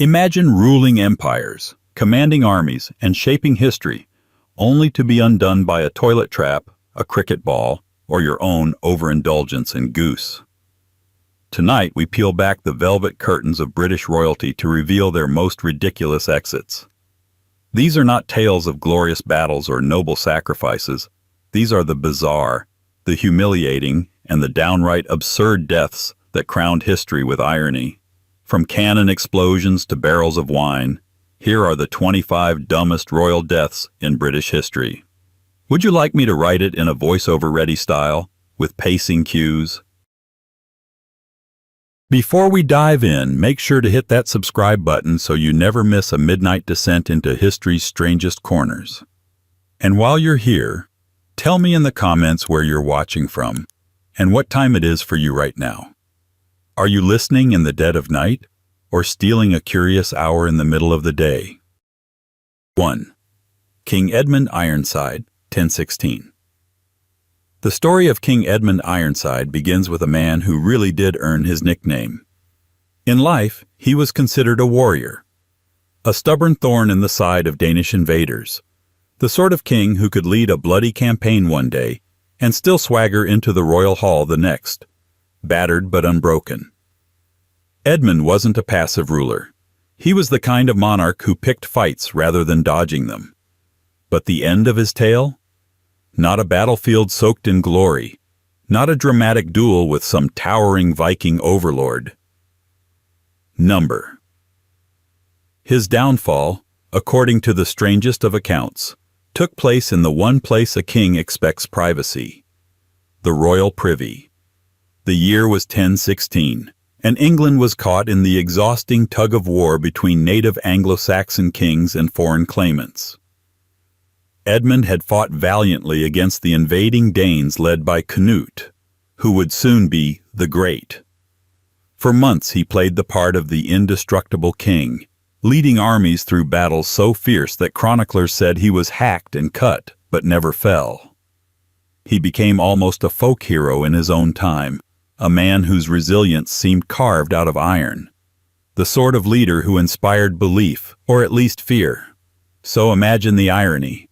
Imagine ruling empires, commanding armies, and shaping history, only to be undone by a toilet trap, a cricket ball, or your own overindulgence in goose. Tonight, we peel back the velvet curtains of British royalty to reveal their most ridiculous exits. These are not tales of glorious battles or noble sacrifices. These are the bizarre, the humiliating, and the downright absurd deaths that crowned history with irony. From cannon explosions to barrels of wine, here are the 25 dumbest royal deaths in British history. Would you like me to write it in a voiceover-ready style, with pacing cues? Before we dive in, make sure to hit that subscribe button so you never miss a midnight descent into history's strangest corners. And while you're here, tell me in the comments where you're watching from, and what time it is for you right now. Are you listening in the dead of night, or stealing a curious hour in the middle of the day? 1. King Edmund Ironside, 1016. The story of King Edmund Ironside begins with a man who really did earn his nickname. In life, he was considered a warrior, a stubborn thorn in the side of Danish invaders, the sort of king who could lead a bloody campaign one day and still swagger into the royal hall the next, battered but unbroken. Edmund wasn't a passive ruler. He was the kind of monarch who picked fights rather than dodging them. But the end of his tale? Not a battlefield soaked in glory, not a dramatic duel with some towering Viking overlord. Number. His downfall, according to the strangest of accounts, took place in the one place a king expects privacy, the royal privy. The year was 1016, and England was caught in the exhausting tug-of-war between native Anglo-Saxon kings and foreign claimants. Edmund had fought valiantly against the invading Danes led by Canute, who would soon be the Great. For months he played the part of the indestructible king, leading armies through battles so fierce that chroniclers said he was hacked and cut, but never fell. He became almost a folk hero in his own time, a man whose resilience seemed carved out of iron, the sort of leader who inspired belief, or at least fear. So imagine the irony.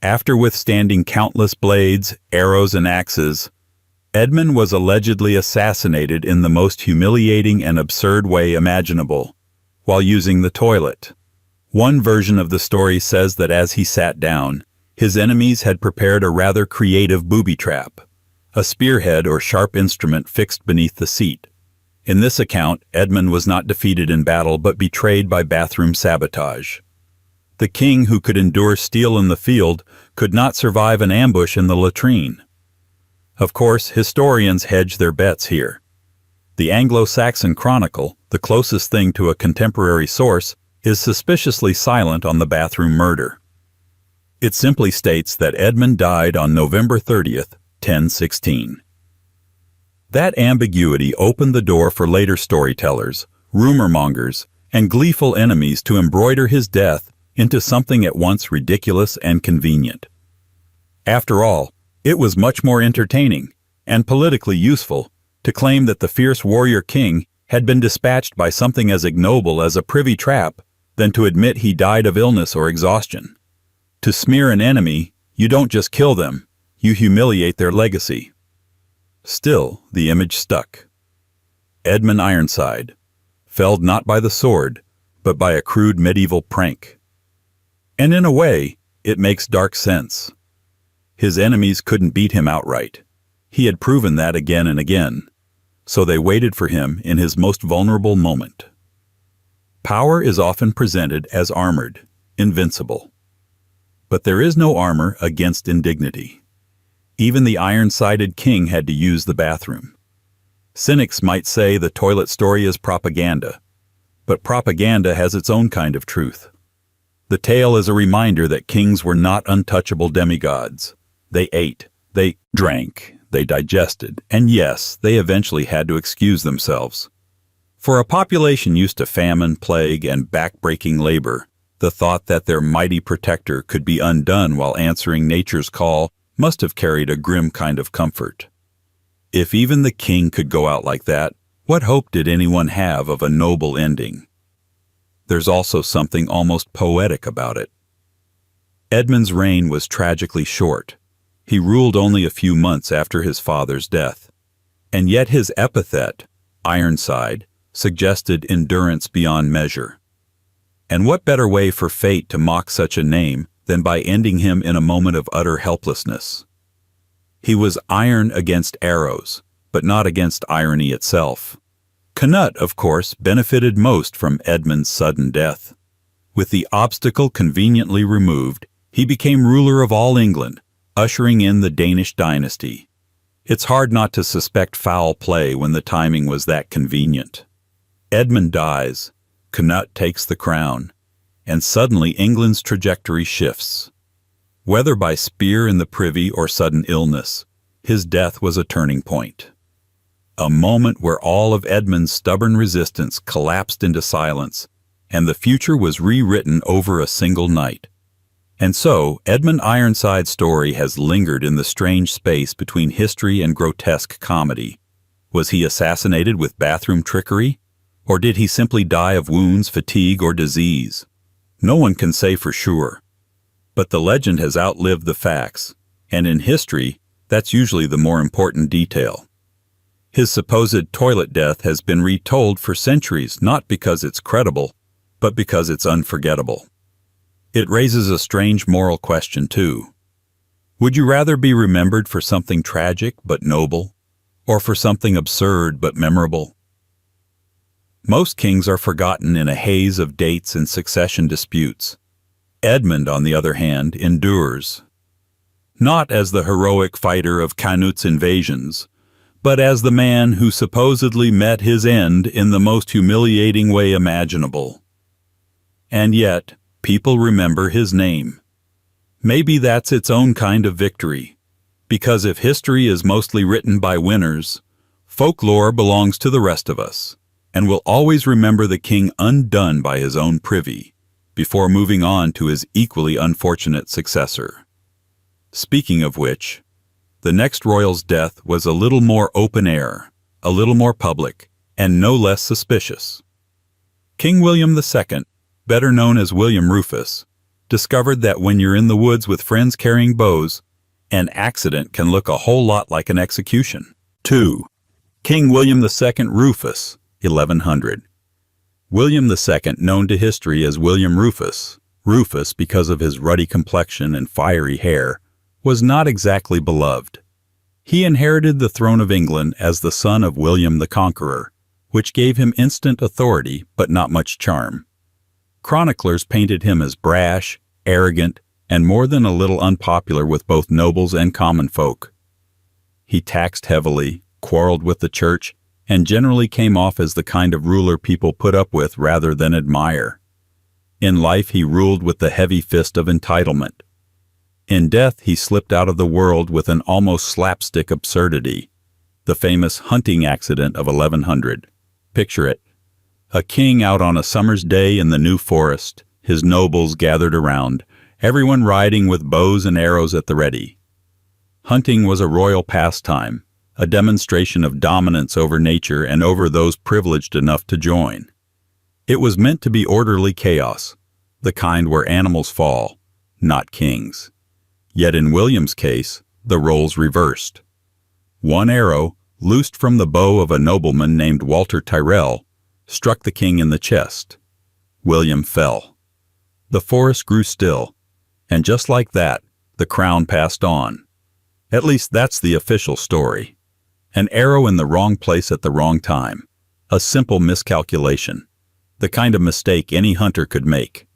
After withstanding countless blades, arrows, and axes, Edmund was allegedly assassinated in the most humiliating and absurd way imaginable, while using the toilet. One version of the story says that as he sat down, his enemies had prepared a rather creative booby trap, a spearhead or sharp instrument fixed beneath the seat. In this account, Edmund was not defeated in battle but betrayed by bathroom sabotage. The king who could endure steel in the field could not survive an ambush in the latrine. Of course, historians hedge their bets here. The Anglo-Saxon Chronicle, the closest thing to a contemporary source, is suspiciously silent on the bathroom murder. It simply states that Edmund died on November 30th, 1016. That ambiguity opened the door for later storytellers, rumor-mongers, and gleeful enemies to embroider his death into something at once ridiculous and convenient. After all, it was much more entertaining and politically useful to claim that the fierce warrior king had been dispatched by something as ignoble as a privy trap than to admit he died of illness or exhaustion. To smear an enemy, you don't just kill them, you humiliate their legacy. Still, the image stuck. Edmund Ironside, felled not by the sword, but by a crude medieval prank. And in a way, it makes dark sense. His enemies couldn't beat him outright. He had proven that again and again, so they waited for him in his most vulnerable moment. Power is often presented as armored, invincible. But there is no armor against indignity. Even the iron-sided king had to use the bathroom. Cynics might say the toilet story is propaganda, but propaganda has its own kind of truth. The tale is a reminder that kings were not untouchable demigods. They ate, they drank, they digested, and yes, they eventually had to excuse themselves. For a population used to famine, plague, and back-breaking labor, the thought that their mighty protector could be undone while answering nature's call must have carried a grim kind of comfort. If even the king could go out like that, what hope did anyone have of a noble ending? there's also something almost poetic about it. Edmund's reign was tragically short. He ruled only a few months after his father's death. And yet his epithet, Ironside, suggested endurance beyond measure. And what better way for fate to mock such a name than by ending him in a moment of utter helplessness? He was iron against arrows, but not against irony itself. Canute, of course, benefited most from Edmund's sudden death. With the obstacle conveniently removed, he became ruler of all England, ushering in the Danish dynasty. It's hard not to suspect foul play when the timing was that convenient. Edmund dies, Canute takes the crown, and suddenly England's trajectory shifts. Whether by spear in the privy or sudden illness, his death was a turning point. A moment where all of Edmund's stubborn resistance collapsed into silence, and the future was rewritten over a single night. And so, Edmund Ironside's story has lingered in the strange space between history and grotesque comedy. Was he assassinated with bathroom trickery? Or did he simply die of wounds, fatigue, or disease? No one can say for sure. But the legend has outlived the facts, and in history, that's usually the more important detail. His supposed toilet death has been retold for centuries not because it's credible, but because it's unforgettable. It raises a strange moral question, too. Would you rather be remembered for something tragic but noble, or for something absurd but memorable? Most kings are forgotten in a haze of dates and succession disputes. Edmund, on the other hand, endures. Not as the heroic fighter of Canute's invasions, but as the man who supposedly met his end in the most humiliating way imaginable. And yet, people remember his name. Maybe that's its own kind of victory, because if history is mostly written by winners, folklore belongs to the rest of us, and will always remember the king undone by his own privy, before moving on to his equally unfortunate successor. Speaking of which, the next royal's death was a little more open air, a little more public, and no less suspicious. King William II, better known as William Rufus, discovered that when you're in the woods with friends carrying bows, an accident can look a whole lot like an execution. 2. King William II Rufus, 1100. William II, known to history as William Rufus, Rufus because of his ruddy complexion and fiery hair, was not exactly beloved. He inherited the throne of England as the son of William the Conqueror, which gave him instant authority but not much charm. Chroniclers painted him as brash, arrogant, and more than a little unpopular with both nobles and common folk. He taxed heavily, quarreled with the church, and generally came off as the kind of ruler people put up with rather than admire. In life he ruled with the heavy fist of entitlement. In death he slipped out of the world with an almost slapstick absurdity, the famous hunting accident of 1100. Picture it. A king out on a summer's day in the New Forest, his nobles gathered around, everyone riding with bows and arrows at the ready. Hunting was a royal pastime, a demonstration of dominance over nature and over those privileged enough to join. It was meant to be orderly chaos, the kind where animals fall, not kings. Yet in William's case, the roles reversed. One arrow, loosed from the bow of a nobleman named Walter Tyrrell, struck the king in the chest. William fell. The forest grew still, and just like that, the crown passed on. At least that's the official story. An arrow in the wrong place at the wrong time. A simple miscalculation. The kind of mistake any hunter could make.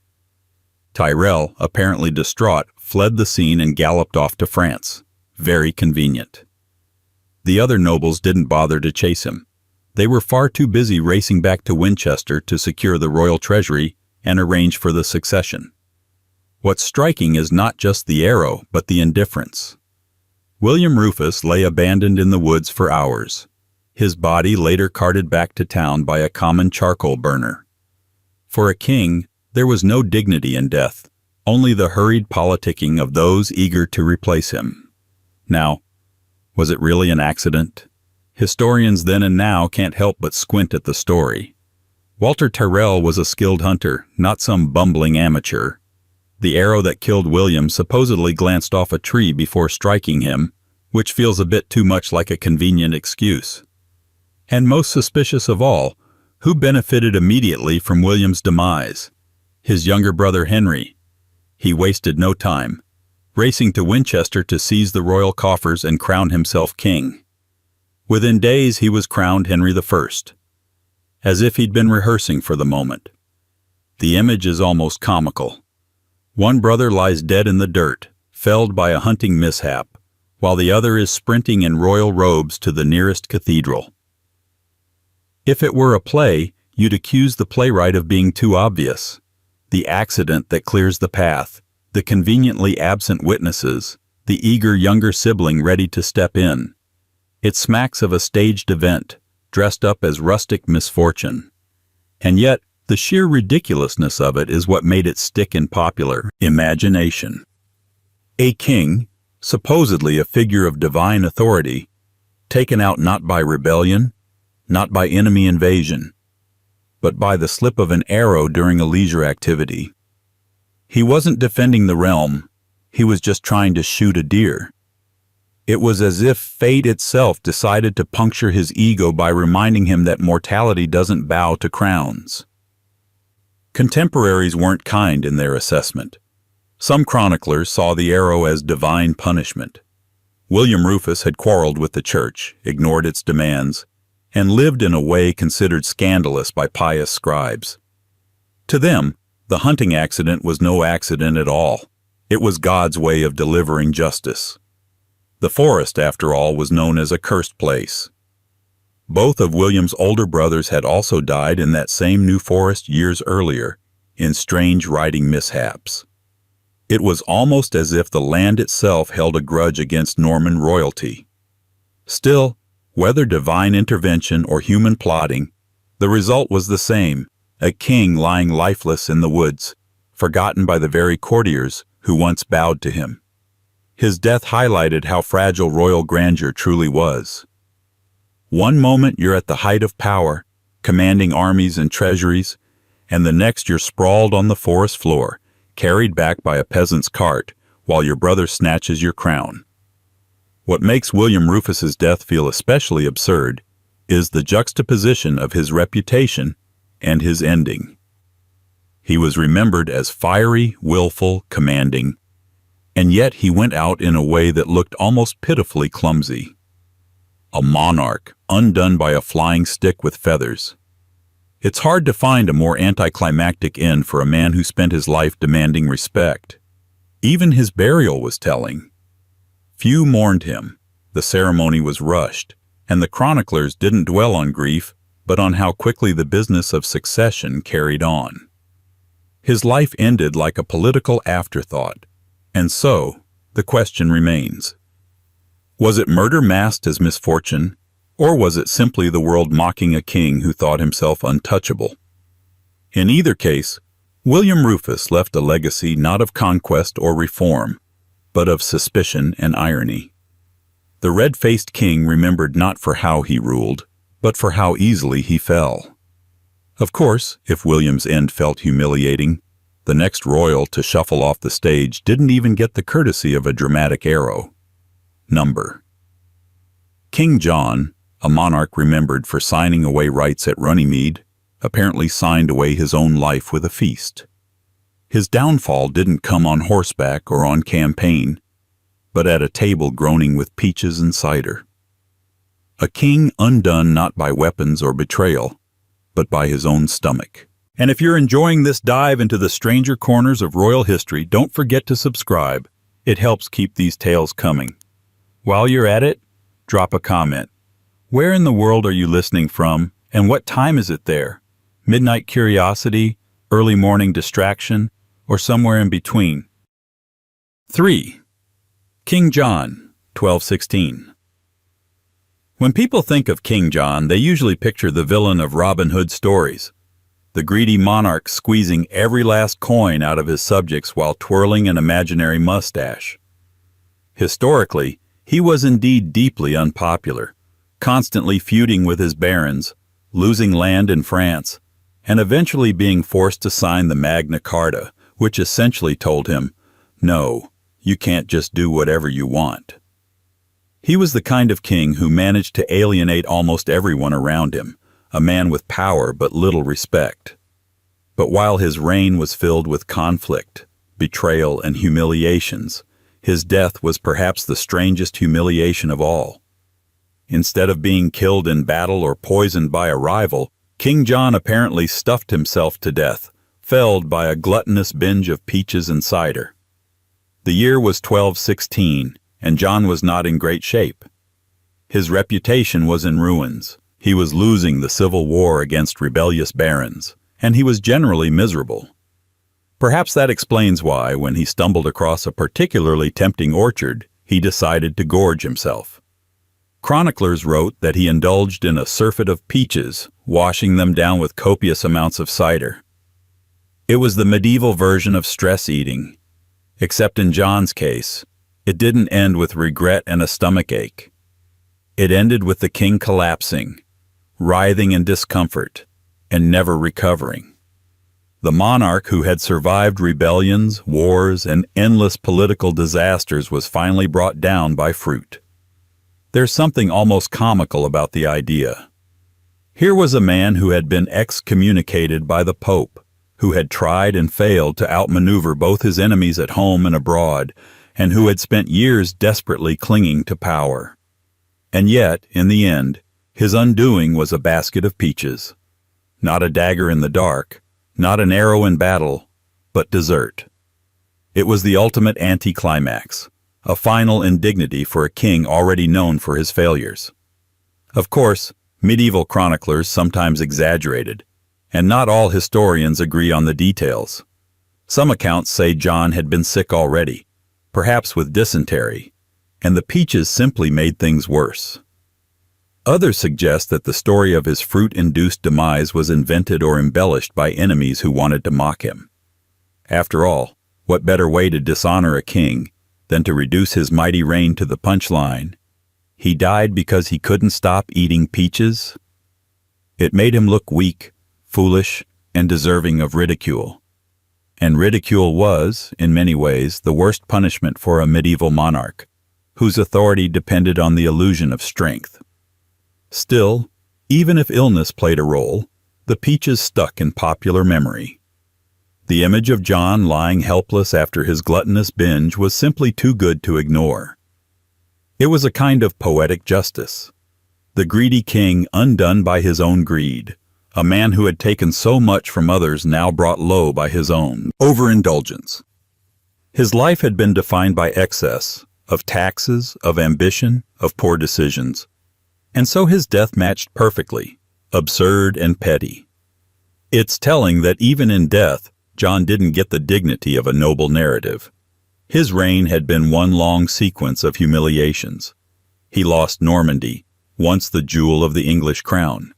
Tyrrell, apparently distraught, fled the scene and galloped off to France. Very convenient. The other nobles didn't bother to chase him. They were far too busy racing back to Winchester to secure the royal treasury and arrange for the succession. What's striking is not just the arrow, but the indifference. William Rufus lay abandoned in the woods for hours. His body later carted back to town by a common charcoal burner. For a king, there was no dignity in death, only the hurried politicking of those eager to replace him. Now, was it really an accident? Historians then and now can't help but squint at the story. Walter Tyrrell was a skilled hunter, not some bumbling amateur. The arrow that killed William supposedly glanced off a tree before striking him, which feels a bit too much like a convenient excuse. And most suspicious of all, who benefited immediately from William's demise? His younger brother Henry. He wasted no time, racing to Winchester to seize the royal coffers and crown himself king. Within days he was crowned Henry I, as if he'd been rehearsing for the moment. The image is almost comical. One brother lies dead in the dirt, felled by a hunting mishap, while the other is sprinting in royal robes to the nearest cathedral. If it were a play, you'd accuse the playwright of being too obvious. The accident that clears the path, the conveniently absent witnesses, the eager younger sibling ready to step in. It smacks of a staged event, dressed up as rustic misfortune. And yet, the sheer ridiculousness of it is what made it stick in popular imagination. A king, supposedly a figure of divine authority, taken out not by rebellion, not by enemy invasion, but by the slip of an arrow during a leisure activity. He wasn't defending the realm, he was just trying to shoot a deer. It was as if fate itself decided to puncture his ego by reminding him that mortality doesn't bow to crowns. Contemporaries weren't kind in their assessment. Some chroniclers saw the arrow as divine punishment. William Rufus had quarreled with the church, ignored its demands, and lived in a way considered scandalous by pious scribes. To them, the hunting accident was no accident at all. It was God's way of delivering justice. The forest, after all, was known as a cursed place. Both of William's older brothers had also died in that same New Forest years earlier, in strange riding mishaps. It was almost as if the land itself held a grudge against Norman royalty. Still, whether divine intervention or human plotting, the result was the same, a king lying lifeless in the woods, forgotten by the very courtiers who once bowed to him. His death highlighted how fragile royal grandeur truly was. One moment you're at the height of power, commanding armies and treasuries, and the next you're sprawled on the forest floor, carried back by a peasant's cart, while your brother snatches your crown. What makes William Rufus's death feel especially absurd is the juxtaposition of his reputation and his ending. He was remembered as fiery, willful, commanding, and yet he went out in a way that looked almost pitifully clumsy. A monarch, undone by a flying stick with feathers. It's hard to find a more anticlimactic end for a man who spent his life demanding respect. Even his burial was telling. Few mourned him, the ceremony was rushed, and the chroniclers didn't dwell on grief, but on how quickly the business of succession carried on. His life ended like a political afterthought, and so, the question remains. Was it murder masked as misfortune, or was it simply the world mocking a king who thought himself untouchable? In either case, William Rufus left a legacy not of conquest or reform, but of suspicion and irony. The red-faced king remembered not for how he ruled, but for how easily he fell. Of course, if William's end felt humiliating, the next royal to shuffle off the stage didn't even get the courtesy of a dramatic arrow. Number. King John, a monarch remembered for signing away rights at Runnymede, apparently signed away his own life with a feast. His downfall didn't come on horseback or on campaign, but at a table groaning with peaches and cider. A king undone not by weapons or betrayal, but by his own stomach. And if you're enjoying this dive into the stranger corners of royal history, don't forget to subscribe. It helps keep these tales coming. While you're at it, drop a comment. Where in the world are you listening from, and what time is it there? Midnight curiosity, early morning distraction, or somewhere in between? 3. King John, 1216. When people think of King John, they usually picture the villain of Robin Hood stories, the greedy monarch squeezing every last coin out of his subjects while twirling an imaginary mustache. Historically, he was indeed deeply unpopular, constantly feuding with his barons, losing land in France, and eventually being forced to sign the Magna Carta, which essentially told him, no, you can't just do whatever you want. He was the kind of king who managed to alienate almost everyone around him, a man with power but little respect. But while his reign was filled with conflict, betrayal, and humiliations, his death was perhaps the strangest humiliation of all. Instead of being killed in battle or poisoned by a rival, King John apparently stuffed himself to death, felled by a gluttonous binge of peaches and cider. The year was 1216, and John was not in great shape. His reputation was in ruins. He was losing the civil war against rebellious barons, and he was generally miserable. Perhaps that explains why, when he stumbled across a particularly tempting orchard, he decided to gorge himself. Chroniclers wrote that he indulged in a surfeit of peaches, washing them down with copious amounts of cider. It was the medieval version of stress eating, except in John's case, it didn't end with regret and a stomachache. It ended with the king collapsing, writhing in discomfort, and never recovering. The monarch who had survived rebellions, wars, and endless political disasters was finally brought down by fruit. There's something almost comical about the idea. Here was a man who had been excommunicated by the Pope, who had tried and failed to outmaneuver both his enemies at home and abroad, and who had spent years desperately clinging to power. And yet, in the end, his undoing was a basket of peaches. Not a dagger in the dark, not an arrow in battle, but dessert. It was the ultimate anticlimax, a final indignity for a king already known for his failures. Of course, medieval chroniclers sometimes exaggerated, and not all historians agree on the details. Some accounts say John had been sick already, perhaps with dysentery, and the peaches simply made things worse. Others suggest that the story of his fruit-induced demise was invented or embellished by enemies who wanted to mock him. After all, what better way to dishonor a king than to reduce his mighty reign to the punchline? He died because he couldn't stop eating peaches? It made him look weak, foolish, and deserving of ridicule. And ridicule was, in many ways, the worst punishment for a medieval monarch, whose authority depended on the illusion of strength. Still, even if illness played a role, the peaches stuck in popular memory. The image of John lying helpless after his gluttonous binge was simply too good to ignore. It was a kind of poetic justice. The greedy king undone by his own greed, a man who had taken so much from others now brought low by his own overindulgence. His life had been defined by excess, of taxes, of ambition, of poor decisions. And so his death matched perfectly, absurd and petty. It's telling that even in death, John didn't get the dignity of a noble narrative. His reign had been one long sequence of humiliations. He lost Normandy, once the jewel of the English crown.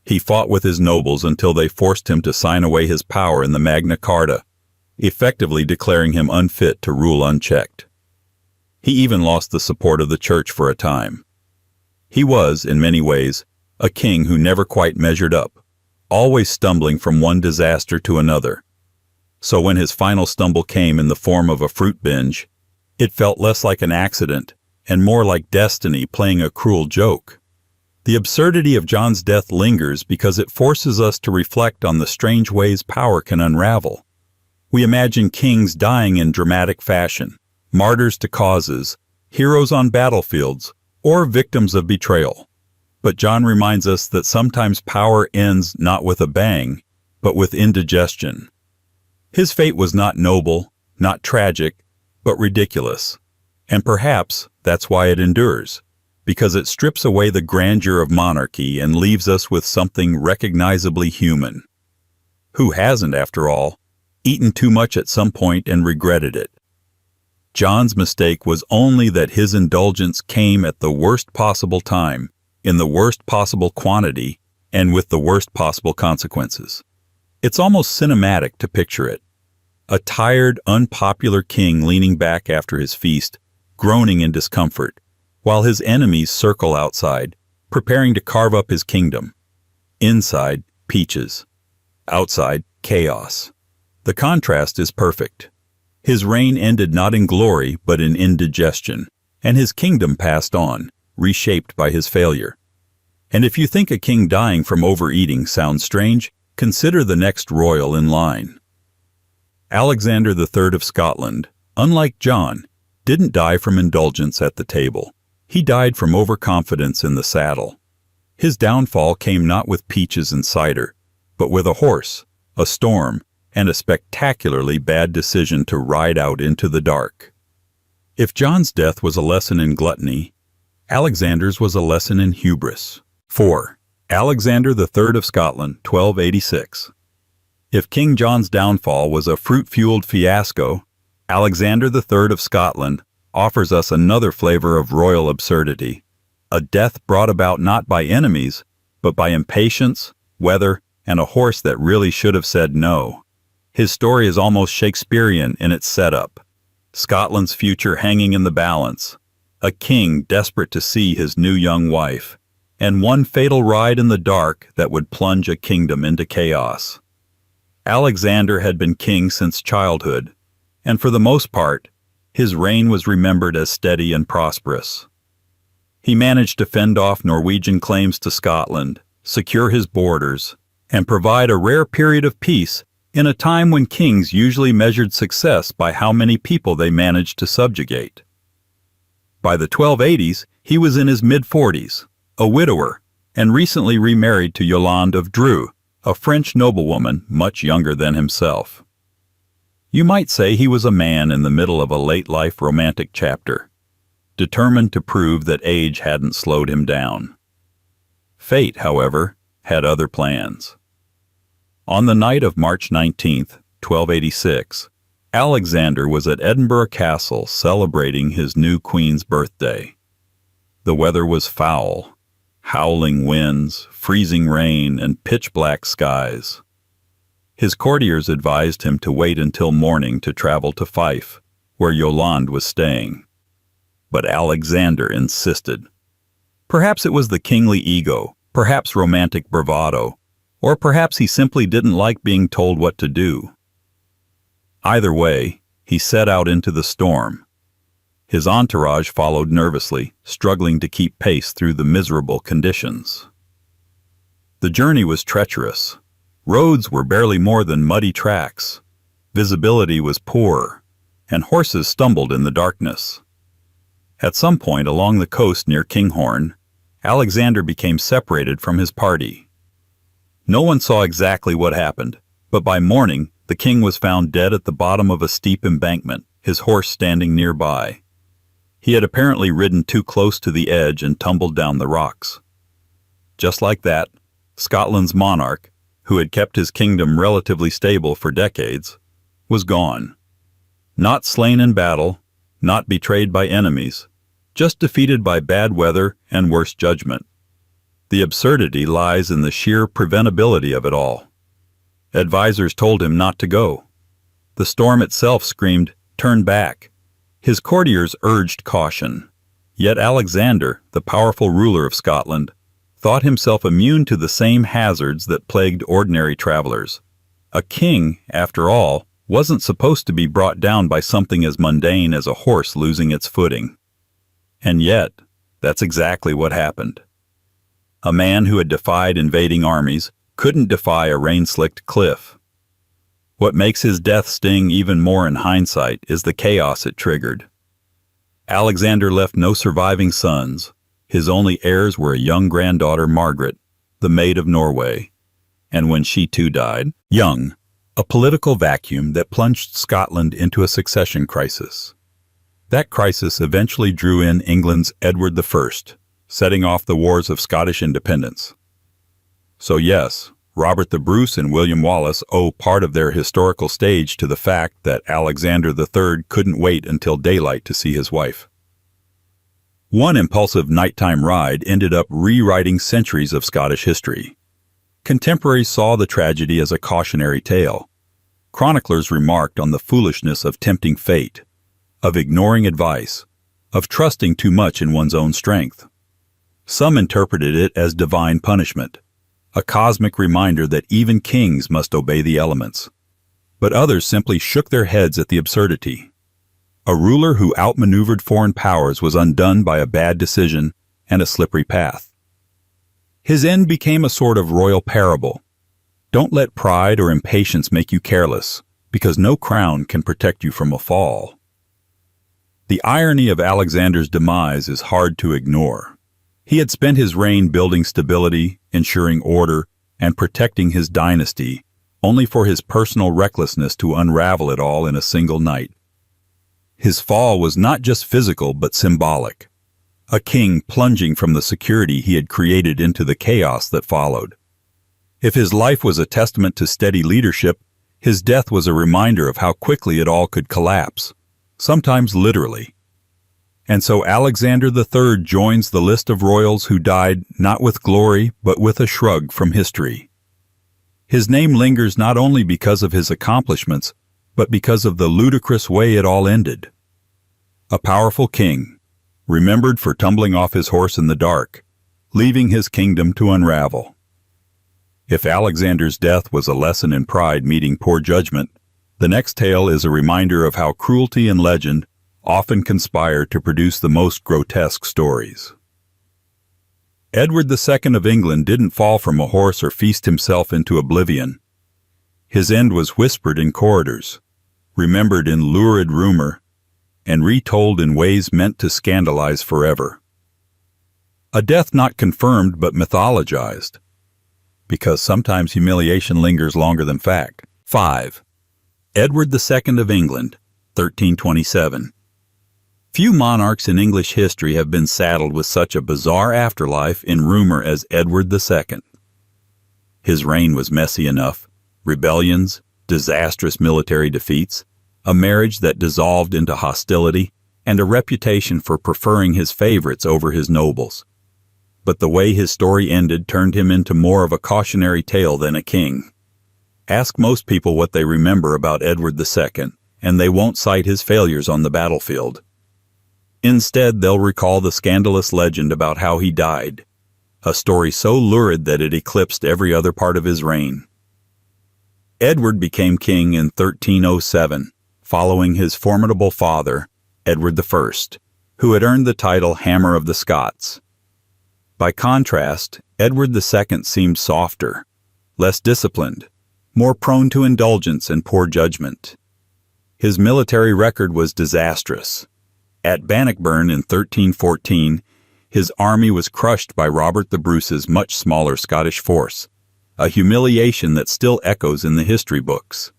He fought with his nobles until they forced him to sign away his power in the Magna Carta, effectively declaring him unfit to rule unchecked. He even lost the support of the church for a time. He was, in many ways, a king who never quite measured up, always stumbling from one disaster to another. So when his final stumble came in the form of a fruit binge, it felt less like an accident and more like destiny playing a cruel joke. The absurdity of John's death lingers because it forces us to reflect on the strange ways power can unravel. We imagine kings dying in dramatic fashion, martyrs to causes, heroes on battlefields, or victims of betrayal. But John reminds us that sometimes power ends not with a bang, but with indigestion. His fate was not noble, not tragic, but ridiculous. And perhaps that's why it endures, because it strips away the grandeur of monarchy and leaves us with something recognizably human. Who hasn't, after all, eaten too much at some point and regretted it? John's mistake was only that his indulgence came at the worst possible time, in the worst possible quantity, and with the worst possible consequences. It's almost cinematic to picture it. A tired, unpopular king leaning back after his feast, groaning in discomfort, while his enemies circle outside, preparing to carve up his kingdom. Inside, peaches. Outside, chaos. The contrast is perfect. His reign ended not in glory, but in indigestion, and his kingdom passed on, reshaped by his failure. And if you think a king dying from overeating sounds strange, consider the next royal in line. Alexander III of Scotland, unlike John, didn't die from indulgence at the table. He died from overconfidence in the saddle. His downfall came not with peaches and cider, but with a horse, a storm, and a spectacularly bad decision to ride out into the dark. If John's death was a lesson in gluttony, Alexander's was a lesson in hubris. 4. Alexander III of Scotland, 1286. If King John's downfall was a fruit-fueled fiasco, Alexander III of Scotland offers us another flavor of royal absurdity, a death brought about not by enemies, but by impatience, weather, and a horse that really should have said no. His story is almost Shakespearean in its setup. Scotland's future hanging in the balance, a king desperate to see his new young wife, and one fatal ride in the dark that would plunge a kingdom into chaos. Alexander had been king since childhood, and for the most part, his reign was remembered as steady and prosperous. He managed to fend off Norwegian claims to Scotland, secure his borders, and provide a rare period of peace in a time when kings usually measured success by how many people they managed to subjugate. By the 1280s, he was in his mid-40s, a widower, and recently remarried to Yolande of Dreux, a French noblewoman much younger than himself. You might say he was a man in the middle of a late-life romantic chapter, determined to prove that age hadn't slowed him down. Fate, however, had other plans. On the night of March 19th, 1286, Alexander was at Edinburgh Castle celebrating his new queen's birthday. The weather was foul, howling winds, freezing rain, and pitch-black skies. His courtiers advised him to wait until morning to travel to Fife, where Yolande was staying. But Alexander insisted. Perhaps it was the kingly ego, perhaps romantic bravado, or perhaps he simply didn't like being told what to do. Either way, he set out into the storm. His entourage followed nervously, struggling to keep pace through the miserable conditions. The journey was treacherous. Roads were barely more than muddy tracks. Visibility was poor, and horses stumbled in the darkness. At some point along the coast near Kinghorn, Alexander became separated from his party. No one saw exactly what happened, but by morning the king was found dead at the bottom of a steep embankment, his horse standing nearby. He had apparently ridden too close to the edge and tumbled down the rocks. Just like that, Scotland's monarch, who had kept his kingdom relatively stable for decades, was gone. Not slain in battle, not betrayed by enemies, just defeated by bad weather and worse judgment. The absurdity lies in the sheer preventability of it all. Advisors told him not to go. The storm itself screamed, "Turn back." His courtiers urged caution. Yet Alexander, the powerful ruler of Scotland, thought himself immune to the same hazards that plagued ordinary travelers. A king, after all, wasn't supposed to be brought down by something as mundane as a horse losing its footing. And yet, that's exactly what happened. A man who had defied invading armies couldn't defy a rain-slicked cliff. What makes his death sting even more in hindsight is the chaos it triggered. Alexander left no surviving sons. His only heirs were a young granddaughter, Margaret, the Maid of Norway. And when she too died, young, a political vacuum that plunged Scotland into a succession crisis. That crisis eventually drew in England's Edward I, setting off the wars of Scottish independence. So yes, Robert the Bruce and William Wallace owe part of their historical stage to the fact that Alexander III couldn't wait until daylight to see his wife. One impulsive nighttime ride ended up rewriting centuries of Scottish history. Contemporaries saw the tragedy as a cautionary tale. Chroniclers remarked on the foolishness of tempting fate, of ignoring advice, of trusting too much in one's own strength. Some interpreted it as divine punishment, a cosmic reminder that even kings must obey the elements. But others simply shook their heads at the absurdity. A ruler who outmaneuvered foreign powers was undone by a bad decision and a slippery path. His end became a sort of royal parable. Don't let pride or impatience make you careless, because no crown can protect you from a fall. The irony of Alexander's demise is hard to ignore. He had spent his reign building stability, ensuring order, and protecting his dynasty, only for his personal recklessness to unravel it all in a single night. His fall was not just physical but symbolic. A king plunging from the security he had created into the chaos that followed. If his life was a testament to steady leadership, his death was a reminder of how quickly it all could collapse, sometimes literally. And so Alexander III joins the list of royals who died not with glory but with a shrug from history. His name lingers not only because of his accomplishments, but because of the ludicrous way it all ended. A powerful king, remembered for tumbling off his horse in the dark, leaving his kingdom to unravel. If Alexander's death was a lesson in pride meeting poor judgment, the next tale is a reminder of how cruelty and legend often conspire to produce the most grotesque stories. Edward II of England didn't fall from a horse or feast himself into oblivion. His end was whispered in corridors, remembered in lurid rumor, and retold in ways meant to scandalize forever. A death not confirmed but mythologized, because sometimes humiliation lingers longer than fact. 5. Edward II of England, 1327. Few monarchs in English history have been saddled with such a bizarre afterlife in rumor as Edward II. His reign was messy enough: rebellions, disastrous military defeats, a marriage that dissolved into hostility, and a reputation for preferring his favorites over his nobles. But the way his story ended turned him into more of a cautionary tale than a king. Ask most people what they remember about Edward II, and they won't cite his failures on the battlefield. Instead, they'll recall the scandalous legend about how he died, a story so lurid that it eclipsed every other part of his reign. Edward became king in 1307, following his formidable father, Edward I, who had earned the title Hammer of the Scots. By contrast, Edward II seemed softer, less disciplined, more prone to indulgence and poor judgment. His military record was disastrous. At Bannockburn in 1314, his army was crushed by Robert the Bruce's much smaller Scottish force, a humiliation that still echoes in the history books.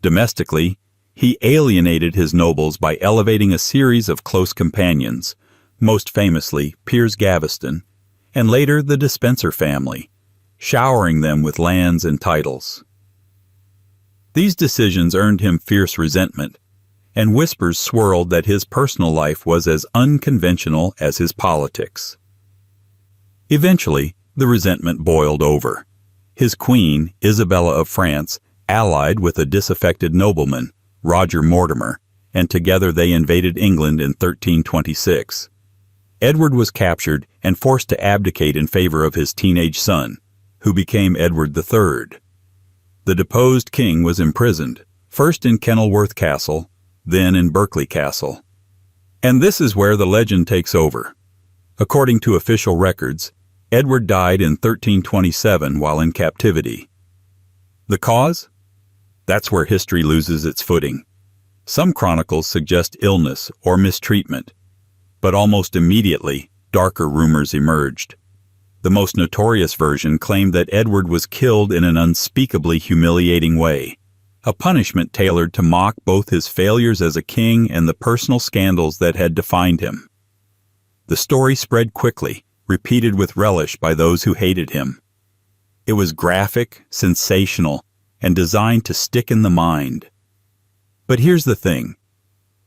Domestically, he alienated his nobles by elevating a series of close companions, most famously Piers Gaveston, and later the Despencer family, showering them with lands and titles. These decisions earned him fierce resentment, and whispers swirled that his personal life was as unconventional as his politics. Eventually, the resentment boiled over. His queen, Isabella of France, allied with a disaffected nobleman, Roger Mortimer, and together they invaded England in 1326. Edward was captured and forced to abdicate in favor of his teenage son, who became Edward III. The deposed king was imprisoned, first in Kenilworth Castle, then in Berkeley Castle. And this is where the legend takes over. According to official records, Edward died in 1327 while in captivity. The cause? That's where history loses its footing. Some chronicles suggest illness or mistreatment, but almost immediately, darker rumors emerged. The most notorious version claimed that Edward was killed in an unspeakably humiliating way, a punishment tailored to mock both his failures as a king and the personal scandals that had defined him. The story spread quickly, repeated with relish by those who hated him. It was graphic, sensational, and designed to stick in the mind. But here's the thing.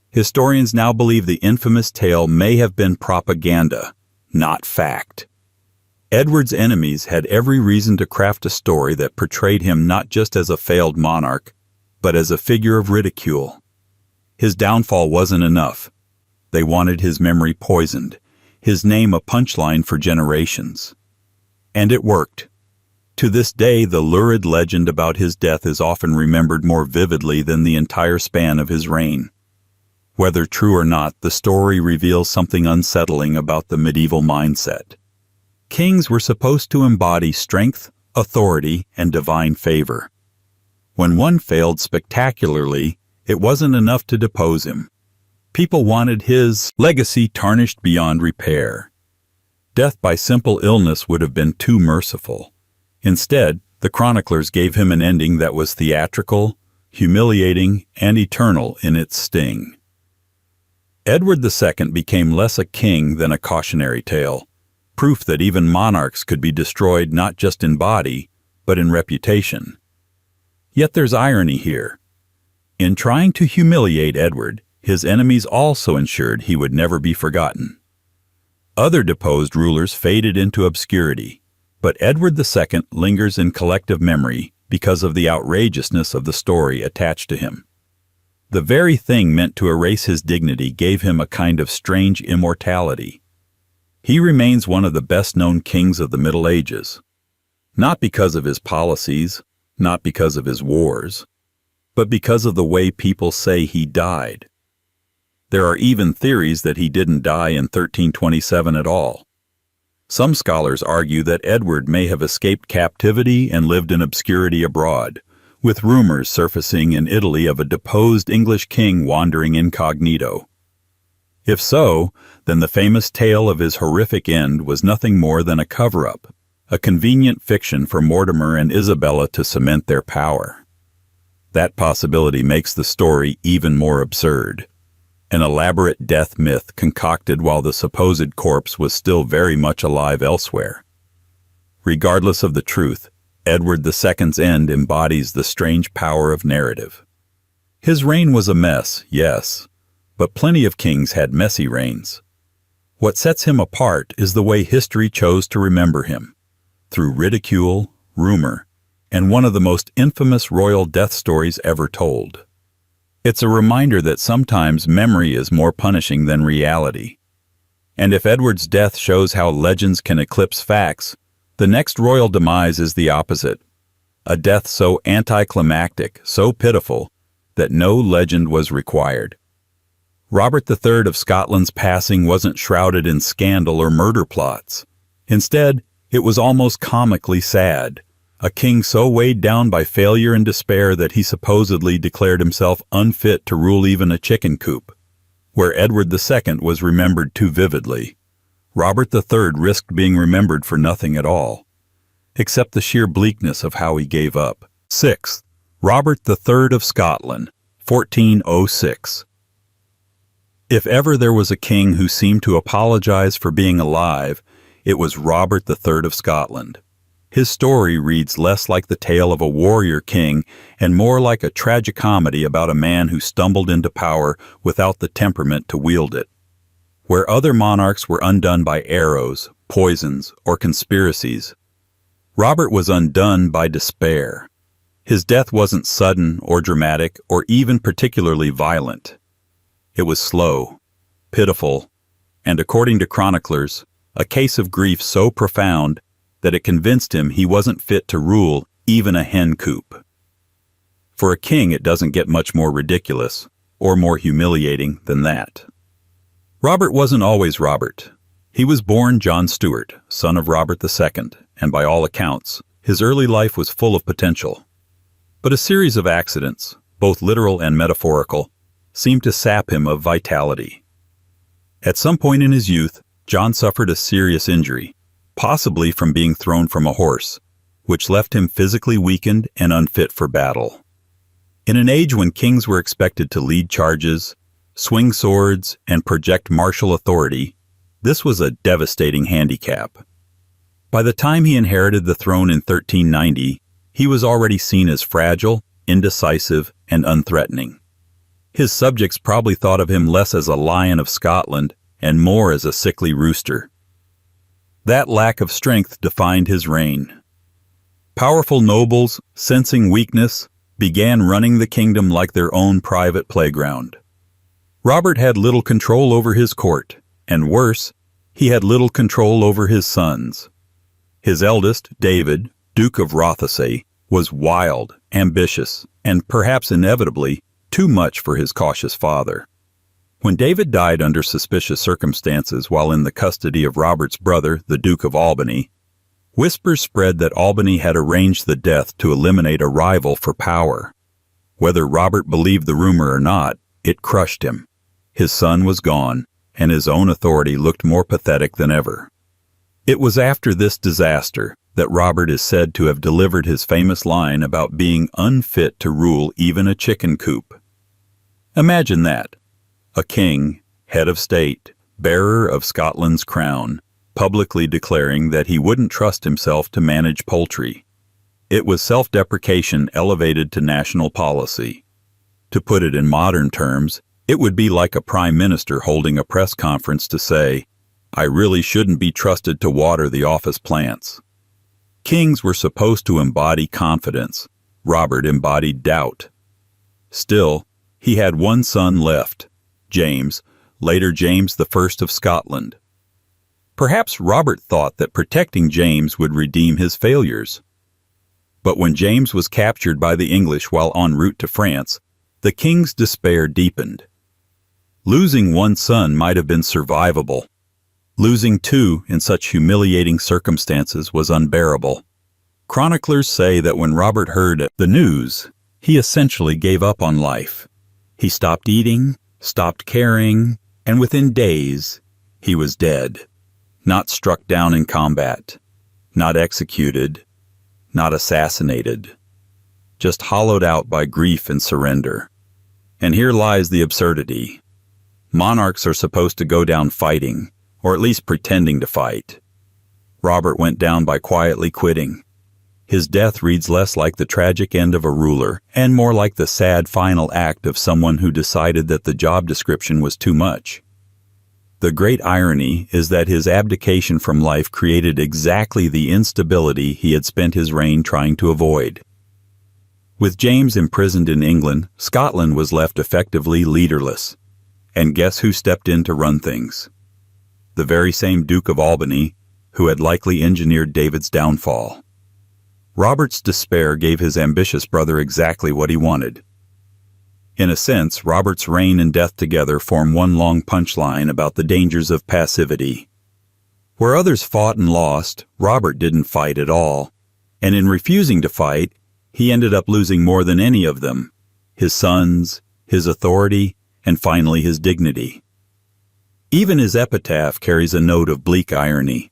Historians now believe the infamous tale may have been propaganda, not fact. Edward's enemies had every reason to craft a story that portrayed him not just as a failed monarch, but as a figure of ridicule. His downfall wasn't enough. They wanted his memory poisoned, his name a punchline for generations. And it worked. To this day, the lurid legend about his death is often remembered more vividly than the entire span of his reign. Whether true or not, the story reveals something unsettling about the medieval mindset. Kings were supposed to embody strength, authority, and divine favor. When one failed spectacularly, it wasn't enough to depose him. People wanted his legacy tarnished beyond repair. Death by simple illness would have been too merciful. Instead, the chroniclers gave him an ending that was theatrical, humiliating, and eternal in its sting. Edward II became less a king than a cautionary tale, proof that even monarchs could be destroyed not just in body, but in reputation. Yet there's irony here. In trying to humiliate Edward, his enemies also ensured he would never be forgotten. Other deposed rulers faded into obscurity, but Edward II lingers in collective memory because of the outrageousness of the story attached to him. The very thing meant to erase his dignity gave him a kind of strange immortality. He remains one of the best-known kings of the Middle Ages, not because of his policies, not because of his wars, but because of the way people say he died. There are even theories that he didn't die in 1327 at all. Some scholars argue that Edward may have escaped captivity and lived in obscurity abroad, with rumors surfacing in Italy of a deposed English king wandering incognito. If so, then the famous tale of his horrific end was nothing more than a cover-up, a convenient fiction for Mortimer and Isabella to cement their power. That possibility makes the story even more absurd. An elaborate death myth concocted while the supposed corpse was still very much alive elsewhere. Regardless of the truth, Edward II's end embodies the strange power of narrative. His reign was a mess, yes, but plenty of kings had messy reigns. What sets him apart is the way history chose to remember him, through ridicule, rumor, and one of the most infamous royal death stories ever told. It's a reminder that sometimes memory is more punishing than reality. And if Edward's death shows how legends can eclipse facts, the next royal demise is the opposite. A death so anticlimactic, so pitiful, that no legend was required. Robert III of Scotland's passing wasn't shrouded in scandal or murder plots. Instead, it was almost comically sad. A king so weighed down by failure and despair that he supposedly declared himself unfit to rule even a chicken coop. Where Edward II was remembered too vividly, Robert III risked being remembered for nothing at all, except the sheer bleakness of how he gave up. 6th, Robert III of Scotland, 1406. If ever there was a king who seemed to apologize for being alive, it was Robert III of Scotland. His story reads less like the tale of a warrior king and more like a tragicomedy about a man who stumbled into power without the temperament to wield it. Where other monarchs were undone by arrows, poisons, or conspiracies, Robert was undone by despair. His death wasn't sudden or dramatic or even particularly violent. It was slow, pitiful, and according to chroniclers, a case of grief so profound that it convinced him he wasn't fit to rule even a hen coop. For a king, it doesn't get much more ridiculous or more humiliating than that. Robert wasn't always Robert. He was born John Stuart, son of Robert II, and by all accounts, his early life was full of potential. But a series of accidents, both literal and metaphorical, seemed to sap him of vitality. At some point in his youth, John suffered a serious injury, possibly from being thrown from a horse, which left him physically weakened and unfit for battle. In an age when kings were expected to lead charges, swing swords, and project martial authority, this was a devastating handicap. By the time he inherited the throne in 1390, he was already seen as fragile, indecisive, and unthreatening. His subjects probably thought of him less as a lion of Scotland and more as a sickly rooster. That lack of strength defined his reign. Powerful nobles, sensing weakness, began running the kingdom like their own private playground. Robert had little control over his court, and worse, he had little control over his sons. His eldest, David, Duke of Rothesay, was wild, ambitious, and perhaps inevitably too much for his cautious father. When David died under suspicious circumstances while in the custody of Robert's brother, the Duke of Albany, whispers spread that Albany had arranged the death to eliminate a rival for power. Whether Robert believed the rumor or not, it crushed him. His son was gone, and his own authority looked more pathetic than ever. It was after this disaster that Robert is said to have delivered his famous line about being unfit to rule even a chicken coop. Imagine that. A king, head of state, bearer of Scotland's crown, publicly declaring that he wouldn't trust himself to manage poultry. It was self-deprecation elevated to national policy. To put it in modern terms, it would be like a prime minister holding a press conference to say, "I really shouldn't be trusted to water the office plants." Kings were supposed to embody confidence. Robert embodied doubt. Still, he had one son left, James, later James I of Scotland. Perhaps Robert thought that protecting James would redeem his failures. But when James was captured by the English while en route to France, the king's despair deepened. Losing one son might have been survivable. Losing two in such humiliating circumstances was unbearable. Chroniclers say that when Robert heard the news, he essentially gave up on life. He stopped eating, stopped caring, and within days, he was dead. Not struck down in combat, not executed, not assassinated, just hollowed out by grief and surrender. And here lies the absurdity. Monarchs are supposed to go down fighting, or at least pretending to fight. Robert went down by quietly quitting. His death reads less like the tragic end of a ruler and more like the sad final act of someone who decided that the job description was too much. The great irony is that his abdication from life created exactly the instability he had spent his reign trying to avoid. With James imprisoned in England, Scotland was left effectively leaderless. And guess who stepped in to run things? The very same Duke of Albany who had likely engineered David's downfall. Robert's despair gave his ambitious brother exactly what he wanted. In a sense, Robert's reign and death together form one long punchline about the dangers of passivity. Where others fought and lost, Robert didn't fight at all. And in refusing to fight, he ended up losing more than any of them: his sons, his authority, and finally his dignity. Even his epitaph carries a note of bleak irony.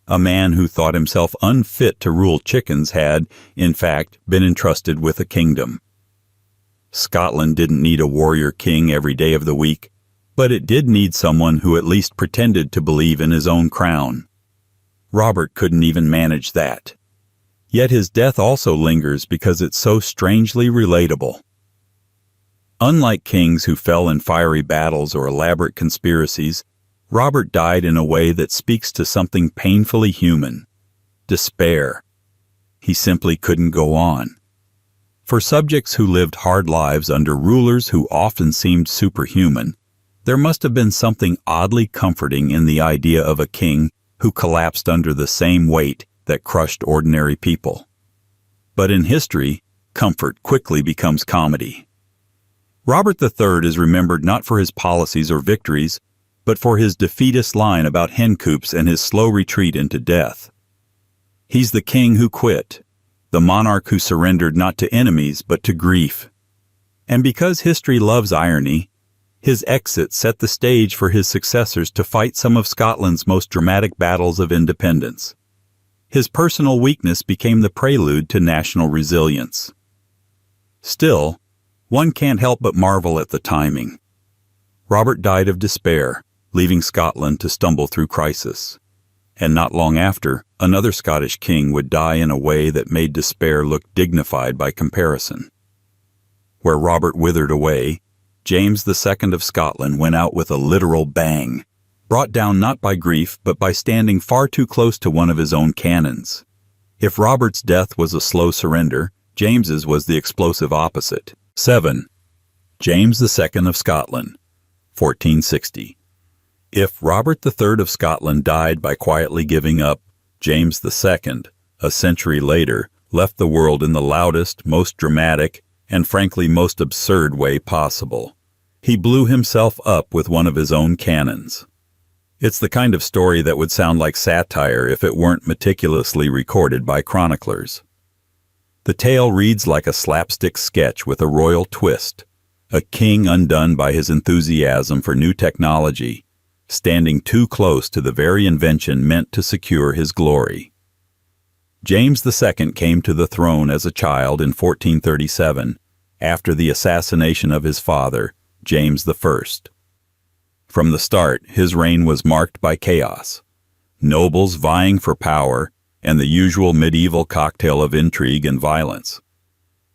A man who thought himself unfit to rule chickens had, in fact, been entrusted with a kingdom. Scotland didn't need a warrior king every day of the week, but it did need someone who at least pretended to believe in his own crown. Robert couldn't even manage that. Yet his death also lingers because it's so strangely relatable. Unlike kings who fell in fiery battles or elaborate conspiracies, Robert died in a way that speaks to something painfully human: despair. He simply couldn't go on. For subjects who lived hard lives under rulers who often seemed superhuman, there must have been something oddly comforting in the idea of a king who collapsed under the same weight that crushed ordinary people. But in history, comfort quickly becomes comedy. Robert III is remembered not for his policies or victories, but for his defeatist line about hen coops and his slow retreat into death. He's the king who quit, the monarch who surrendered not to enemies but to grief. And because history loves irony, his exit set the stage for his successors to fight some of Scotland's most dramatic battles of independence. His personal weakness became the prelude to national resilience. Still, one can't help but marvel at the timing. Robert died of despair, leaving Scotland to stumble through crisis. And not long after, another Scottish king would die in a way that made despair look dignified by comparison. Where Robert withered away, James II of Scotland went out with a literal bang, brought down not by grief but by standing far too close to one of his own cannons. If Robert's death was a slow surrender, James's was the explosive opposite. 7. James II of Scotland, 1460. If Robert III of Scotland died by quietly giving up, James II, a century later, left the world in the loudest, most dramatic, and frankly most absurd way possible. He blew himself up with one of his own cannons. It's the kind of story that would sound like satire if it weren't meticulously recorded by chroniclers. The tale reads like a slapstick sketch with a royal twist, a king undone by his enthusiasm for new technology, standing too close to the very invention meant to secure his glory. James II came to the throne as a child in 1437, after the assassination of his father, James I. From the start, his reign was marked by chaos, nobles vying for power, and the usual medieval cocktail of intrigue and violence.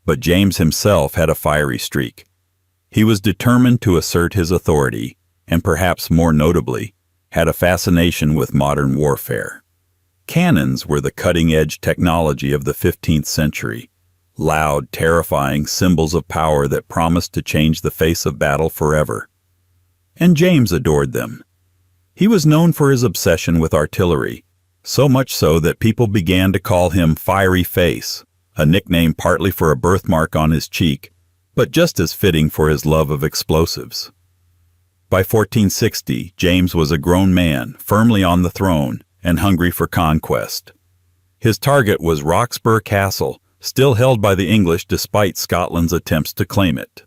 But James himself had a fiery streak. He was determined to assert his authority, and perhaps more notably, had a fascination with modern warfare. Cannons were the cutting-edge technology of the 15th century, loud, terrifying symbols of power that promised to change the face of battle forever. And James adored them. He was known for his obsession with artillery, so much so that people began to call him Fiery Face, a nickname partly for a birthmark on his cheek, but just as fitting for his love of explosives. By 1460, James was a grown man, firmly on the throne, and hungry for conquest. His target was Roxburgh Castle, still held by the English despite Scotland's attempts to claim it.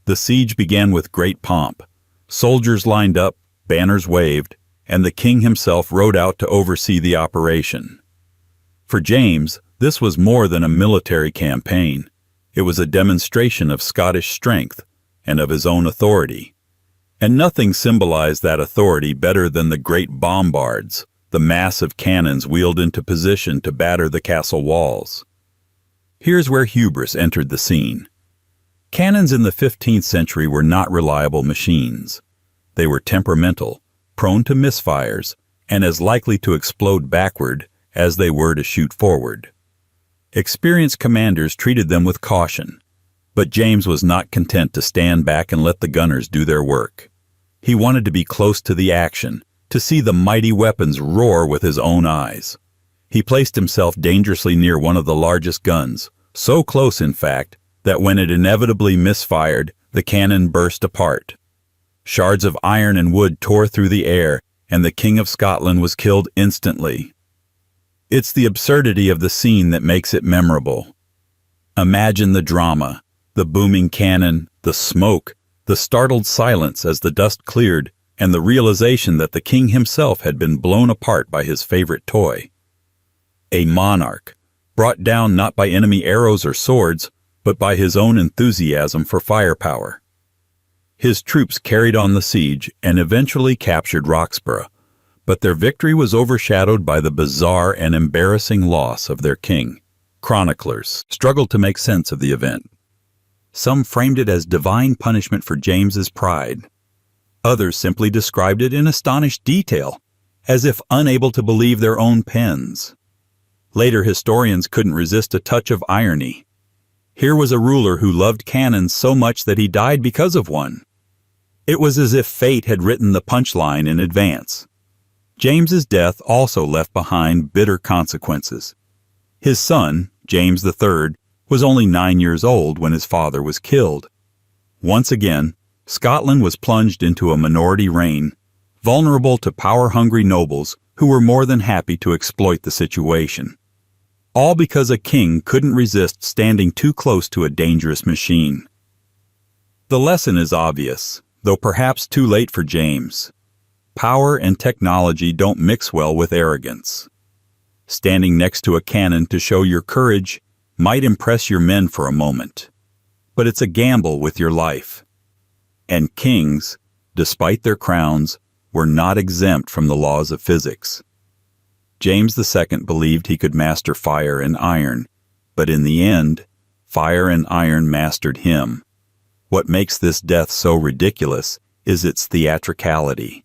The siege began with great pomp. Soldiers lined up, banners waved, and the king himself rode out to oversee the operation. For James, this was more than a military campaign. It was a demonstration of Scottish strength and of his own authority. And nothing symbolized that authority better than the great bombards, the massive cannons wheeled into position to batter the castle walls. Here's where hubris entered the scene. Cannons in the 15th century were not reliable machines. They were temperamental, prone to misfires, and as likely to explode backward as they were to shoot forward. Experienced commanders treated them with caution, but James was not content to stand back and let the gunners do their work. He wanted to be close to the action, to see the mighty weapons roar with his own eyes. He placed himself dangerously near one of the largest guns, so close, in fact, that when it inevitably misfired, the cannon burst apart. Shards of iron and wood tore through the air, and the King of Scotland was killed instantly. It's the absurdity of the scene that makes it memorable. Imagine the drama, the booming cannon, the smoke, the startled silence as the dust cleared, and the realization that the king himself had been blown apart by his favorite toy. A monarch, brought down not by enemy arrows or swords, but by his own enthusiasm for firepower. His troops carried on the siege and eventually captured Roxburgh, but their victory was overshadowed by the bizarre and embarrassing loss of their king. Chroniclers struggled to make sense of the event. Some framed it as divine punishment for James's pride. Others simply described it in astonished detail, as if unable to believe their own pens. Later historians couldn't resist a touch of irony. Here was a ruler who loved cannons so much that he died because of one. It was as if fate had written the punchline in advance. James's death also left behind bitter consequences. His son, James III, was only 9 years old when his father was killed. Once again, Scotland was plunged into a minority reign, vulnerable to power-hungry nobles who were more than happy to exploit the situation. All because a king couldn't resist standing too close to a dangerous machine. The lesson is obvious, though perhaps too late for James. Power and technology don't mix well with arrogance. Standing next to a cannon to show your courage might impress your men for a moment, but it's a gamble with your life. And kings, despite their crowns, were not exempt from the laws of physics. James II believed he could master fire and iron, but in the end, fire and iron mastered him. What makes this death so ridiculous is its theatricality.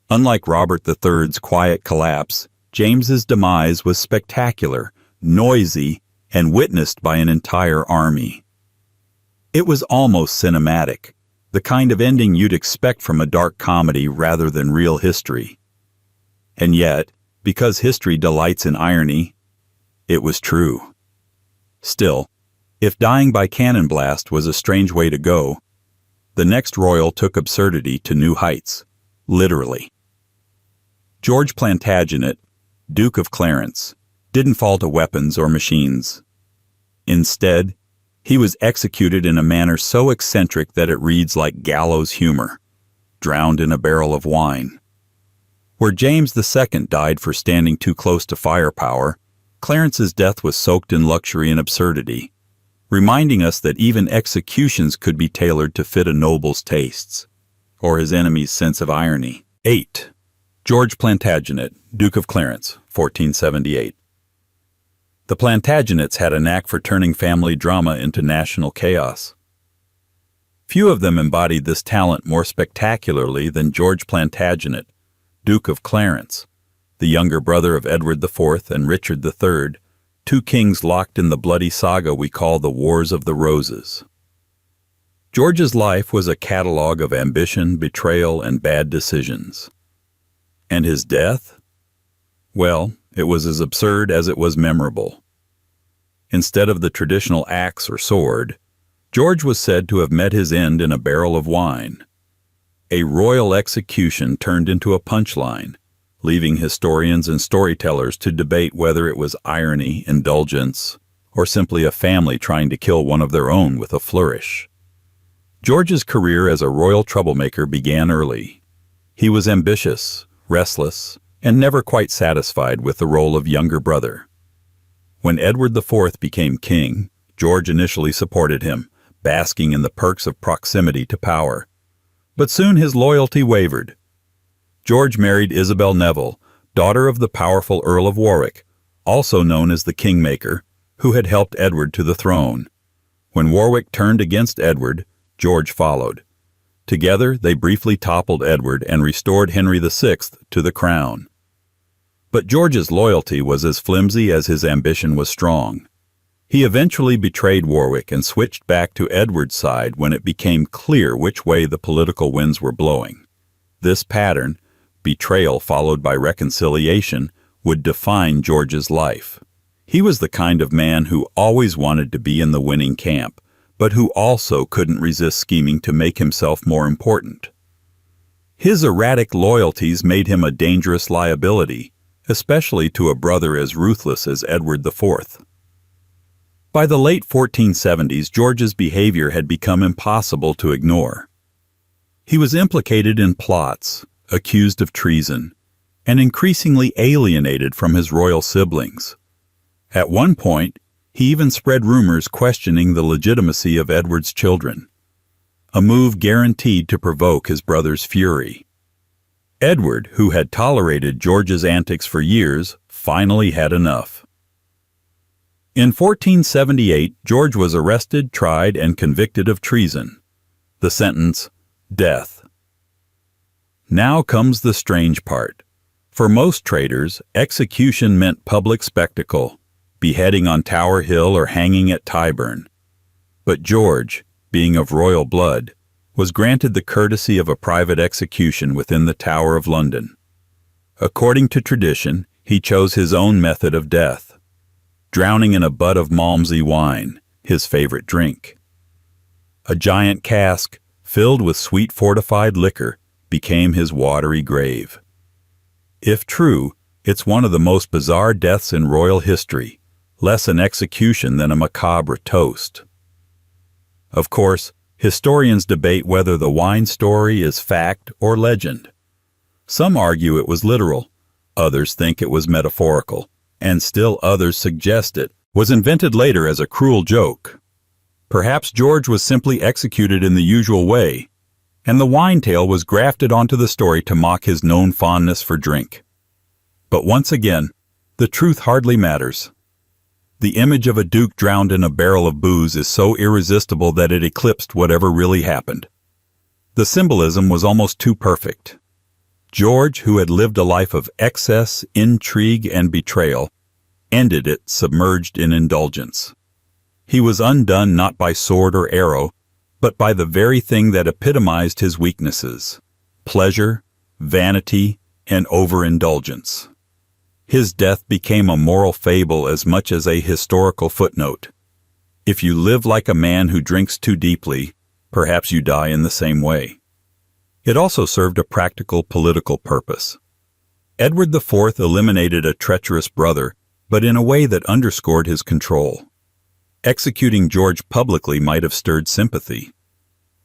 Unlike Robert III's quiet collapse, James's demise was spectacular, noisy, and witnessed by an entire army. It was almost cinematic, the kind of ending you'd expect from a dark comedy rather than real history. And yet, because history delights in irony, it was true. Still, if dying by cannon blast was a strange way to go, the next royal took absurdity to new heights, literally. George Plantagenet, Duke of Clarence, didn't fall to weapons or machines. Instead, he was executed in a manner so eccentric that it reads like gallows humor, drowned in a barrel of wine. Where James II died for standing too close to firepower, Clarence's death was soaked in luxury and absurdity, reminding us that even executions could be tailored to fit a noble's tastes, or his enemy's sense of irony. 8. George Plantagenet, Duke of Clarence, 1478. The Plantagenets had a knack for turning family drama into national chaos. Few of them embodied this talent more spectacularly than George Plantagenet, Duke of Clarence, the younger brother of Edward IV and Richard III, two kings locked in the bloody saga we call the Wars of the Roses. George's life was a catalogue of ambition, betrayal, and bad decisions. And his death? Well, it was as absurd as it was memorable. Instead of the traditional axe or sword, George was said to have met his end in a barrel of wine. A royal execution turned into a punchline, leaving historians and storytellers to debate whether it was irony, indulgence, or simply a family trying to kill one of their own with a flourish. George's career as a royal troublemaker began early. He was ambitious, restless, and never quite satisfied with the role of younger brother. When Edward IV became king, George initially supported him, basking in the perks of proximity to power. But soon his loyalty wavered. George married Isabel Neville, daughter of the powerful Earl of Warwick, also known as the Kingmaker, who had helped Edward to the throne. When Warwick turned against Edward, George followed. Together, they briefly toppled Edward and restored Henry VI to the crown. But George's loyalty was as flimsy as his ambition was strong. He eventually betrayed Warwick and switched back to Edward's side when it became clear which way the political winds were blowing. This pattern, betrayal followed by reconciliation, would define George's life. He was the kind of man who always wanted to be in the winning camp, but who also couldn't resist scheming to make himself more important. His erratic loyalties made him a dangerous liability, especially to a brother as ruthless as Edward IV. By the late 1470s, George's behavior had become impossible to ignore. He was implicated in plots, accused of treason, and increasingly alienated from his royal siblings. At one point, he even spread rumors questioning the legitimacy of Edward's children, a move guaranteed to provoke his brother's fury. Edward, who had tolerated George's antics for years, finally had enough. In 1478, George was arrested, tried, and convicted of treason. The sentence, death. Now comes the strange part. For most traitors, execution meant public spectacle, beheading on Tower Hill or hanging at Tyburn. But George, being of royal blood, was granted the courtesy of a private execution within the Tower of London. According to tradition, he chose his own method of death, drowning in a butt of Malmsey wine, his favorite drink. A giant cask, filled with sweet fortified liquor, became his watery grave. If true, it's one of the most bizarre deaths in royal history, less an execution than a macabre toast. Of course, historians debate whether the wine story is fact or legend. Some argue it was literal, others think it was metaphorical, and still others suggest it was invented later as a cruel joke. Perhaps George was simply executed in the usual way, and the wine tale was grafted onto the story to mock his known fondness for drink. But once again, the truth hardly matters. The image of a duke drowned in a barrel of booze is so irresistible that it eclipsed whatever really happened. The symbolism was almost too perfect. George, who had lived a life of excess, intrigue, and betrayal, ended it submerged in indulgence. He was undone not by sword or arrow, but by the very thing that epitomized his weaknesses: pleasure, vanity, and overindulgence. His death became a moral fable as much as a historical footnote. If you live like a man who drinks too deeply, perhaps you die in the same way. It also served a practical political purpose. Edward IV eliminated a treacherous brother, but in a way that underscored his control. Executing George publicly might have stirred sympathy.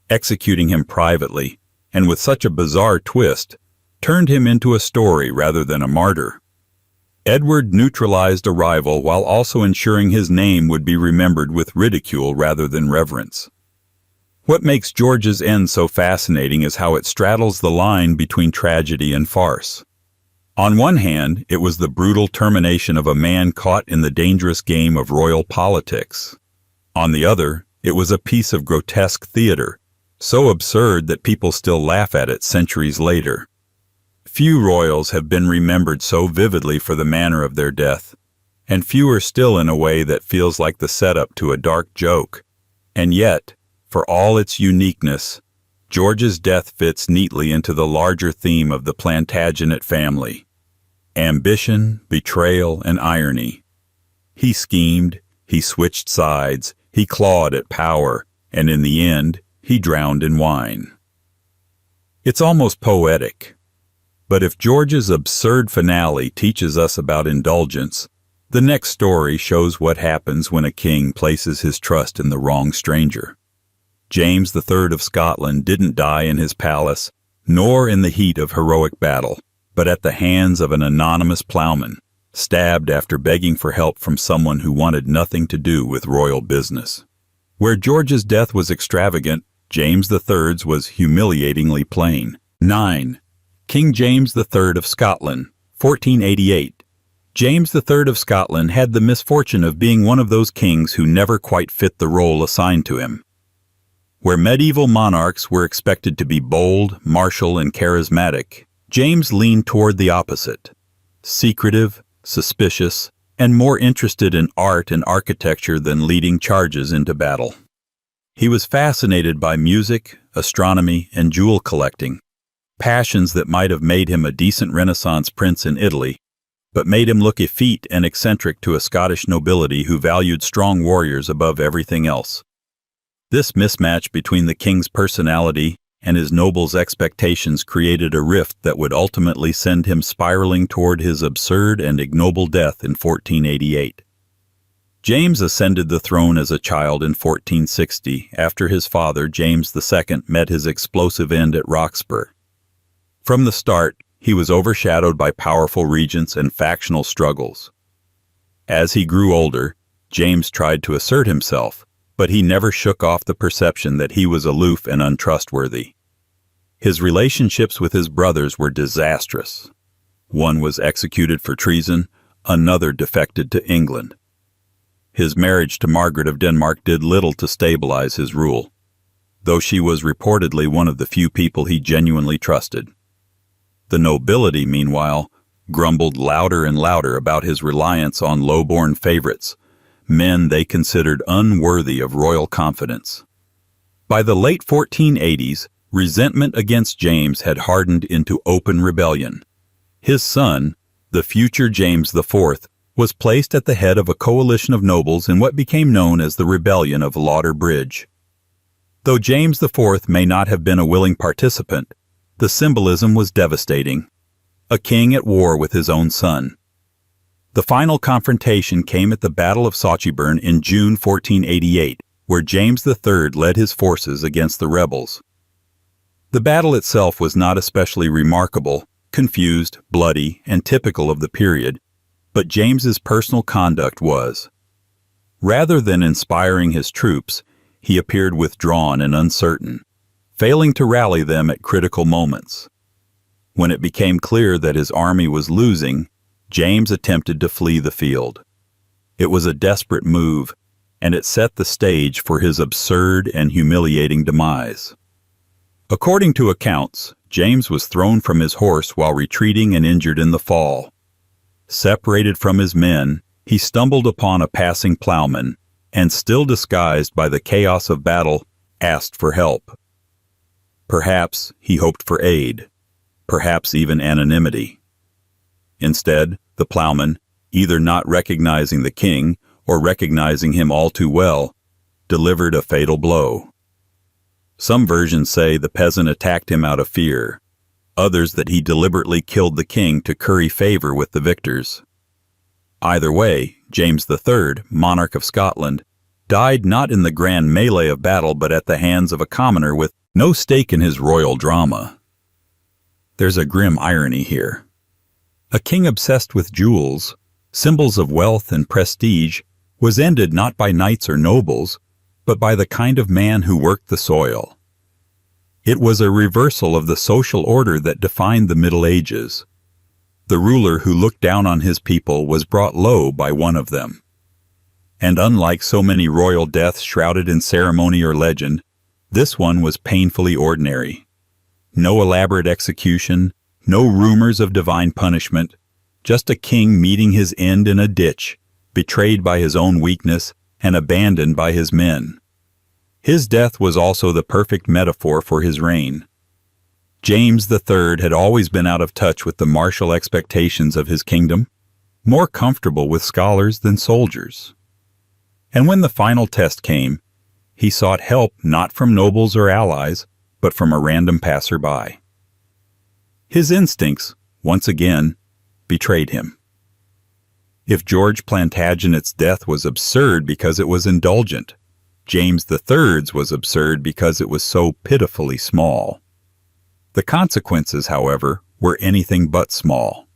Executing him privately, and with such a bizarre twist, turned him into a story rather than a martyr. Edward neutralized a rival while also ensuring his name would be remembered with ridicule rather than reverence. What makes George's end so fascinating is how it straddles the line between tragedy and farce. On one hand, it was the brutal termination of a man caught in the dangerous game of royal politics. On the other, it was a piece of grotesque theater, so absurd that people still laugh at it centuries later. Few royals have been remembered so vividly for the manner of their death, and fewer still in a way that feels like the setup to a dark joke. And yet, for all its uniqueness, George's death fits neatly into the larger theme of the Plantagenet family: ambition, betrayal, and irony. He schemed, he switched sides, he clawed at power, and in the end, he drowned in wine. It's almost poetic. But if George's absurd finale teaches us about indulgence, the next story shows what happens when a king places his trust in the wrong stranger. James III of Scotland didn't die in his palace, nor in the heat of heroic battle, but at the hands of an anonymous plowman, stabbed after begging for help from someone who wanted nothing to do with royal business. Where George's death was extravagant, James III's was humiliatingly plain. 9. King James III of Scotland, 1488. James III of Scotland had the misfortune of being one of those kings who never quite fit the role assigned to him. Where medieval monarchs were expected to be bold, martial, and charismatic, James leaned toward the opposite: secretive, suspicious, and more interested in art and architecture than leading charges into battle. He was fascinated by music, astronomy, and jewel collecting, passions that might have made him a decent Renaissance prince in Italy, but made him look effete and eccentric to a Scottish nobility who valued strong warriors above everything else. This mismatch between the king's personality and his nobles' expectations created a rift that would ultimately send him spiraling toward his absurd and ignoble death in 1488. James ascended the throne as a child in 1460 after his father, James II, met his explosive end at Roxburgh. From the start, he was overshadowed by powerful regents and factional struggles. As he grew older, James tried to assert himself, but he never shook off the perception that he was aloof and untrustworthy. His relationships with his brothers were disastrous. One was executed for treason, another defected to England. His marriage to Margaret of Denmark did little to stabilize his rule, though she was reportedly one of the few people he genuinely trusted. The nobility, meanwhile, grumbled louder and louder about his reliance on low-born favorites, men they considered unworthy of royal confidence. By the late 1480s, resentment against James had hardened into open rebellion. His son, the future James IV, was placed at the head of a coalition of nobles in what became known as the Rebellion of Lauder Bridge. Though James IV may not have been a willing participant, the symbolism was devastating: a king at war with his own son. The final confrontation came at the Battle of Sauchiburn in June 1488, where James III led his forces against the rebels. The battle itself was not especially remarkable, confused, bloody, and typical of the period, but James's personal conduct was. Rather than inspiring his troops, he appeared withdrawn and uncertain, failing to rally them at critical moments. When it became clear that his army was losing, James attempted to flee the field. It was a desperate move, and it set the stage for his absurd and humiliating demise. According to accounts, James was thrown from his horse while retreating and injured in the fall. Separated from his men, he stumbled upon a passing plowman, and still disguised by the chaos of battle, asked for help. Perhaps he hoped for aid, perhaps even anonymity. Instead, The plowman, either not recognizing the king or recognizing him all too well, delivered a fatal blow. Some versions say the peasant attacked him out of fear, others that he deliberately killed the king to curry favor with the victors. Either way, James III, monarch of Scotland, died not in the grand melee of battle but at the hands of a commoner with no stake in his royal drama. There's a grim irony here. A king obsessed with jewels, symbols of wealth and prestige, was ended not by knights or nobles, but by the kind of man who worked the soil. It was a reversal of the social order that defined the Middle Ages. The ruler who looked down on his people was brought low by one of them. And unlike so many royal deaths shrouded in ceremony or legend, this one was painfully ordinary. No elaborate execution, no rumors of divine punishment, just a king meeting his end in a ditch, betrayed by his own weakness and abandoned by his men. His death was also the perfect metaphor for his reign. James III had always been out of touch with the martial expectations of his kingdom, more comfortable with scholars than soldiers. And when the final test came, he sought help not from nobles or allies, but from a random passerby. His instincts, once again, betrayed him. If George Plantagenet's death was absurd because it was indulgent, James III's was absurd because it was so pitifully small. The consequences, however, were anything but small.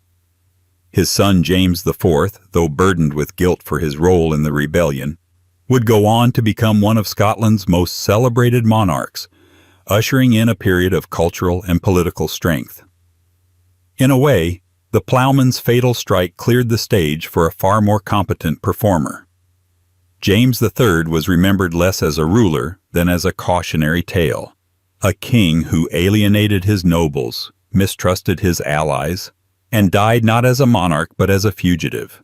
His son James IV, though burdened with guilt for his role in the rebellion, would go on to become one of Scotland's most celebrated monarchs, ushering in a period of cultural and political strength. In a way, the ploughman's fatal strike cleared the stage for a far more competent performer. James III was remembered less as a ruler than as a cautionary tale, a king who alienated his nobles, mistrusted his allies, and died not as a monarch but as a fugitive.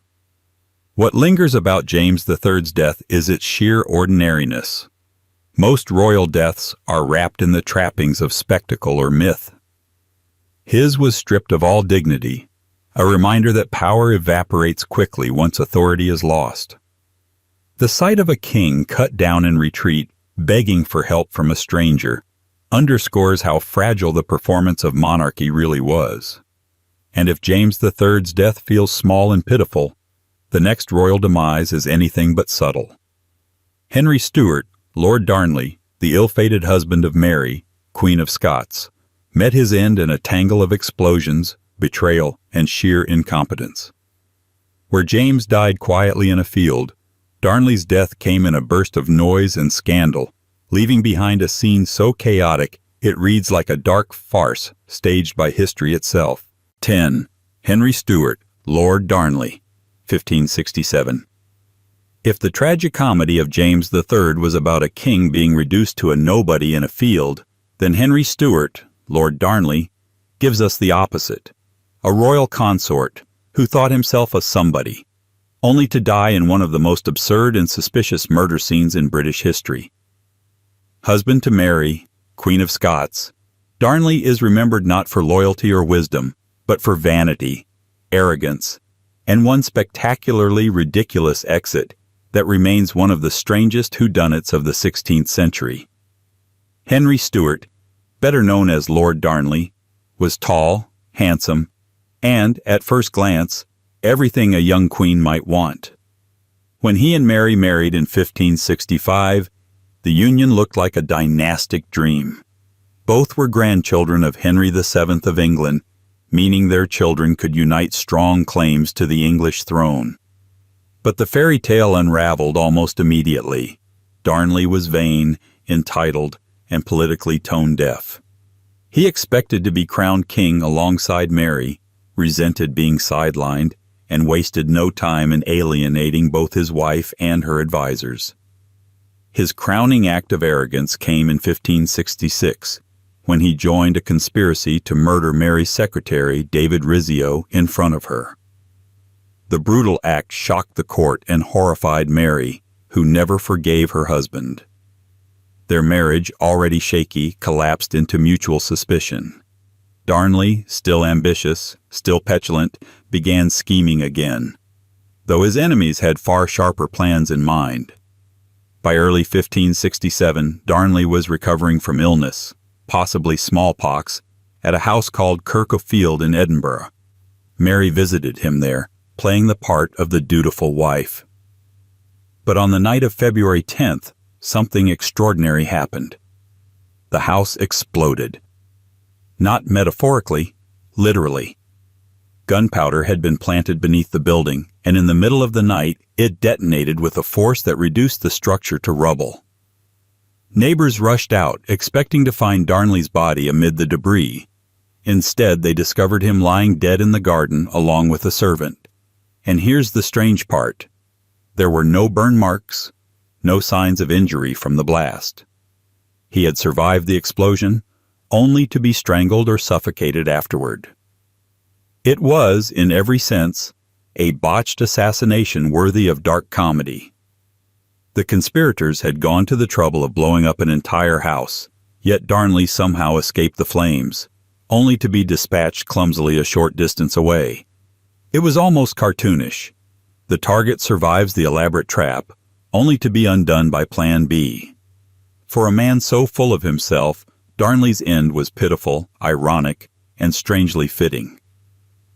What lingers about James III's death is its sheer ordinariness. Most royal deaths are wrapped in the trappings of spectacle or myth. His was stripped of all dignity, a reminder that power evaporates quickly once authority is lost. The sight of a king cut down in retreat, begging for help from a stranger, underscores how fragile the performance of monarchy really was. And if James III's death feels small and pitiful, the next royal demise is anything but subtle. Henry Stuart, Lord Darnley, the ill-fated husband of Mary, Queen of Scots, met his end in a tangle of explosions, betrayal, and sheer incompetence. Where James died quietly in a field, Darnley's death came in a burst of noise and scandal, leaving behind a scene so chaotic it reads like a dark farce staged by history itself. 10. Henry Stuart, Lord Darnley, 1567. If the tragicomedy of James III was about a king being reduced to a nobody in a field, then Henry Stuart, Lord Darnley, gives us the opposite, a royal consort who thought himself a somebody, only to die in one of the most absurd and suspicious murder scenes in British history. Husband to Mary, Queen of Scots, Darnley is remembered not for loyalty or wisdom, but for vanity, arrogance, and one spectacularly ridiculous exit that remains one of the strangest whodunits of the 16th century. Henry Stuart, better known as Lord Darnley, was tall, handsome, and, at first glance, everything a young queen might want. When he and Mary married in 1565, the union looked like a dynastic dream. Both were grandchildren of Henry VII of England, meaning their children could unite strong claims to the English throne. But the fairy tale unraveled almost immediately. Darnley was vain, entitled, and politically tone-deaf. He expected to be crowned king alongside Mary, resented being sidelined, and wasted no time in alienating both his wife and her advisors. His crowning act of arrogance came in 1566, when he joined a conspiracy to murder Mary's secretary, David Rizzio, in front of her. The brutal act shocked the court and horrified Mary, who never forgave her husband. Their marriage, already shaky, collapsed into mutual suspicion. Darnley, still ambitious, still petulant, began scheming again, though his enemies had far sharper plans in mind. By early 1567, Darnley was recovering from illness, possibly smallpox, at a house called Kirk o' Field in Edinburgh. Mary visited him there, playing the part of the dutiful wife. But on the night of February 10th, something extraordinary happened. The house exploded. Not metaphorically, literally. Gunpowder had been planted beneath the building, and in the middle of the night, it detonated with a force that reduced the structure to rubble. Neighbors rushed out, expecting to find Darnley's body amid the debris. Instead, they discovered him lying dead in the garden along with a servant. And here's the strange part. There were no burn marks, no signs of injury from the blast. He had survived the explosion, only to be strangled or suffocated afterward. It was, in every sense, a botched assassination worthy of dark comedy. The conspirators had gone to the trouble of blowing up an entire house, yet Darnley somehow escaped the flames, only to be dispatched clumsily a short distance away. It was almost cartoonish. The target survives the elaborate trap, only to be undone by Plan B. For a man so full of himself, Darnley's end was pitiful, ironic, and strangely fitting.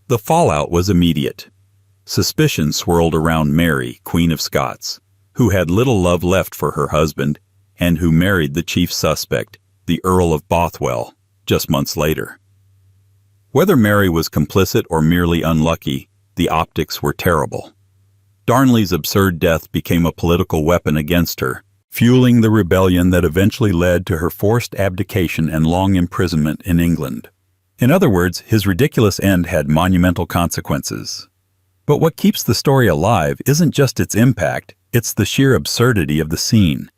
The fallout was immediate. Suspicion swirled around Mary, Queen of Scots, who had little love left for her husband, and who married the chief suspect, the Earl of Bothwell, just months later. Whether Mary was complicit or merely unlucky, the optics were terrible. Darnley's absurd death became a political weapon against her, fueling the rebellion that eventually led to her forced abdication and long imprisonment in England. In other words, his ridiculous end had monumental consequences. But what keeps the story alive isn't just its impact, it's the sheer absurdity of the scene.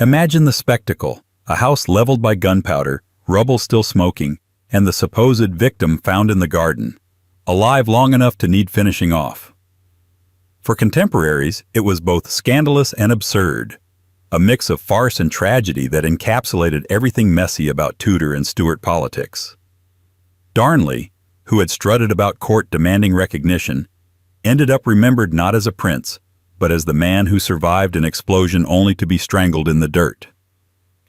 Imagine the spectacle, a house leveled by gunpowder, rubble still smoking, and the supposed victim found in the garden, alive long enough to need finishing off. For contemporaries, it was both scandalous and absurd, a mix of farce and tragedy that encapsulated everything messy about Tudor and Stuart politics. Darnley, who had strutted about court demanding recognition, ended up remembered not as a prince, but as the man who survived an explosion only to be strangled in the dirt.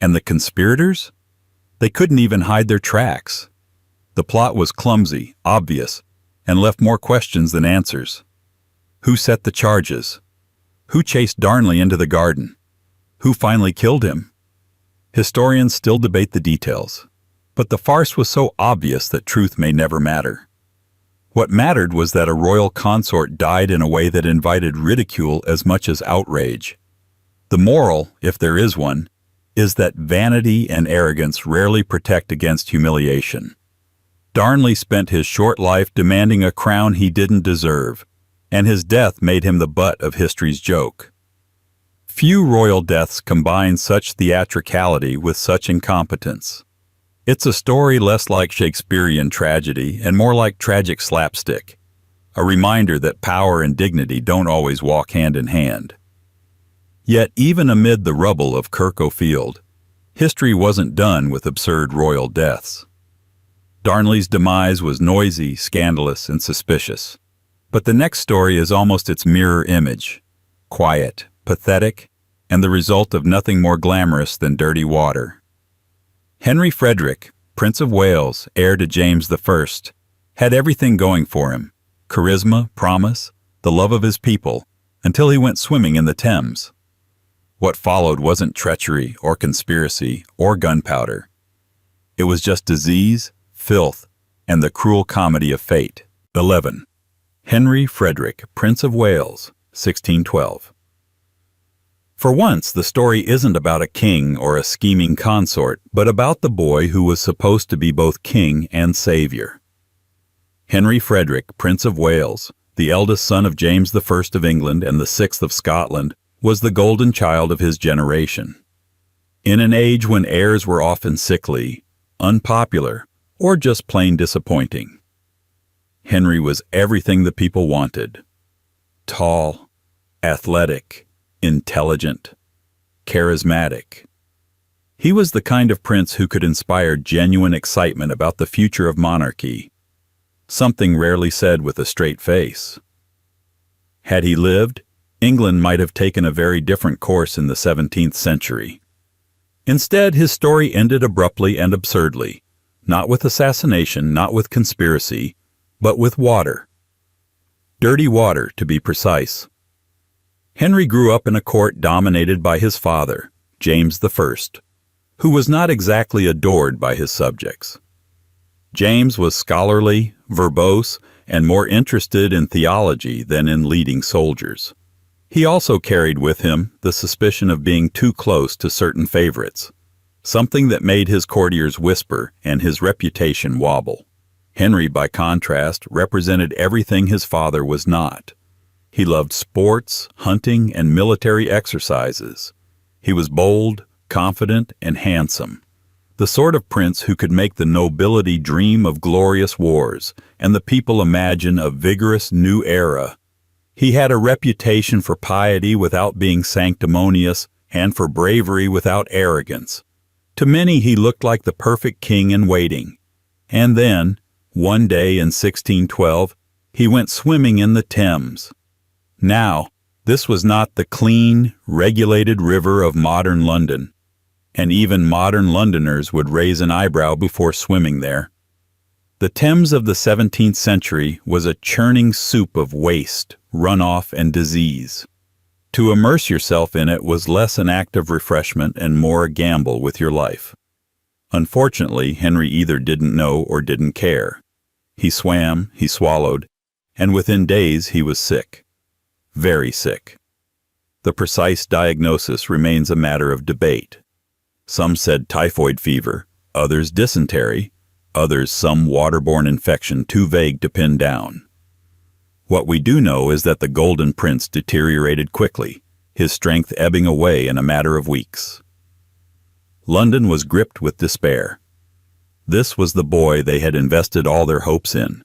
And the conspirators? They couldn't even hide their tracks. The plot was clumsy, obvious, and left more questions than answers. Who set the charges? Who chased Darnley into the garden? Who finally killed him? Historians still debate the details, but the farce was so obvious that truth may never matter. What mattered was that a royal consort died in a way that invited ridicule as much as outrage. The moral, if there is one, is that vanity and arrogance rarely protect against humiliation. Darnley spent his short life demanding a crown he didn't deserve, and his death made him the butt of history's joke. Few royal deaths combine such theatricality with such incompetence. It's a story less like Shakespearean tragedy and more like tragic slapstick, a reminder that power and dignity don't always walk hand in hand. Yet even amid the rubble of Kirk o' Field, history wasn't done with absurd royal deaths. Darnley's demise was noisy, scandalous, and suspicious. But the next story is almost its mirror image, quiet, pathetic, and the result of nothing more glamorous than dirty water. Henry Frederick, Prince of Wales, heir to James I, had everything going for him: charisma, promise, the love of his people, until he went swimming in the Thames. What followed wasn't treachery or conspiracy or gunpowder. It was just disease, filth, and the cruel comedy of fate. 11. Henry Frederick, Prince of Wales, 1612. For once, the story isn't about a king or a scheming consort, but about the boy who was supposed to be both king and savior. Henry Frederick, Prince of Wales, the eldest son of James I of England and the sixth of Scotland, was the golden child of his generation. In an age when heirs were often sickly, unpopular, or just plain disappointing, Henry was everything the people wanted: tall, athletic, intelligent, charismatic. He was the kind of prince who could inspire genuine excitement about the future of monarchy, something rarely said with a straight face. Had he lived, England might have taken a very different course in the 17th century. Instead, his story ended abruptly and absurdly, not with assassination, not with conspiracy, but with water. Dirty water, to be precise. Henry grew up in a court dominated by his father, James I, who was not exactly adored by his subjects. James was scholarly, verbose, and more interested in theology than in leading soldiers. He also carried with him the suspicion of being too close to certain favorites, something that made his courtiers whisper and his reputation wobble. Henry, by contrast, represented everything his father was not. He loved sports, hunting, and military exercises. He was bold, confident, and handsome, the sort of prince who could make the nobility dream of glorious wars and the people imagine a vigorous new era. He had a reputation for piety without being sanctimonious and for bravery without arrogance. To many he looked like the perfect king in waiting. And then, one day in 1612, he went swimming in the Thames. Now, this was not the clean, regulated river of modern London, and even modern Londoners would raise an eyebrow before swimming there. The Thames of the 17th century was a churning soup of waste, runoff, and disease. To immerse yourself in it was less an act of refreshment and more a gamble with your life. Unfortunately, Henry either didn't know or didn't care. He swam, he swallowed, and within days he was sick. Very sick. The precise diagnosis remains a matter of debate. Some said typhoid fever, others dysentery, others some waterborne infection too vague to pin down. What we do know is that the Golden Prince deteriorated quickly, his strength ebbing away in a matter of weeks. London was gripped with despair. This was the boy they had invested all their hopes in,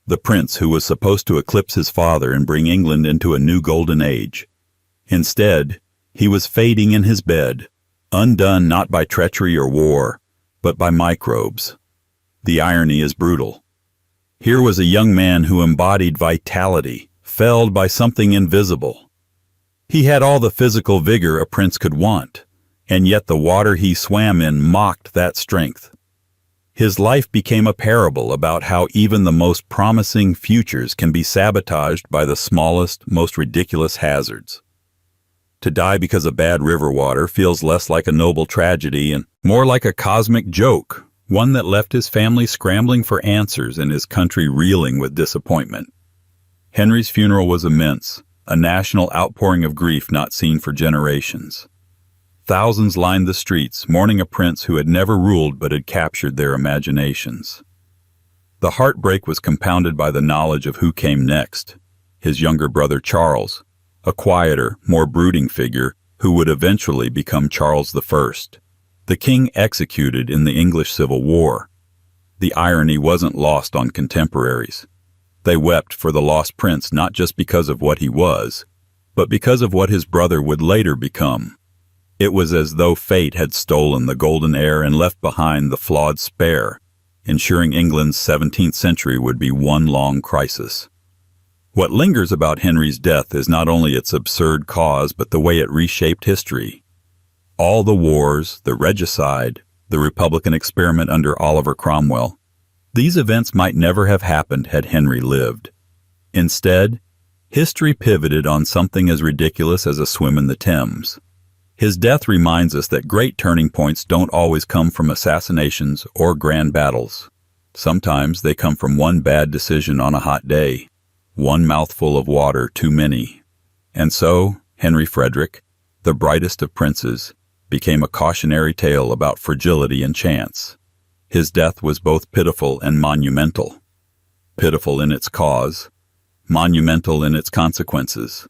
the prince who was supposed to eclipse his father and bring England into a new golden age. Instead, he was fading in his bed, undone not by treachery or war, but by microbes. The irony is brutal. Here was a young man who embodied vitality, felled by something invisible. He had all the physical vigor a prince could want, and yet the water he swam in mocked that strength. His life became a parable about how even the most promising futures can be sabotaged by the smallest, most ridiculous hazards. To die because of bad river water feels less like a noble tragedy and more like a cosmic joke, one that left his family scrambling for answers and his country reeling with disappointment. Henry's funeral was immense, a national outpouring of grief not seen for generations. Thousands lined the streets, mourning a prince who had never ruled but had captured their imaginations. The heartbreak was compounded by the knowledge of who came next, his younger brother Charles, a quieter, more brooding figure who would eventually become Charles I, the king executed in the English Civil War. The irony wasn't lost on contemporaries. They wept for the lost prince not just because of what he was, but because of what his brother would later become. It was as though fate had stolen the golden heir and left behind the flawed spare, ensuring England's 17th century would be one long crisis. What lingers about Henry's death is not only its absurd cause, but the way it reshaped history. All the wars, the regicide, the Republican experiment under Oliver Cromwell, these events might never have happened had Henry lived. Instead, history pivoted on something as ridiculous as a swim in the Thames. His death reminds us that great turning points don't always come from assassinations or grand battles. Sometimes they come from one bad decision on a hot day, one mouthful of water too many. And so, Henry Frederick, the brightest of princes, became a cautionary tale about fragility and chance. His death was both pitiful and monumental. Pitiful in its cause, monumental in its consequences.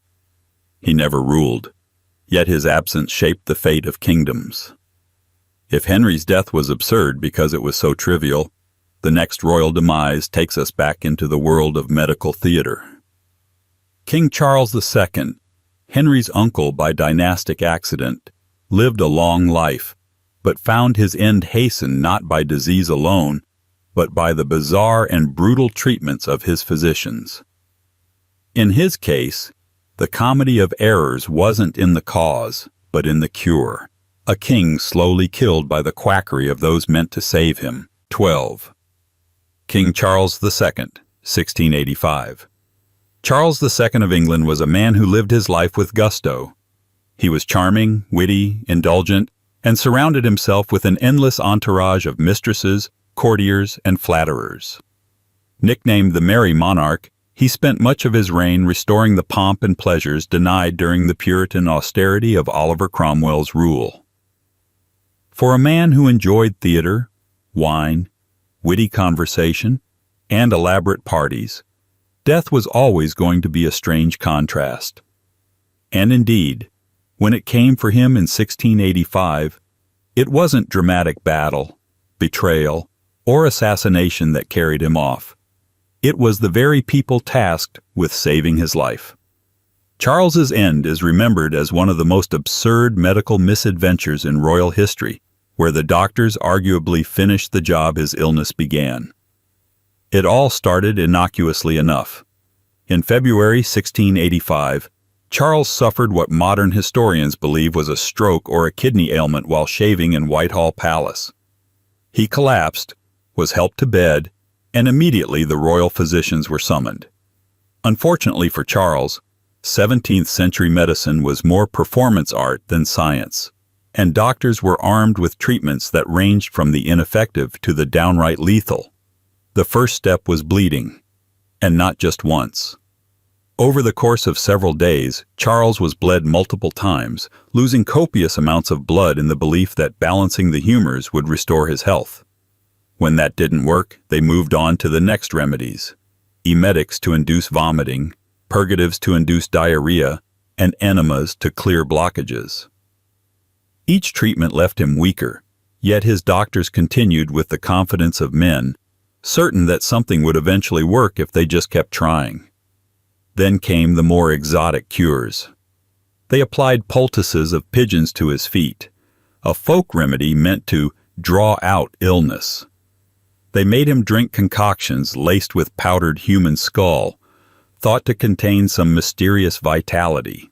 He never ruled, yet his absence shaped the fate of kingdoms. If Henry's death was absurd because it was so trivial, the next royal demise takes us back into the world of medical theater. King Charles II, Henry's uncle by dynastic accident, lived a long life, but found his end hastened not by disease alone, but by the bizarre and brutal treatments of his physicians. In his case, the comedy of errors wasn't in the cause, but in the cure. A king slowly killed by the quackery of those meant to save him. 12. King Charles II, 1685. Charles II of England was a man who lived his life with gusto. He was charming, witty, indulgent, and surrounded himself with an endless entourage of mistresses, courtiers, and flatterers. Nicknamed the Merry Monarch, he spent much of his reign restoring the pomp and pleasures denied during the Puritan austerity of Oliver Cromwell's rule. For a man who enjoyed theater, wine, witty conversation, and elaborate parties, death was always going to be a strange contrast. And indeed, when it came for him in 1685, it wasn't dramatic battle, betrayal, or assassination that carried him off. It was the very people tasked with saving his life. Charles's end is remembered as one of the most absurd medical misadventures in royal history, where the doctors arguably finished the job his illness began. It all started innocuously enough. In February 1685, Charles suffered what modern historians believe was a stroke or a kidney ailment while shaving in Whitehall Palace. He collapsed, was helped to bed, and immediately the royal physicians were summoned. Unfortunately for Charles, 17th century medicine was more performance art than science, and doctors were armed with treatments that ranged from the ineffective to the downright lethal. The first step was bleeding, and not just once. Over the course of several days, Charles was bled multiple times, losing copious amounts of blood in the belief that balancing the humors would restore his health. When that didn't work, they moved on to the next remedies: emetics to induce vomiting, purgatives to induce diarrhea, and enemas to clear blockages. Each treatment left him weaker, yet his doctors continued with the confidence of men, certain that something would eventually work if they just kept trying. Then came the more exotic cures. They applied poultices of pigeons to his feet, a folk remedy meant to draw out illness. They made him drink concoctions laced with powdered human skull, thought to contain some mysterious vitality.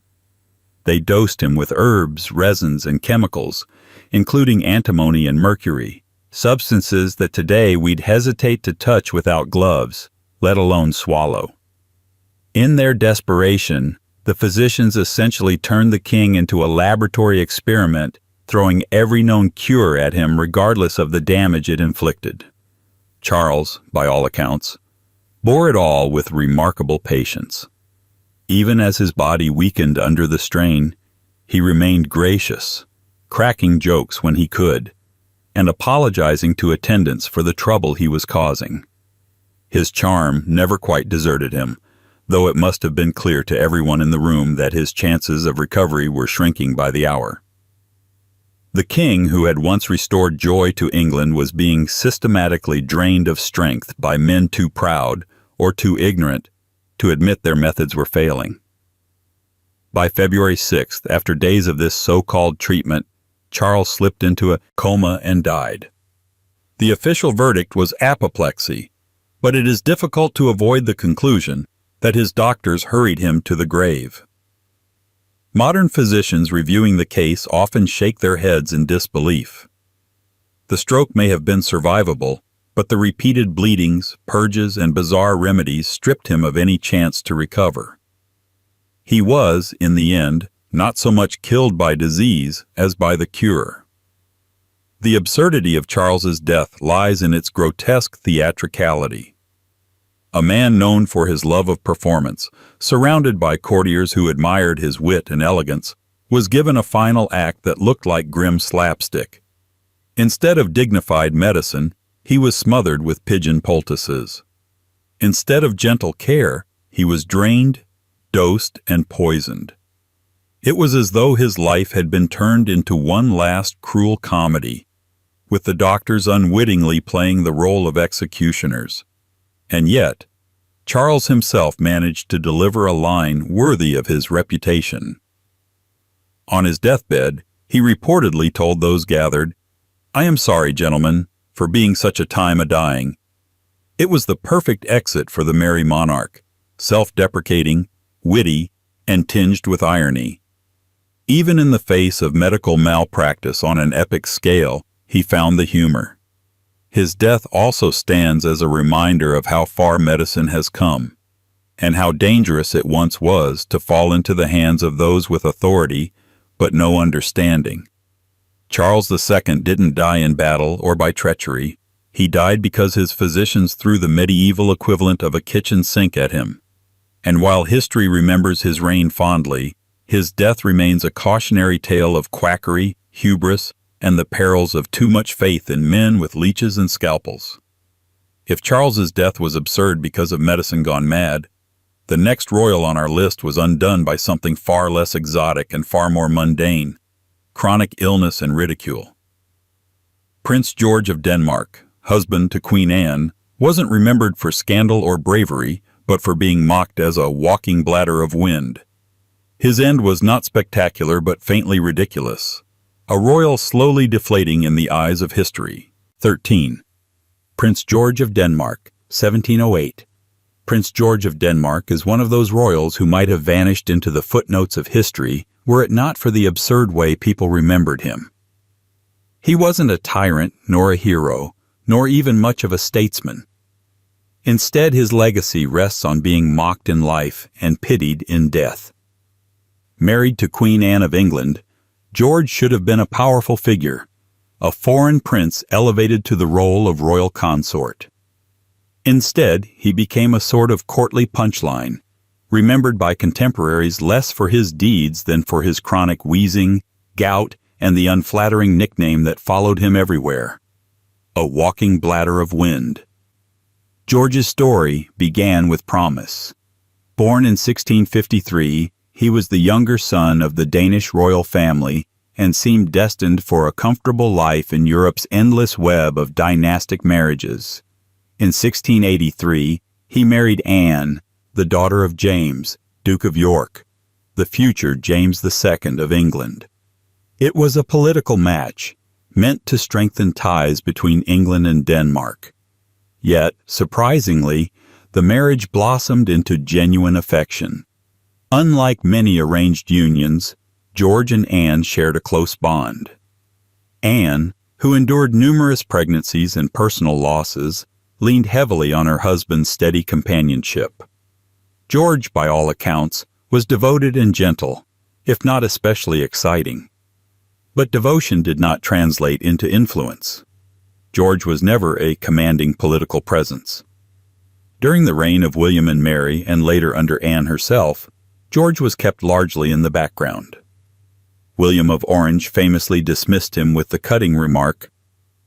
They dosed him with herbs, resins, and chemicals, including antimony and mercury, substances that today we'd hesitate to touch without gloves, let alone swallow. In their desperation, the physicians essentially turned the king into a laboratory experiment, throwing every known cure at him regardless of the damage it inflicted. Charles, by all accounts, bore it all with remarkable patience. Even as his body weakened under the strain, he remained gracious, cracking jokes when he could, and apologizing to attendants for the trouble he was causing. His charm never quite deserted him, though it must have been clear to everyone in the room that his chances of recovery were shrinking by the hour. The king who had once restored joy to England was being systematically drained of strength by men too proud or too ignorant to admit their methods were failing. By February 6th, after days of this so-called treatment, Charles slipped into a coma and died. The official verdict was apoplexy, but it is difficult to avoid the conclusion that his doctors hurried him to the grave. Modern physicians reviewing the case often shake their heads in disbelief. The stroke may have been survivable, but the repeated bleedings, purges, and bizarre remedies stripped him of any chance to recover. He was, in the end, not so much killed by disease as by the cure. The absurdity of Charles's death lies in its grotesque theatricality. A man known for his love of performance, surrounded by courtiers who admired his wit and elegance, was given a final act that looked like grim slapstick. Instead of dignified medicine, he was smothered with pigeon poultices. Instead of gentle care, he was drained, dosed, and poisoned. It was as though his life had been turned into one last cruel comedy, with the doctors unwittingly playing the role of executioners. And yet, Charles himself managed to deliver a line worthy of his reputation. On his deathbed, he reportedly told those gathered, I am sorry, gentlemen, for being such a time a-dying. It was the perfect exit for the merry monarch, self-deprecating, witty, and tinged with irony. Even in the face of medical malpractice on an epic scale, he found the humor. His death also stands as a reminder of how far medicine has come, and how dangerous it once was to fall into the hands of those with authority but no understanding. Charles II didn't die in battle or by treachery. He died because his physicians threw the medieval equivalent of a kitchen sink at him. And while history remembers his reign fondly, his death remains a cautionary tale of quackery, hubris, and the perils of too much faith in men with leeches and scalpels. If Charles's death was absurd because of medicine gone mad, the next royal on our list was undone by something far less exotic and far more mundane: chronic illness and ridicule. Prince George of Denmark, husband to Queen Anne, wasn't remembered for scandal or bravery, but for being mocked as a walking bladder of wind. His end was not spectacular but faintly ridiculous, a royal slowly deflating in the eyes of history. 13. Prince George of Denmark, 1708. Prince George of Denmark is one of those royals who might have vanished into the footnotes of history were it not for the absurd way people remembered him. He wasn't a tyrant, nor a hero, nor even much of a statesman. Instead, his legacy rests on being mocked in life and pitied in death. Married to Queen Anne of England, George should have been a powerful figure, a foreign prince elevated to the role of royal consort. Instead, he became a sort of courtly punchline, remembered by contemporaries less for his deeds than for his chronic wheezing, gout, and the unflattering nickname that followed him everywhere: a walking bladder of wind. George's story began with promise. Born in 1653, he was the younger son of the Danish royal family and seemed destined for a comfortable life in Europe's endless web of dynastic marriages. In 1683, he married Anne, the daughter of James, Duke of York, the future James II of England. It was a political match, meant to strengthen ties between England and Denmark. Yet, surprisingly, the marriage blossomed into genuine affection. Unlike many arranged unions, George and Anne shared a close bond. Anne, who endured numerous pregnancies and personal losses, leaned heavily on her husband's steady companionship. George, by all accounts, was devoted and gentle, if not especially exciting. But devotion did not translate into influence. George was never a commanding political presence. During the reign of William and Mary, and later under Anne herself, George was kept largely in the background. William of Orange famously dismissed him with the cutting remark,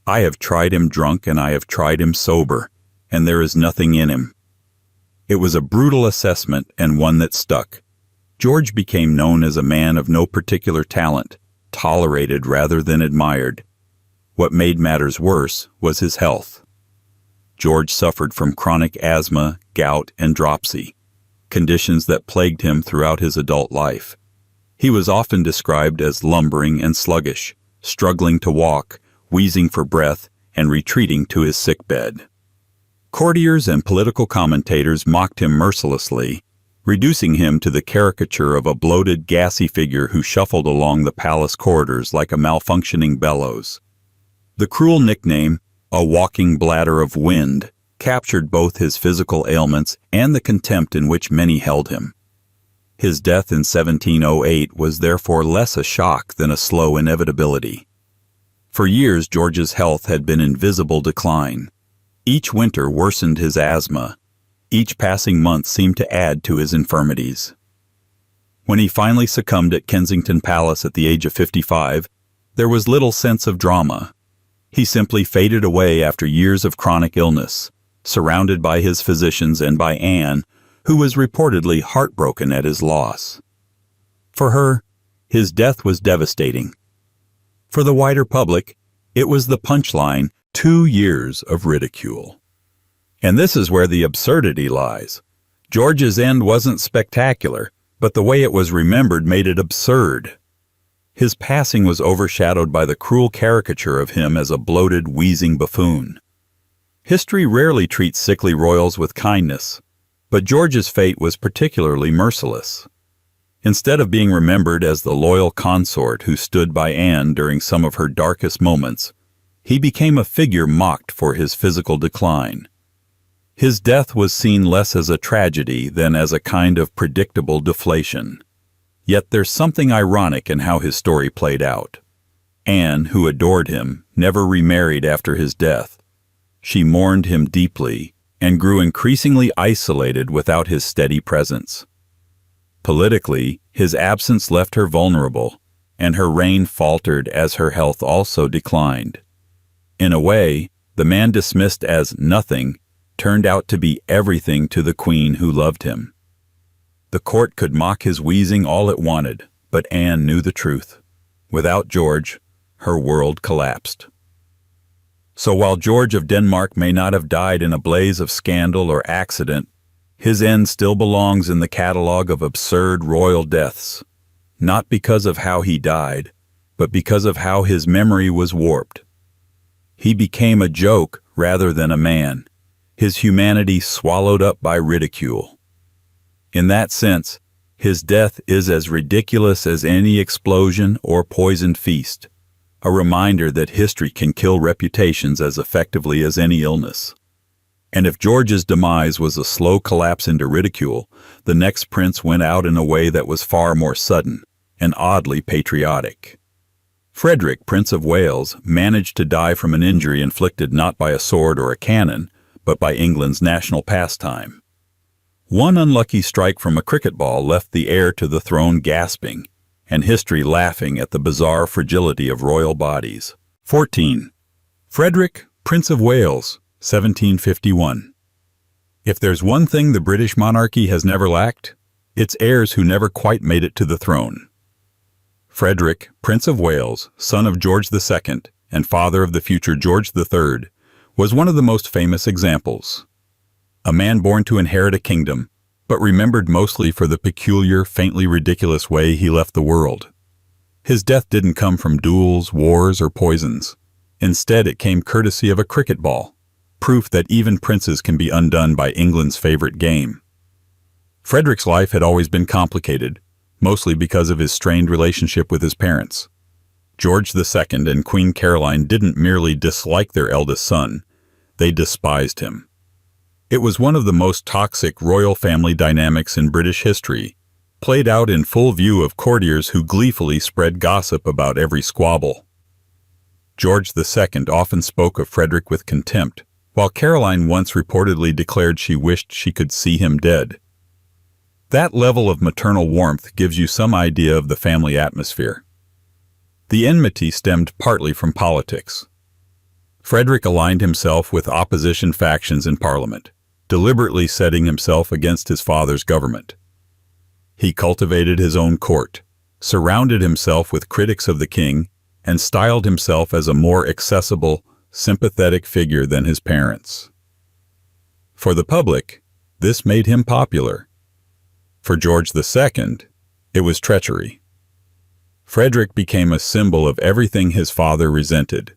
"I have tried him drunk and I have tried him sober, and there is nothing in him." It was a brutal assessment and one that stuck. George became known as a man of no particular talent, tolerated rather than admired. What made matters worse was his health. George suffered from chronic asthma, gout, and dropsy, conditions that plagued him throughout his adult life. He was often described as lumbering and sluggish, struggling to walk, wheezing for breath, and retreating to his sickbed. Courtiers and political commentators mocked him mercilessly, reducing him to the caricature of a bloated, gassy figure who shuffled along the palace corridors like a malfunctioning bellows. The cruel nickname, "a walking bladder of wind," captured both his physical ailments and the contempt in which many held him. His death in 1708 was therefore less a shock than a slow inevitability. For years, George's health had been in visible decline. Each winter worsened his asthma. Each passing month seemed to add to his infirmities. When he finally succumbed at Kensington Palace at the age of 55, there was little sense of drama. He simply faded away after years of chronic illness, surrounded by his physicians and by Anne, who was reportedly heartbroken at his loss. For her, his death was devastating. For the wider public, it was the punchline, 2 years of ridicule. And this is where the absurdity lies. George's end wasn't spectacular, but the way it was remembered made it absurd. his passing was overshadowed by the cruel caricature of him as a bloated, wheezing buffoon. History rarely treats sickly royals with kindness, but George's fate was particularly merciless. Instead of being remembered as the loyal consort who stood by Anne during some of her darkest moments, he became a figure mocked for his physical decline. His death was seen less as a tragedy than as a kind of predictable deflation. Yet there's something ironic in how his story played out. Anne, who adored him, never remarried after his death. She mourned him deeply and grew increasingly isolated without his steady presence. Politically, his absence left her vulnerable, and her reign faltered as her health also declined. In a way, the man dismissed as nothing turned out to be everything to the queen who loved him. The court could mock his wheezing all it wanted, but Anne knew the truth. Without George, her world collapsed. So while George of Denmark may not have died in a blaze of scandal or accident, his end still belongs in the catalogue of absurd royal deaths, not because of how he died, but because of how his memory was warped. He became a joke rather than a man, his humanity swallowed up by ridicule. In that sense, his death is as ridiculous as any explosion or poisoned feast, a reminder that history can kill reputations as effectively as any illness. And if George's demise was a slow collapse into ridicule, the next prince went out in a way that was far more sudden and oddly patriotic. Frederick, Prince of Wales, managed to die from an injury inflicted not by a sword or a cannon, but by England's national pastime. One unlucky strike from a cricket ball left the heir to the throne gasping, and history laughing at the bizarre fragility of royal bodies. 14. Frederick, Prince of Wales, 1751. If there's one thing the British monarchy has never lacked, it's heirs who never quite made it to the throne. Frederick, Prince of Wales, son of George II and father of the future George III, was one of the most famous examples. A man born to inherit a kingdom, but remembered mostly for the peculiar, faintly ridiculous way he left the world. His death didn't come from duels, wars, or poisons. Instead, it came courtesy of a cricket ball, proof that even princes can be undone by England's favorite game. Frederick's life had always been complicated, mostly because of his strained relationship with his parents. George II and Queen Caroline didn't merely dislike their eldest son, they despised him. It was one of the most toxic royal family dynamics in British history, played out in full view of courtiers who gleefully spread gossip about every squabble. George II often spoke of Frederick with contempt, while Caroline once reportedly declared she wished she could see him dead. That level of maternal warmth gives you some idea of the family atmosphere. The enmity stemmed partly from politics. Frederick aligned himself with opposition factions in Parliament, deliberately setting himself against his father's government. He cultivated his own court, surrounded himself with critics of the king, and styled himself as a more accessible, sympathetic figure than his parents. For the public, this made him popular. For George II, it was treachery. Frederick became a symbol of everything his father resented: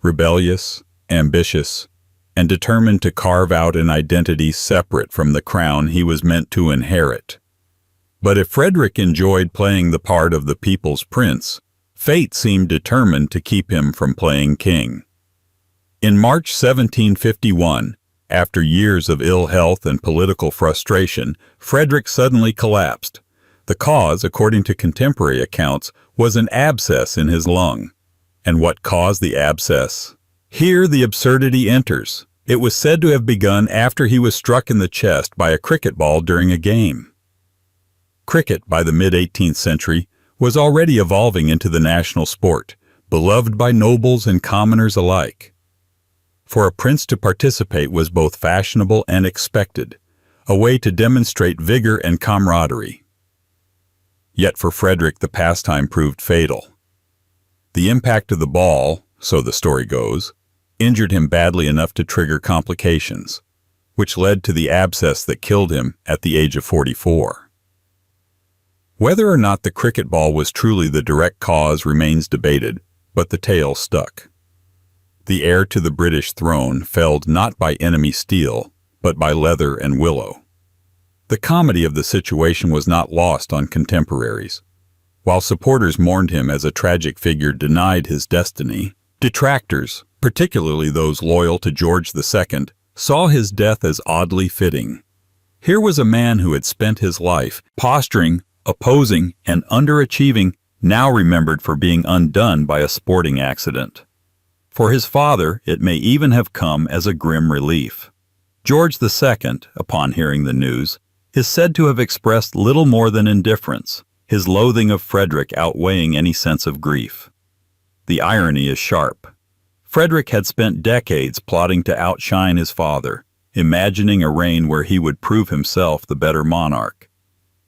rebellious, ambitious, and determined to carve out an identity separate from the crown he was meant to inherit. But if Frederick enjoyed playing the part of the people's prince, fate seemed determined to keep him from playing king. In March 1751, after years of ill health and political frustration, Frederick suddenly collapsed. The cause, according to contemporary accounts, was an abscess in his lung. And what caused the abscess? Here the absurdity enters. It was said to have begun after he was struck in the chest by a cricket ball during a game. Cricket, by the mid-18th century, was already evolving into the national sport, beloved by nobles and commoners alike. For a prince to participate was both fashionable and expected, a way to demonstrate vigor and camaraderie. Yet for Frederick the pastime proved fatal. The impact of the ball, so the story goes, injured him badly enough to trigger complications, which led to the abscess that killed him at the age of 44. Whether or not the cricket ball was truly the direct cause remains debated, but the tale stuck. The heir to the British throne felled not by enemy steel, but by leather and willow. The comedy of the situation was not lost on contemporaries. While supporters mourned him as a tragic figure denied his destiny, detractors, particularly those loyal to George II, saw his death as oddly fitting. Here was a man who had spent his life posturing, opposing, and underachieving, now remembered for being undone by a sporting accident. For his father, it may even have come as a grim relief. George II, upon hearing the news, is said to have expressed little more than indifference, his loathing of Frederick outweighing any sense of grief. The irony is sharp. Frederick had spent decades plotting to outshine his father, imagining a reign where he would prove himself the better monarch.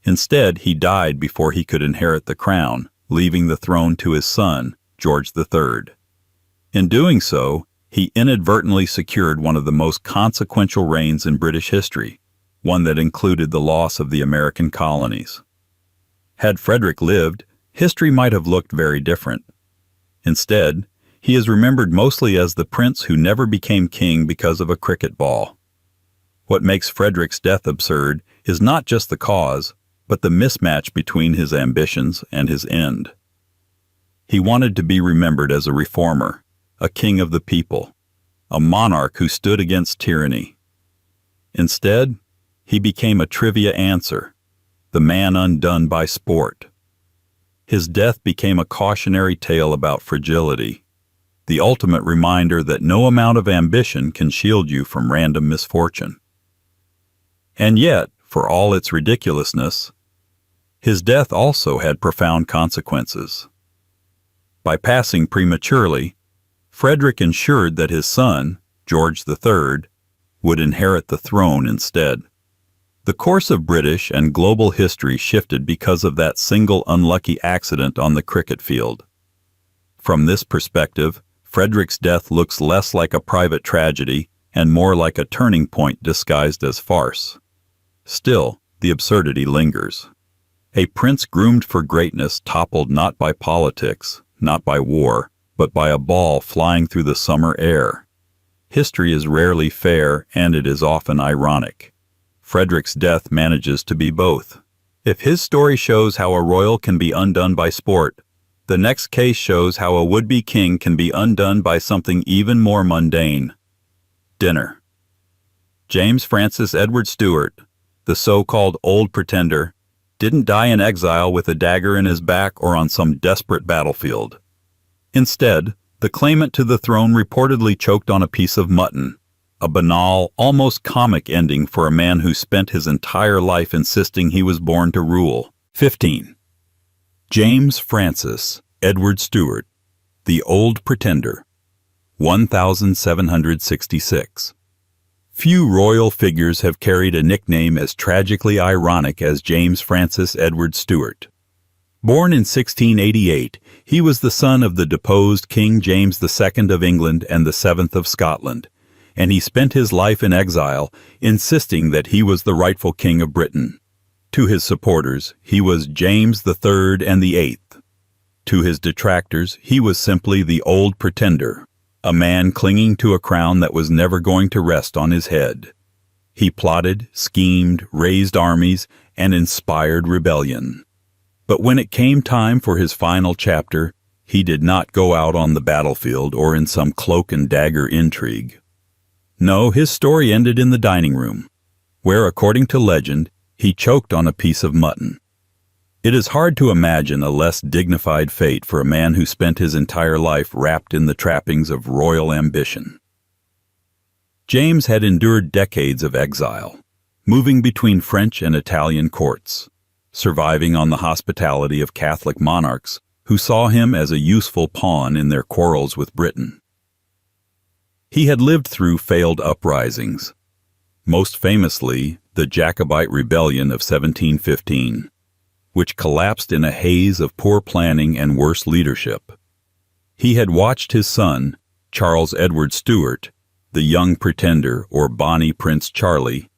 Instead, he died before he could inherit the crown, leaving the throne to his son, George III. In doing so, he inadvertently secured one of the most consequential reigns in British history, one that included the loss of the American colonies. Had Frederick lived, history might have looked very different. Instead, he is remembered mostly as the prince who never became king because of a cricket ball. What makes Frederick's death absurd is not just the cause, but the mismatch between his ambitions and his end. He wanted to be remembered as a reformer, a king of the people, a monarch who stood against tyranny. Instead, he became a trivia answer, the man undone by sport. His death became a cautionary tale about fragility, the ultimate reminder that no amount of ambition can shield you from random misfortune. And yet, for all its ridiculousness, his death also had profound consequences. By passing prematurely, Frederick ensured that his son, George III, would inherit the throne instead. The course of British and global history shifted because of that single unlucky accident on the cricket field. From this perspective, Frederick's death looks less like a private tragedy and more like a turning point disguised as farce. Still, the absurdity lingers. A prince groomed for greatness toppled not by politics, not by war, but by a ball flying through the summer air. History is rarely fair, and it is often ironic. Frederick's death manages to be both. If his story shows how a royal can be undone by sport, the next case shows how a would-be king can be undone by something even more mundane: dinner. James Francis Edward Stuart, the so-called Old Pretender, didn't die in exile with a dagger in his back or on some desperate battlefield. Instead, the claimant to the throne reportedly choked on a piece of mutton, a banal, almost comic ending for a man who spent his entire life insisting he was born to rule. 15. James Francis Edward Stuart, the Old Pretender, 1766. Few royal figures have carried a nickname as tragically ironic as James Francis Edward Stuart. Born in 1688, he was the son of the deposed King James II of England and the VII of Scotland, and he spent his life in exile, insisting that he was the rightful king of Britain. To his supporters, he was James III and the Eighth. To his detractors, he was simply the Old Pretender, a man clinging to a crown that was never going to rest on his head. He plotted, schemed, raised armies, and inspired rebellion. But when it came time for his final chapter, he did not go out on the battlefield or in some cloak and dagger intrigue. No, his story ended in the dining room, where, according to legend, he choked on a piece of mutton. It is hard to imagine a less dignified fate for a man who spent his entire life wrapped in the trappings of royal ambition. James had endured decades of exile, moving between French and Italian courts, surviving on the hospitality of Catholic monarchs who saw him as a useful pawn in their quarrels with Britain. He had lived through failed uprisings, most famously the Jacobite Rebellion of 1715, which collapsed in a haze of poor planning and worse leadership. He had watched his son, Charles Edward Stuart, the young pretender or Bonnie Prince Charlie,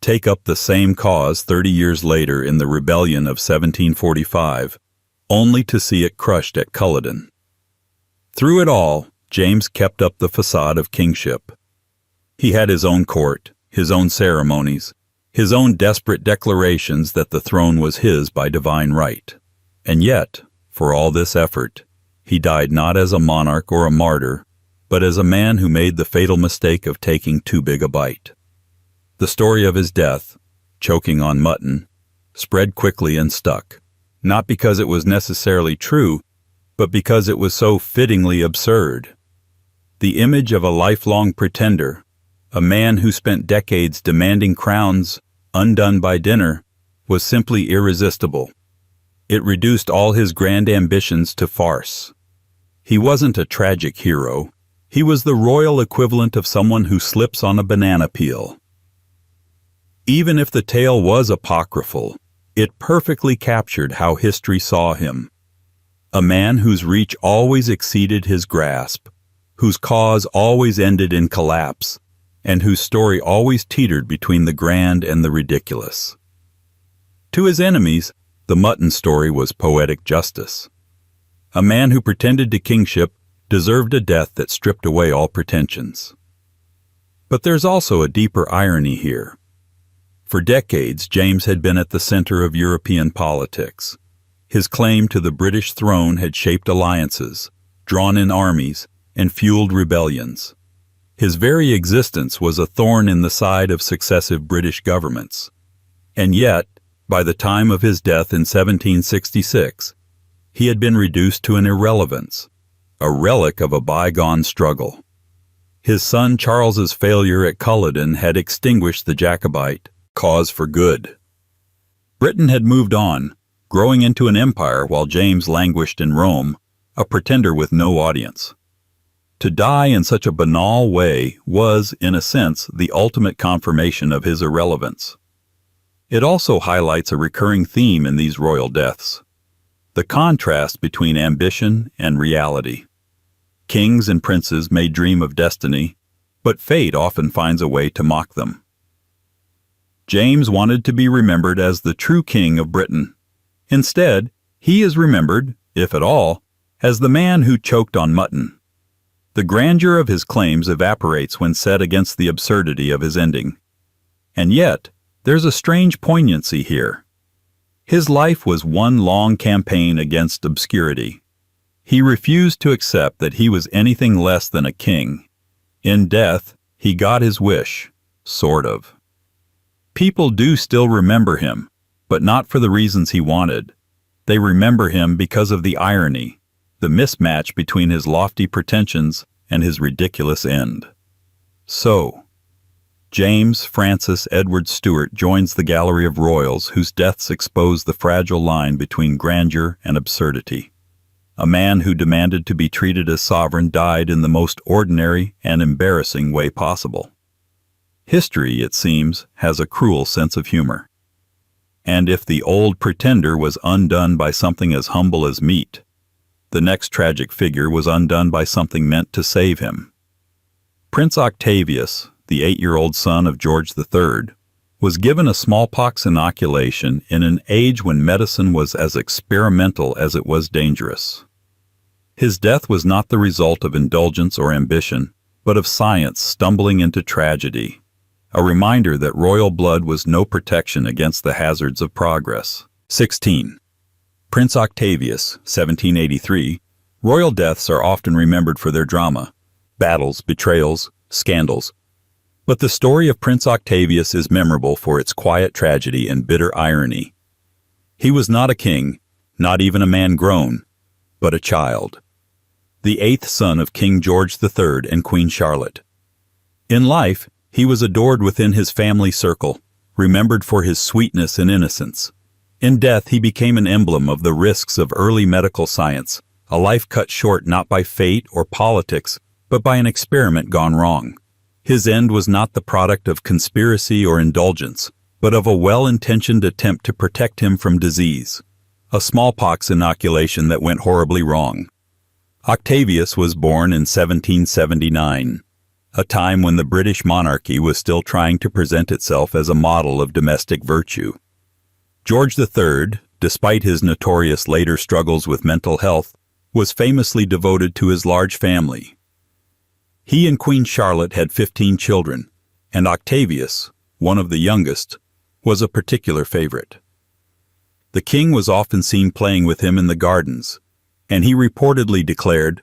take up the same cause 30 years later in the rebellion of 1745, only to see it crushed at Culloden. Through it all, James kept up the facade of kingship. He had his own court, his own ceremonies, his own desperate declarations that the throne was his by divine right. And yet, for all this effort, he died not as a monarch or a martyr, but as a man who made the fatal mistake of taking too big a bite. The story of his death, choking on mutton, spread quickly and stuck, not because it was necessarily true, but because it was so fittingly absurd. The image of a lifelong pretender, a man who spent decades demanding crowns, undone by dinner, was simply irresistible. It reduced all his grand ambitions to farce. He wasn't a tragic hero. He was the royal equivalent of someone who slips on a banana peel. Even if the tale was apocryphal, it perfectly captured how history saw him. A man whose reach always exceeded his grasp, whose cause always ended in collapse, and whose story always teetered between the grand and the ridiculous. To his enemies, the mutton story was poetic justice. A man who pretended to kingship deserved a death that stripped away all pretensions. But there's also a deeper irony here. For decades, James had been at the center of European politics. His claim to the British throne had shaped alliances, drawn in armies, and fueled rebellions. His very existence was a thorn in the side of successive British governments. And yet, by the time of his death in 1766, he had been reduced to an irrelevance, a relic of a bygone struggle. His son Charles's failure at Culloden had extinguished the Jacobite cause for good. Britain had moved on, growing into an empire while James languished in Rome, a pretender with no audience. To die in such a banal way was, in a sense, the ultimate confirmation of his irrelevance. It also highlights a recurring theme in these royal deaths: the contrast between ambition and reality. Kings and princes may dream of destiny, but fate often finds a way to mock them. James wanted to be remembered as the true king of Britain. Instead, he is remembered, if at all, as the man who choked on mutton. The grandeur of his claims evaporates when set against the absurdity of his ending. And yet, there's a strange poignancy here. His life was one long campaign against obscurity. He refused to accept that he was anything less than a king. In death, he got his wish, sort of. People do still remember him, but not for the reasons he wanted. They remember him because of the irony, the mismatch between his lofty pretensions and his ridiculous end. So, James Francis Edward Stuart joins the gallery of royals whose deaths expose the fragile line between grandeur and absurdity. A man who demanded to be treated as sovereign died in the most ordinary and embarrassing way possible. History, it seems, has a cruel sense of humor. And if the old pretender was undone by something as humble as meat, the next tragic figure was undone by something meant to save him. Prince Octavius, the 8-year-old son of George III, was given a smallpox inoculation in an age when medicine was as experimental as it was dangerous. His death was not the result of indulgence or ambition, but of science stumbling into tragedy, a reminder that royal blood was no protection against the hazards of progress. 16. Prince Octavius, 1783. Royal deaths are often remembered for their drama, battles, betrayals, scandals. But the story of Prince Octavius is memorable for its quiet tragedy and bitter irony. He was not a king, not even a man grown, but a child. The 8th son of King George III and Queen Charlotte. In life, he was adored within his family circle, remembered for his sweetness and innocence. In death, he became an emblem of the risks of early medical science, a life cut short not by fate or politics, but by an experiment gone wrong. His end was not the product of conspiracy or indulgence, but of a well-intentioned attempt to protect him from disease, a smallpox inoculation that went horribly wrong. Octavius was born in 1779. a time when the British monarchy was still trying to present itself as a model of domestic virtue. George III, despite his notorious later struggles with mental health, was famously devoted to his large family. He and Queen Charlotte had 15 children, and Octavius, one of the youngest, was a particular favorite. The king was often seen playing with him in the gardens, and he reportedly declared,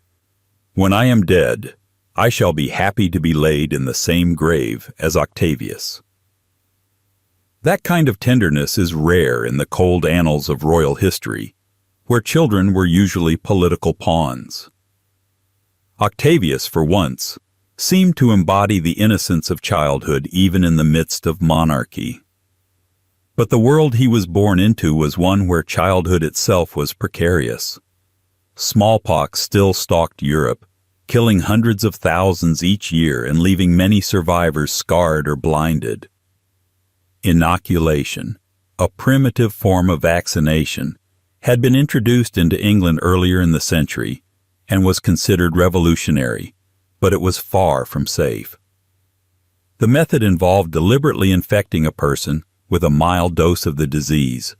"When I am dead, I shall be happy to be laid in the same grave as Octavius." That kind of tenderness is rare in the cold annals of royal history, where children were usually political pawns. Octavius, for once, seemed to embody the innocence of childhood even in the midst of monarchy. But the world he was born into was one where childhood itself was precarious. Smallpox still stalked Europe, killing hundreds of thousands each year and leaving many survivors scarred or blinded. Inoculation, a primitive form of vaccination, had been introduced into England earlier in the century and was considered revolutionary, but it was far from safe. The method involved deliberately infecting a person with a mild dose of the disease,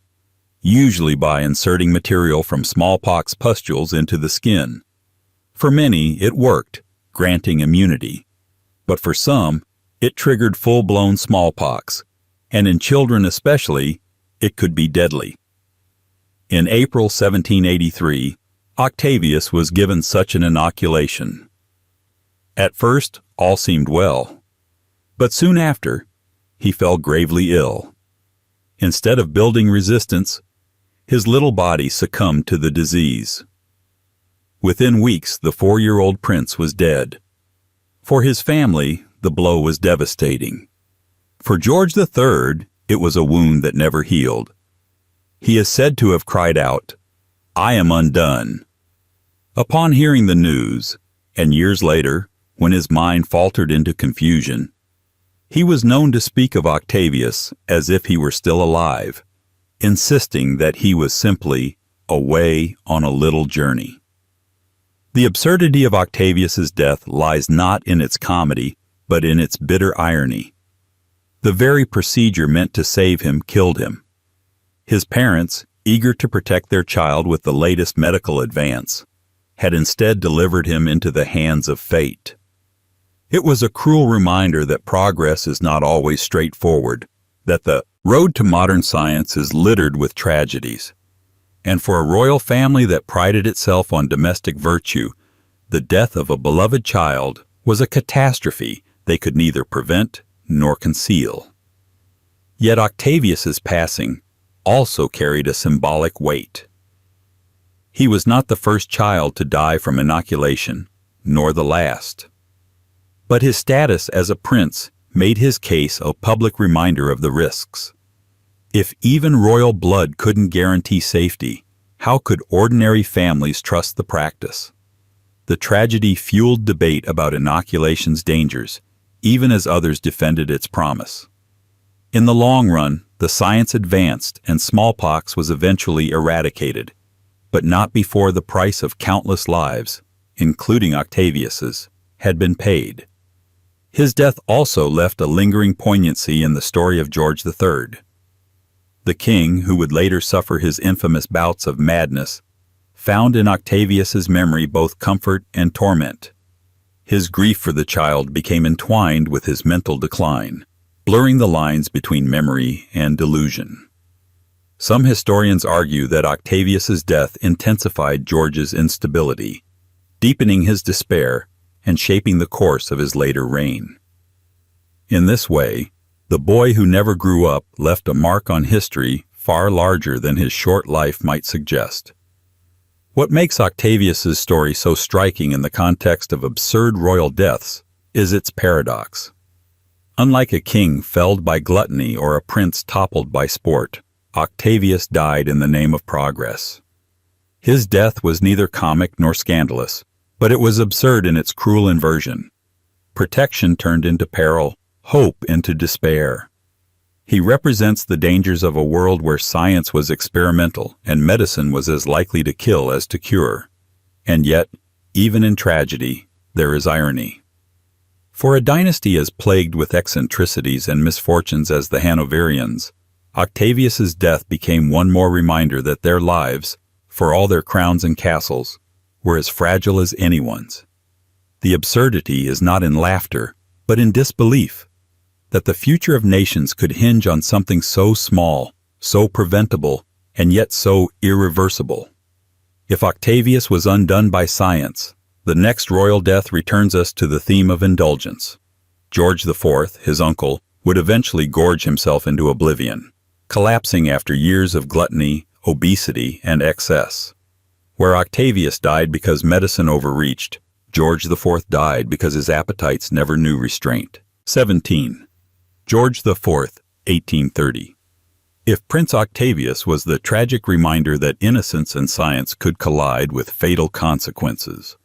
usually by inserting material from smallpox pustules into the skin. For many, it worked, granting immunity, but for some, it triggered full-blown smallpox, and in children especially, it could be deadly. In April 1783, Octavius was given such an inoculation. At first, all seemed well, but soon after, he fell gravely ill. Instead of building resistance, his little body succumbed to the disease. Within weeks, the 4-year-old prince was dead. For his family, the blow was devastating. For George III, it was a wound that never healed. He is said to have cried out, "I am undone." Upon hearing the news, and years later, when his mind faltered into confusion, he was known to speak of Octavius as if he were still alive, insisting that he was simply away on a little journey. The absurdity of Octavius's death lies not in its comedy, but in its bitter irony. The very procedure meant to save him killed him. His parents, eager to protect their child with the latest medical advance, had instead delivered him into the hands of fate. It was a cruel reminder that progress is not always straightforward, that the road to modern science is littered with tragedies. And for a royal family that prided itself on domestic virtue, the death of a beloved child was a catastrophe they could neither prevent nor conceal. Yet Octavius's passing also carried a symbolic weight. He was not the first child to die from inoculation, nor the last. But his status as a prince made his case a public reminder of the risks. If even royal blood couldn't guarantee safety, how could ordinary families trust the practice? The tragedy fueled debate about inoculation's dangers, even as others defended its promise. In the long run, the science advanced and smallpox was eventually eradicated, but not before the price of countless lives, including Octavius's, had been paid. His death also left a lingering poignancy in the story of George III. The king, who would later suffer his infamous bouts of madness, found in Octavius's memory both comfort and torment. His grief for the child became entwined with his mental decline, blurring the lines between memory and delusion. Some historians argue that Octavius's death intensified George's instability, deepening his despair and shaping the course of his later reign. In this way, the boy who never grew up left a mark on history far larger than his short life might suggest. What makes Octavius's story so striking in the context of absurd royal deaths is its paradox. Unlike a king felled by gluttony or a prince toppled by sport, Octavius died in the name of progress. His death was neither comic nor scandalous, but it was absurd in its cruel inversion. Protection turned into peril, hope into despair. He represents the dangers of a world where science was experimental and medicine was as likely to kill as to cure. And yet, even in tragedy, there is irony. For a dynasty as plagued with eccentricities and misfortunes as the Hanoverians, Octavius's death became one more reminder that their lives, for all their crowns and castles, were as fragile as anyone's. The absurdity is not in laughter, but in disbelief, that the future of nations could hinge on something so small, so preventable, and yet so irreversible. If Octavius was undone by science, the next royal death returns us to the theme of indulgence. George IV, his uncle, would eventually gorge himself into oblivion, collapsing after years of gluttony, obesity, and excess. Where Octavius died because medicine overreached, George IV died because his appetites never knew restraint. 17. George IV, 1830. If Prince Octavius was the tragic reminder that innocence and science could collide with fatal consequences,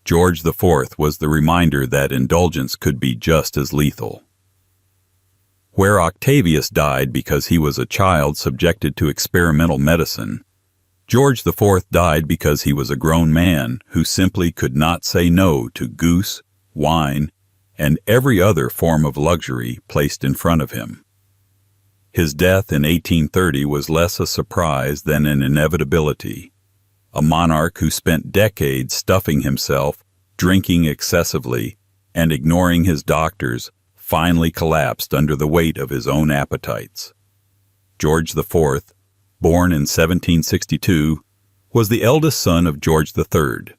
George IV was the reminder that indulgence could be just as lethal. Where Octavius died because he was a child subjected to experimental medicine, George IV died because he was a grown man who simply could not say no to goose, wine, and every other form of luxury placed in front of him. His death in 1830 was less a surprise than an inevitability. A monarch who spent decades stuffing himself, drinking excessively, and ignoring his doctors finally collapsed under the weight of his own appetites. George IV, born in 1762, was the eldest son of George III.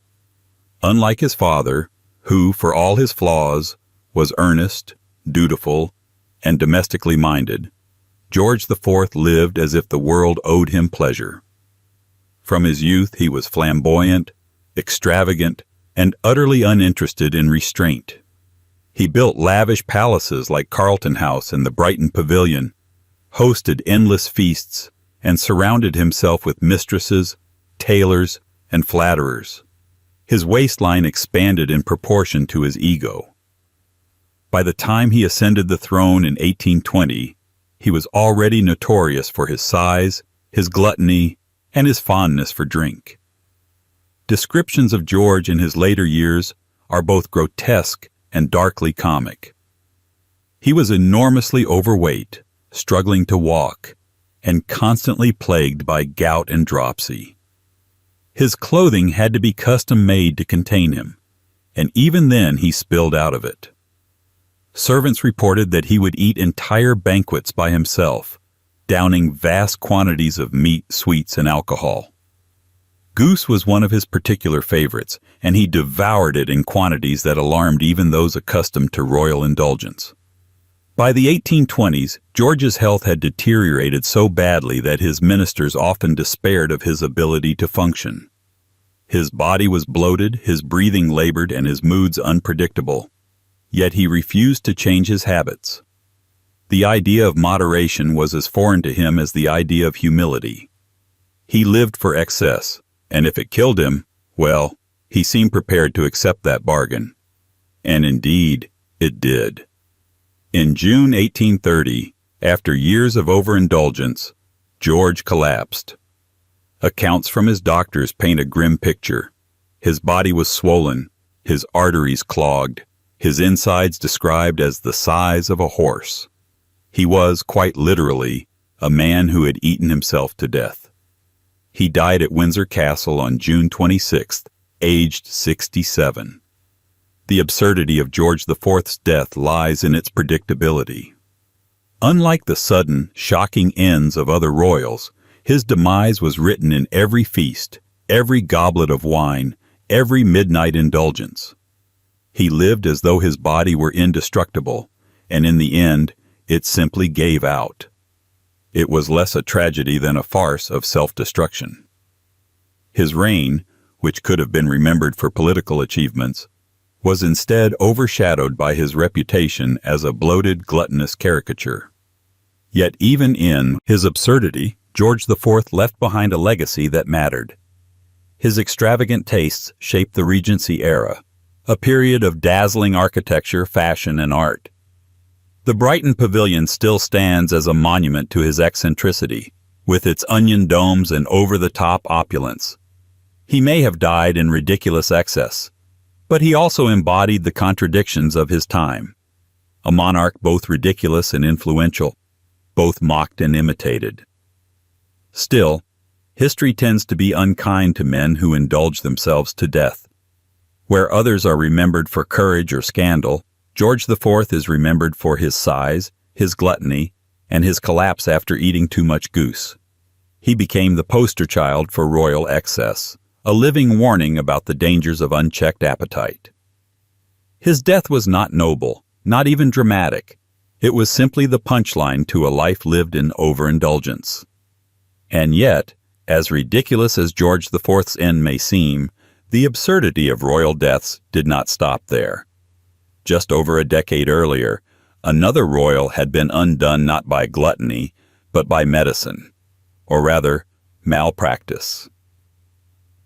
Unlike his father, who, for all his flaws, was earnest, dutiful, and domestically minded, George IV lived as if the world owed him pleasure. From his youth he was flamboyant, extravagant, and utterly uninterested in restraint. He built lavish palaces like Carlton House and the Brighton Pavilion, hosted endless feasts, and surrounded himself with mistresses, tailors, and flatterers. His waistline expanded in proportion to his ego. By the time he ascended the throne in 1820, he was already notorious for his size, his gluttony, and his fondness for drink. Descriptions of George in his later years are both grotesque and darkly comic. He was enormously overweight, struggling to walk, and constantly plagued by gout and dropsy. His clothing had to be custom-made to contain him, and even then he spilled out of it. Servants reported that he would eat entire banquets by himself, downing vast quantities of meat, sweets, and alcohol. Goose was one of his particular favorites, and he devoured it in quantities that alarmed even those accustomed to royal indulgence. By the 1820s, George's health had deteriorated so badly that his ministers often despaired of his ability to function. His body was bloated, his breathing labored, and his moods unpredictable. Yet he refused to change his habits. The idea of moderation was as foreign to him as the idea of humility. He lived for excess, and if it killed him, well, he seemed prepared to accept that bargain. And indeed, it did. In June 1830, after years of overindulgence, George collapsed. Accounts from his doctors paint a grim picture. His body was swollen, his arteries clogged, his insides described as the size of a horse. He was, quite literally, a man who had eaten himself to death. He died at Windsor Castle on June 26th, aged 67. The absurdity of George IV's death lies in its predictability. Unlike the sudden, shocking ends of other royals, his demise was written in every feast, every goblet of wine, every midnight indulgence. He lived as though his body were indestructible, and in the end, it simply gave out. It was less a tragedy than a farce of self-destruction. His reign, which could have been remembered for political achievements, was instead overshadowed by his reputation as a bloated, gluttonous caricature. Yet even in his absurdity, George IV left behind a legacy that mattered. His extravagant tastes shaped the Regency era, a period of dazzling architecture, fashion, and art. The Brighton Pavilion still stands as a monument to his eccentricity, with its onion domes and over-the-top opulence. He may have died in ridiculous excess, But he also embodied the contradictions of his time. A monarch both ridiculous and influential, both mocked and imitated. Still, history tends to be unkind to men who indulge themselves to death. Where others are remembered for courage or scandal, George IV is remembered for his size, his gluttony, and his collapse after eating too much goose. He became the poster child for royal excess, a living warning about the dangers of unchecked appetite. His death was not noble, not even dramatic. It was simply the punchline to a life lived in overindulgence. And yet, as ridiculous as George IV's end may seem, the absurdity of royal deaths did not stop there. Just over a decade earlier, another royal had been undone not by gluttony, but by medicine, or rather, malpractice.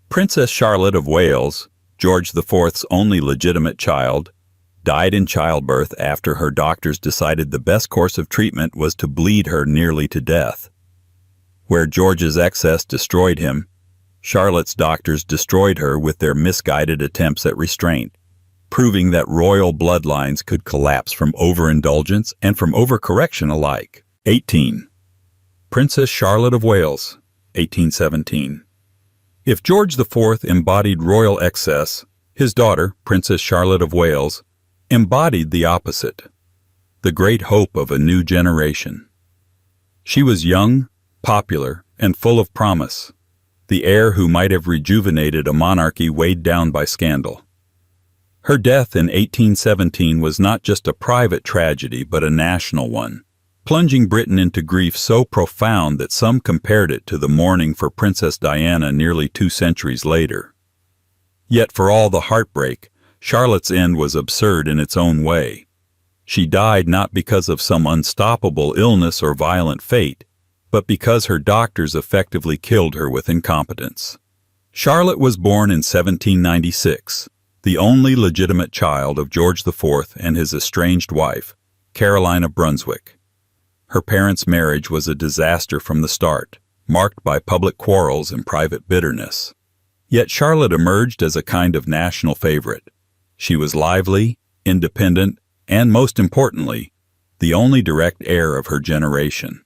Princess Charlotte of Wales, George IV's only legitimate child, died in childbirth after her doctors decided the best course of treatment was to bleed her nearly to death. Where George's excess destroyed him, Charlotte's doctors destroyed her with their misguided attempts at restraint, proving that royal bloodlines could collapse from overindulgence and from overcorrection alike. 18. Princess Charlotte of Wales, 1817. If George IV embodied royal excess, his daughter, Princess Charlotte of Wales, embodied the opposite, the great hope of a new generation. She was young, popular, and full of promise, the heir who might have rejuvenated a monarchy weighed down by scandal. Her death in 1817 was not just a private tragedy but a national one, plunging Britain into grief so profound that some compared it to the mourning for Princess Diana nearly 2 centuries later. Yet for all the heartbreak, Charlotte's end was absurd in its own way. She died not because of some unstoppable illness or violent fate, but because her doctors effectively killed her with incompetence. Charlotte was born in 1796, the only legitimate child of George IV and his estranged wife, Caroline of Brunswick. Her parents' marriage was a disaster from the start, marked by public quarrels and private bitterness. Yet Charlotte emerged as a kind of national favorite. She was lively, independent, and most importantly, the only direct heir of her generation.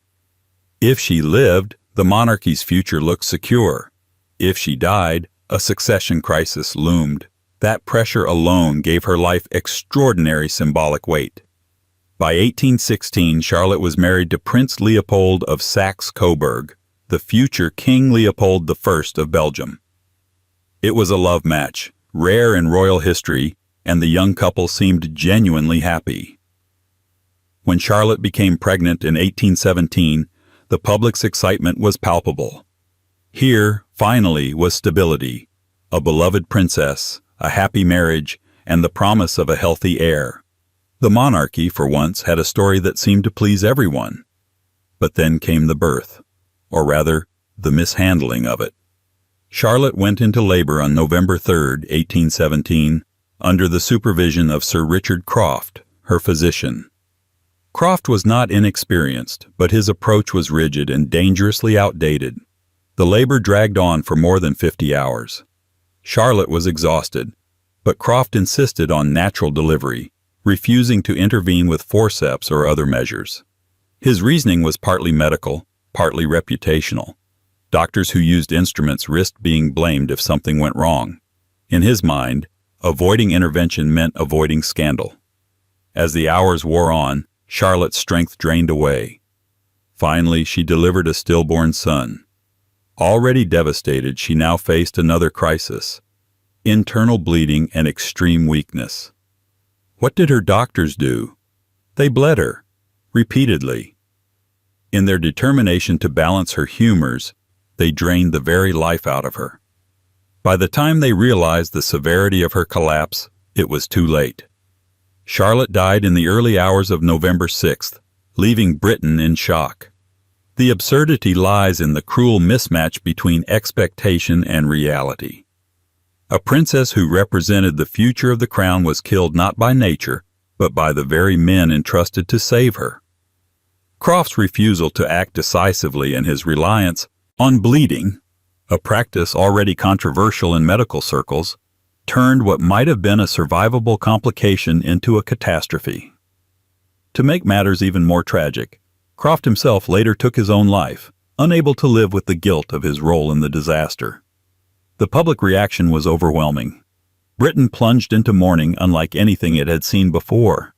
If she lived, the monarchy's future looked secure. If she died, a succession crisis loomed. That pressure alone gave her life extraordinary symbolic weight. By 1816, Charlotte was married to Prince Leopold of Saxe-Coburg, the future King Leopold I of Belgium. It was a love match, rare in royal history, and the young couple seemed genuinely happy. When Charlotte became pregnant in 1817, the public's excitement was palpable. Here, finally, was stability, a beloved princess, a happy marriage, and the promise of a healthy heir. The monarchy, for once, had a story that seemed to please everyone. But then came the birth, or rather, the mishandling of it. Charlotte went into labor on November 3, 1817, under the supervision of Sir Richard Croft, her physician. Croft was not inexperienced, but his approach was rigid and dangerously outdated. The labor dragged on for more than 50 hours. Charlotte was exhausted, but Croft insisted on natural delivery, refusing to intervene with forceps or other measures. His reasoning was partly medical, partly reputational. Doctors who used instruments risked being blamed if something went wrong. In his mind, avoiding intervention meant avoiding scandal. As the hours wore on, Charlotte's strength drained away. Finally, she delivered a stillborn son. Already devastated, she now faced another crisis: internal bleeding and extreme weakness. What did her doctors do? They bled her, repeatedly. In their determination to balance her humors, they drained the very life out of her. By the time they realized the severity of her collapse, it was too late. Charlotte died in the early hours of November 6th, leaving Britain in shock. The absurdity lies in the cruel mismatch between expectation and reality. A princess who represented the future of the crown was killed not by nature, but by the very men entrusted to save her. Croft's refusal to act decisively and his reliance on bleeding, a practice already controversial in medical circles, turned what might have been a survivable complication into a catastrophe. To make matters even more tragic, Croft himself later took his own life, unable to live with the guilt of his role in the disaster. The public reaction was overwhelming. Britain plunged into mourning unlike anything it had seen before.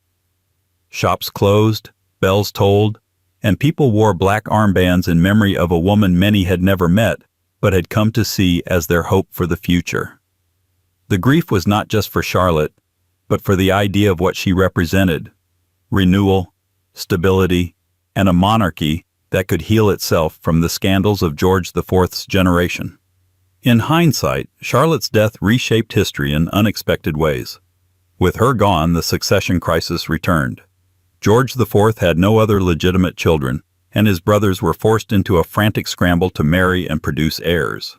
Shops closed, bells tolled, and people wore black armbands in memory of a woman many had never met, but had come to see as their hope for the future. The grief was not just for Charlotte, but for the idea of what she represented: renewal, stability, and a monarchy that could heal itself from the scandals of George IV's generation. In hindsight, Charlotte's death reshaped history in unexpected ways. With her gone, the succession crisis returned. George IV had no other legitimate children, and his brothers were forced into a frantic scramble to marry and produce heirs.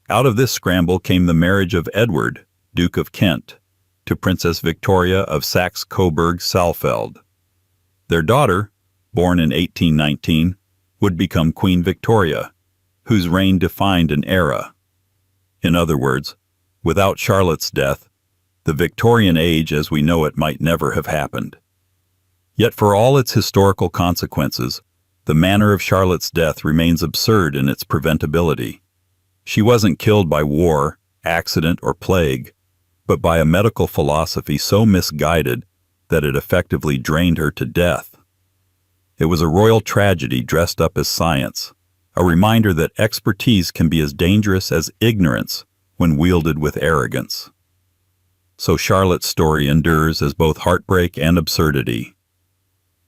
Out of this scramble came the marriage of Edward, Duke of Kent, to Princess Victoria of Saxe-Coburg-Saalfeld. Their daughter, born in 1819, would become Queen Victoria, whose reign defined an era. In other words, without Charlotte's death, the Victorian age as we know it might never have happened. Yet for all its historical consequences, the manner of Charlotte's death remains absurd in its preventability. She wasn't killed by war, accident, or plague, but by a medical philosophy so misguided that it effectively drained her to death. It was a royal tragedy dressed up as science, a reminder that expertise can be as dangerous as ignorance when wielded with arrogance. So Charlotte's story endures as both heartbreak and absurdity.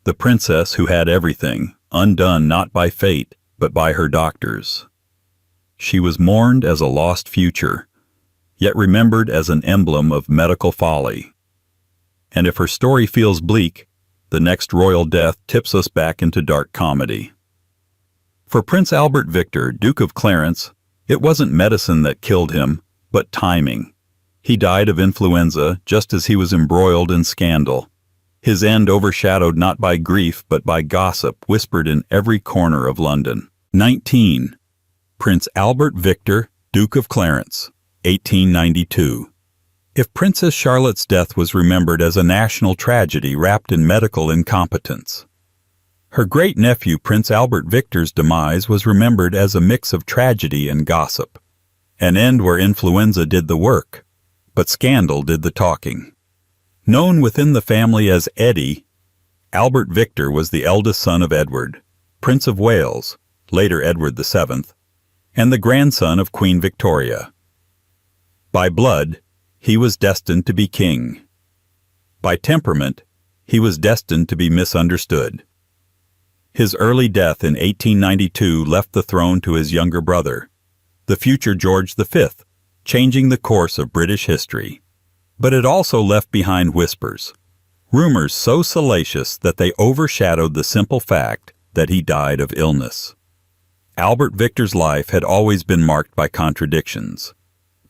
The princess who had everything, undone not by fate, but by her doctors. She was mourned as a lost future, yet remembered as an emblem of medical folly. And if her story feels bleak, the next royal death tips us back into dark comedy. For Prince Albert Victor, Duke of Clarence, it wasn't medicine that killed him, but timing. He died of influenza just as he was embroiled in scandal. His end overshadowed not by grief but by gossip whispered in every corner of London. 19. Prince Albert Victor, Duke of Clarence, 1892. If Princess Charlotte's death was remembered as a national tragedy wrapped in medical incompetence, her great-nephew Prince Albert Victor's demise was remembered as a mix of tragedy and gossip, an end where influenza did the work, but scandal did the talking. Known within the family as Eddie, Albert Victor was the eldest son of Edward, Prince of Wales, later Edward VII, and the grandson of Queen Victoria. By blood, he was destined to be king. By temperament, he was destined to be misunderstood. His early death in 1892 left the throne to his younger brother, the future George V, changing the course of British history. But it also left behind whispers, rumors so salacious that they overshadowed the simple fact that he died of illness. Albert Victor's life had always been marked by contradictions.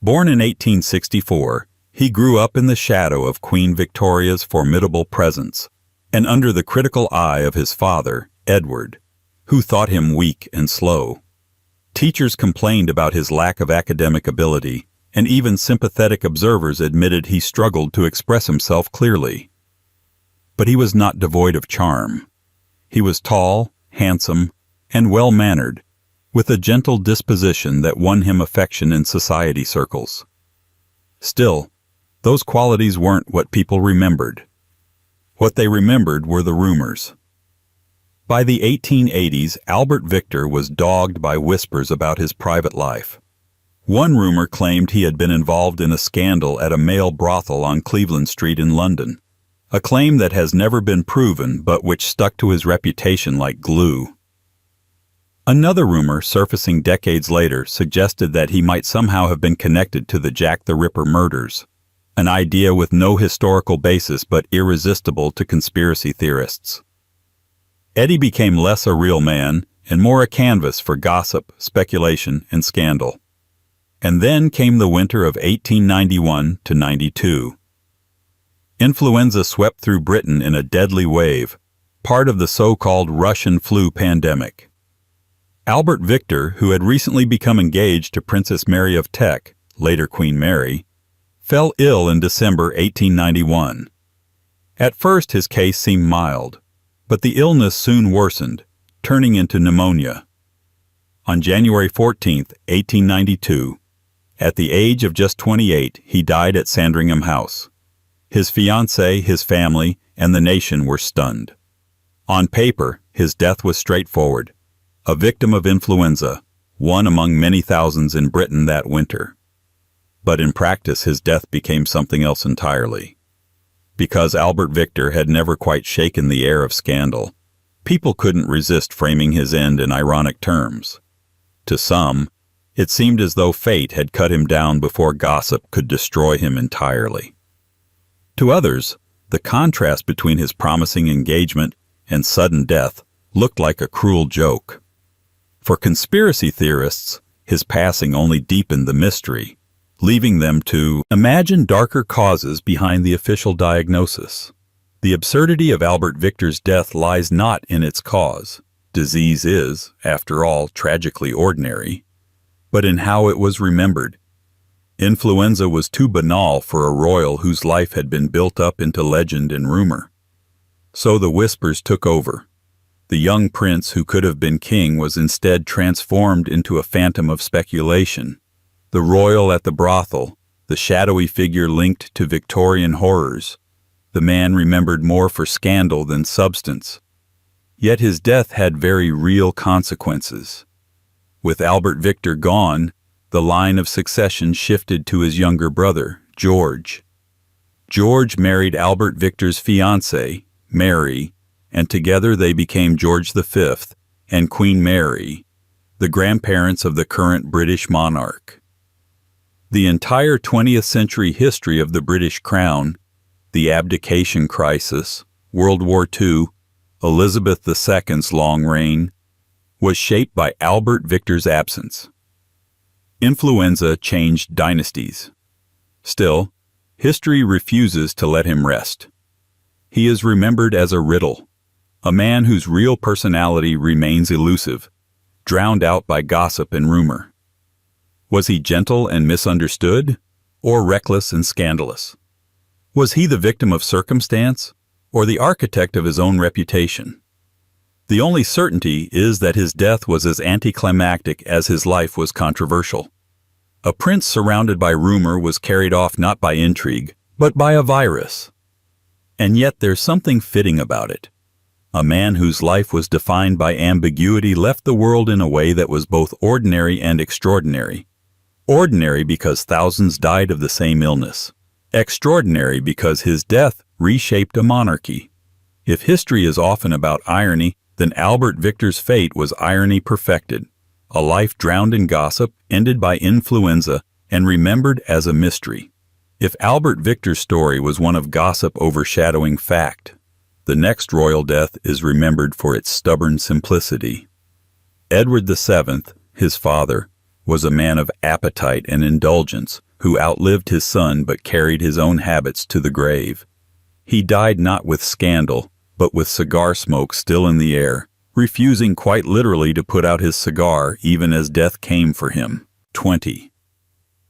Born in 1864, he grew up in the shadow of Queen Victoria's formidable presence, and under the critical eye of his father, Edward, who thought him weak and slow. Teachers complained about his lack of academic ability, and even sympathetic observers admitted he struggled to express himself clearly. But he was not devoid of charm. He was tall, handsome, and well-mannered, with a gentle disposition that won him affection in society circles. Still, those qualities weren't what people remembered. What they remembered were the rumors. By the 1880s, Albert Victor was dogged by whispers about his private life. One rumor claimed he had been involved in a scandal at a male brothel on Cleveland Street in London, a claim that has never been proven but which stuck to his reputation like glue. Another rumor, surfacing decades later, suggested that he might somehow have been connected to the Jack the Ripper murders, an idea with no historical basis but irresistible to conspiracy theorists. Eddie became less a real man and more a canvas for gossip, speculation, and scandal. And then came the winter of 1891 to 92. Influenza swept through Britain in a deadly wave, part of the so-called Russian flu pandemic. Albert Victor, who had recently become engaged to Princess Mary of Teck, later Queen Mary, fell ill in December 1891. At first his case seemed mild, but the illness soon worsened, turning into pneumonia. On January 14, 1892, at the age of just 28, he died at Sandringham House. His fiancée, his family, and the nation were stunned. On paper, his death was straightforward. A victim of influenza, one among many thousands in Britain that winter. But in practice, his death became something else entirely. Because Albert Victor had never quite shaken the air of scandal, people couldn't resist framing his end in ironic terms. To some, it seemed as though fate had cut him down before gossip could destroy him entirely. To others, the contrast between his promising engagement and sudden death looked like a cruel joke. For conspiracy theorists, his passing only deepened the mystery, leaving them to imagine darker causes behind the official diagnosis. The absurdity of Albert Victor's death lies not in its cause. Disease is, after all, tragically ordinary, but in how it was remembered. Influenza was too banal for a royal whose life had been built up into legend and rumor. So the whispers took over. The young prince who could have been king was instead transformed into a phantom of speculation. The royal at the brothel, the shadowy figure linked to Victorian horrors. The man remembered more for scandal than substance. Yet his death had very real consequences. With Albert Victor gone, the line of succession shifted to his younger brother, George. George married Albert Victor's fiancée, Mary, and together they became George V and Queen Mary, the grandparents of the current British monarch. The entire 20th century history of the British Crown, the abdication crisis, World War II, Elizabeth II's long reign, was shaped by Albert Victor's absence. Influenza changed dynasties. Still, history refuses to let him rest. He is remembered as a riddle, a man whose real personality remains elusive, drowned out by gossip and rumor. Was he gentle and misunderstood, or reckless and scandalous? Was he the victim of circumstance, or the architect of his own reputation? The only certainty is that his death was as anticlimactic as his life was controversial. A prince surrounded by rumor was carried off not by intrigue, but by a virus. And yet there's something fitting about it. A man whose life was defined by ambiguity left the world in a way that was both ordinary and extraordinary. Ordinary because thousands died of the same illness. Extraordinary because his death reshaped a monarchy. If history is often about irony, then Albert Victor's fate was irony perfected. A life drowned in gossip, ended by influenza, and remembered as a mystery. If Albert Victor's story was one of gossip overshadowing fact, the next royal death is remembered for its stubborn simplicity. Edward VII, his father, was a man of appetite and indulgence who outlived his son but carried his own habits to the grave. He died not with scandal, but with cigar smoke still in the air, refusing quite literally to put out his cigar even as death came for him. 20.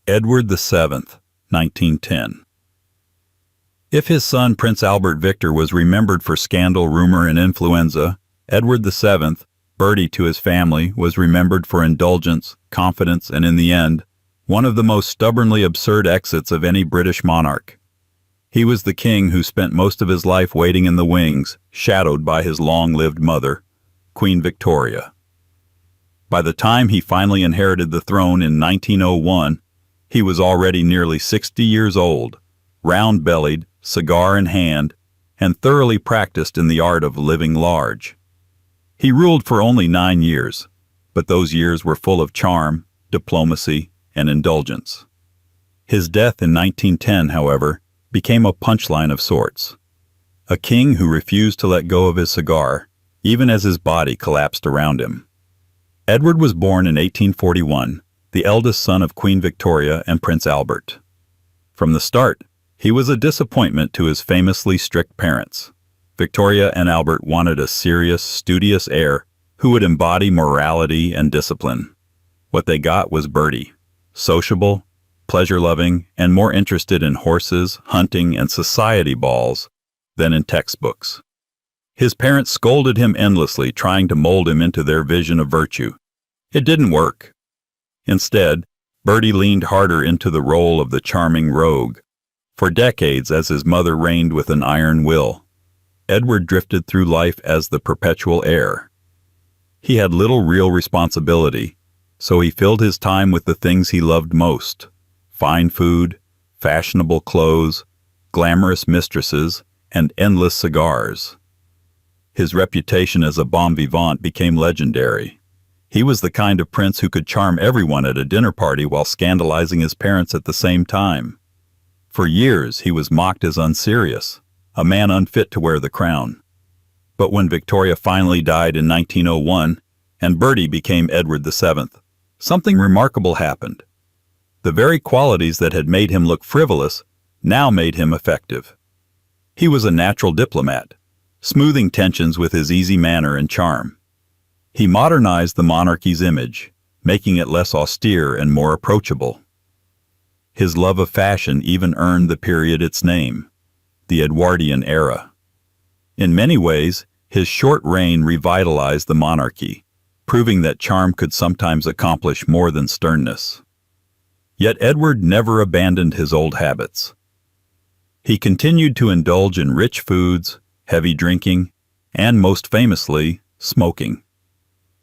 Edward VII, 1910. If his son Prince Albert Victor was remembered for scandal, rumor, and influenza, Edward VII, Bertie to his family, was remembered for indulgence, confidence, and in the end, one of the most stubbornly absurd exits of any British monarch. He was the king who spent most of his life waiting in the wings, shadowed by his long-lived mother, Queen Victoria. By the time he finally inherited the throne in 1901, he was already nearly 60 years old, round-bellied, cigar in hand, and thoroughly practiced in the art of living large. He ruled for only 9 years, but those years were full of charm, diplomacy, and indulgence. His death in 1910, however, became a punchline of sorts. A king who refused to let go of his cigar, even as his body collapsed around him. Edward was born in 1841, the eldest son of Queen Victoria and Prince Albert. From the start, he was a disappointment to his famously strict parents. Victoria and Albert wanted a serious, studious heir who would embody morality and discipline. What they got was Bertie, sociable, pleasure-loving, and more interested in horses, hunting, and society balls than in textbooks. His parents scolded him endlessly, trying to mold him into their vision of virtue. It didn't work. Instead, Bertie leaned harder into the role of the charming rogue. For decades, as his mother reigned with an iron will, Edward drifted through life as the perpetual heir. He had little real responsibility, so he filled his time with the things he loved most: fine food, fashionable clothes, glamorous mistresses, and endless cigars. His reputation as a bon vivant became legendary. He was the kind of prince who could charm everyone at a dinner party while scandalizing his parents at the same time. For years, he was mocked as unserious, a man unfit to wear the crown. But when Victoria finally died in 1901, and Bertie became Edward VII, something remarkable happened. The very qualities that had made him look frivolous now made him effective. He was a natural diplomat, smoothing tensions with his easy manner and charm. He modernized the monarchy's image, making it less austere and more approachable. His love of fashion even earned the period its name, the Edwardian era. In many ways, his short reign revitalized the monarchy, proving that charm could sometimes accomplish more than sternness. Yet Edward never abandoned his old habits. He continued to indulge in rich foods, heavy drinking, and most famously, smoking.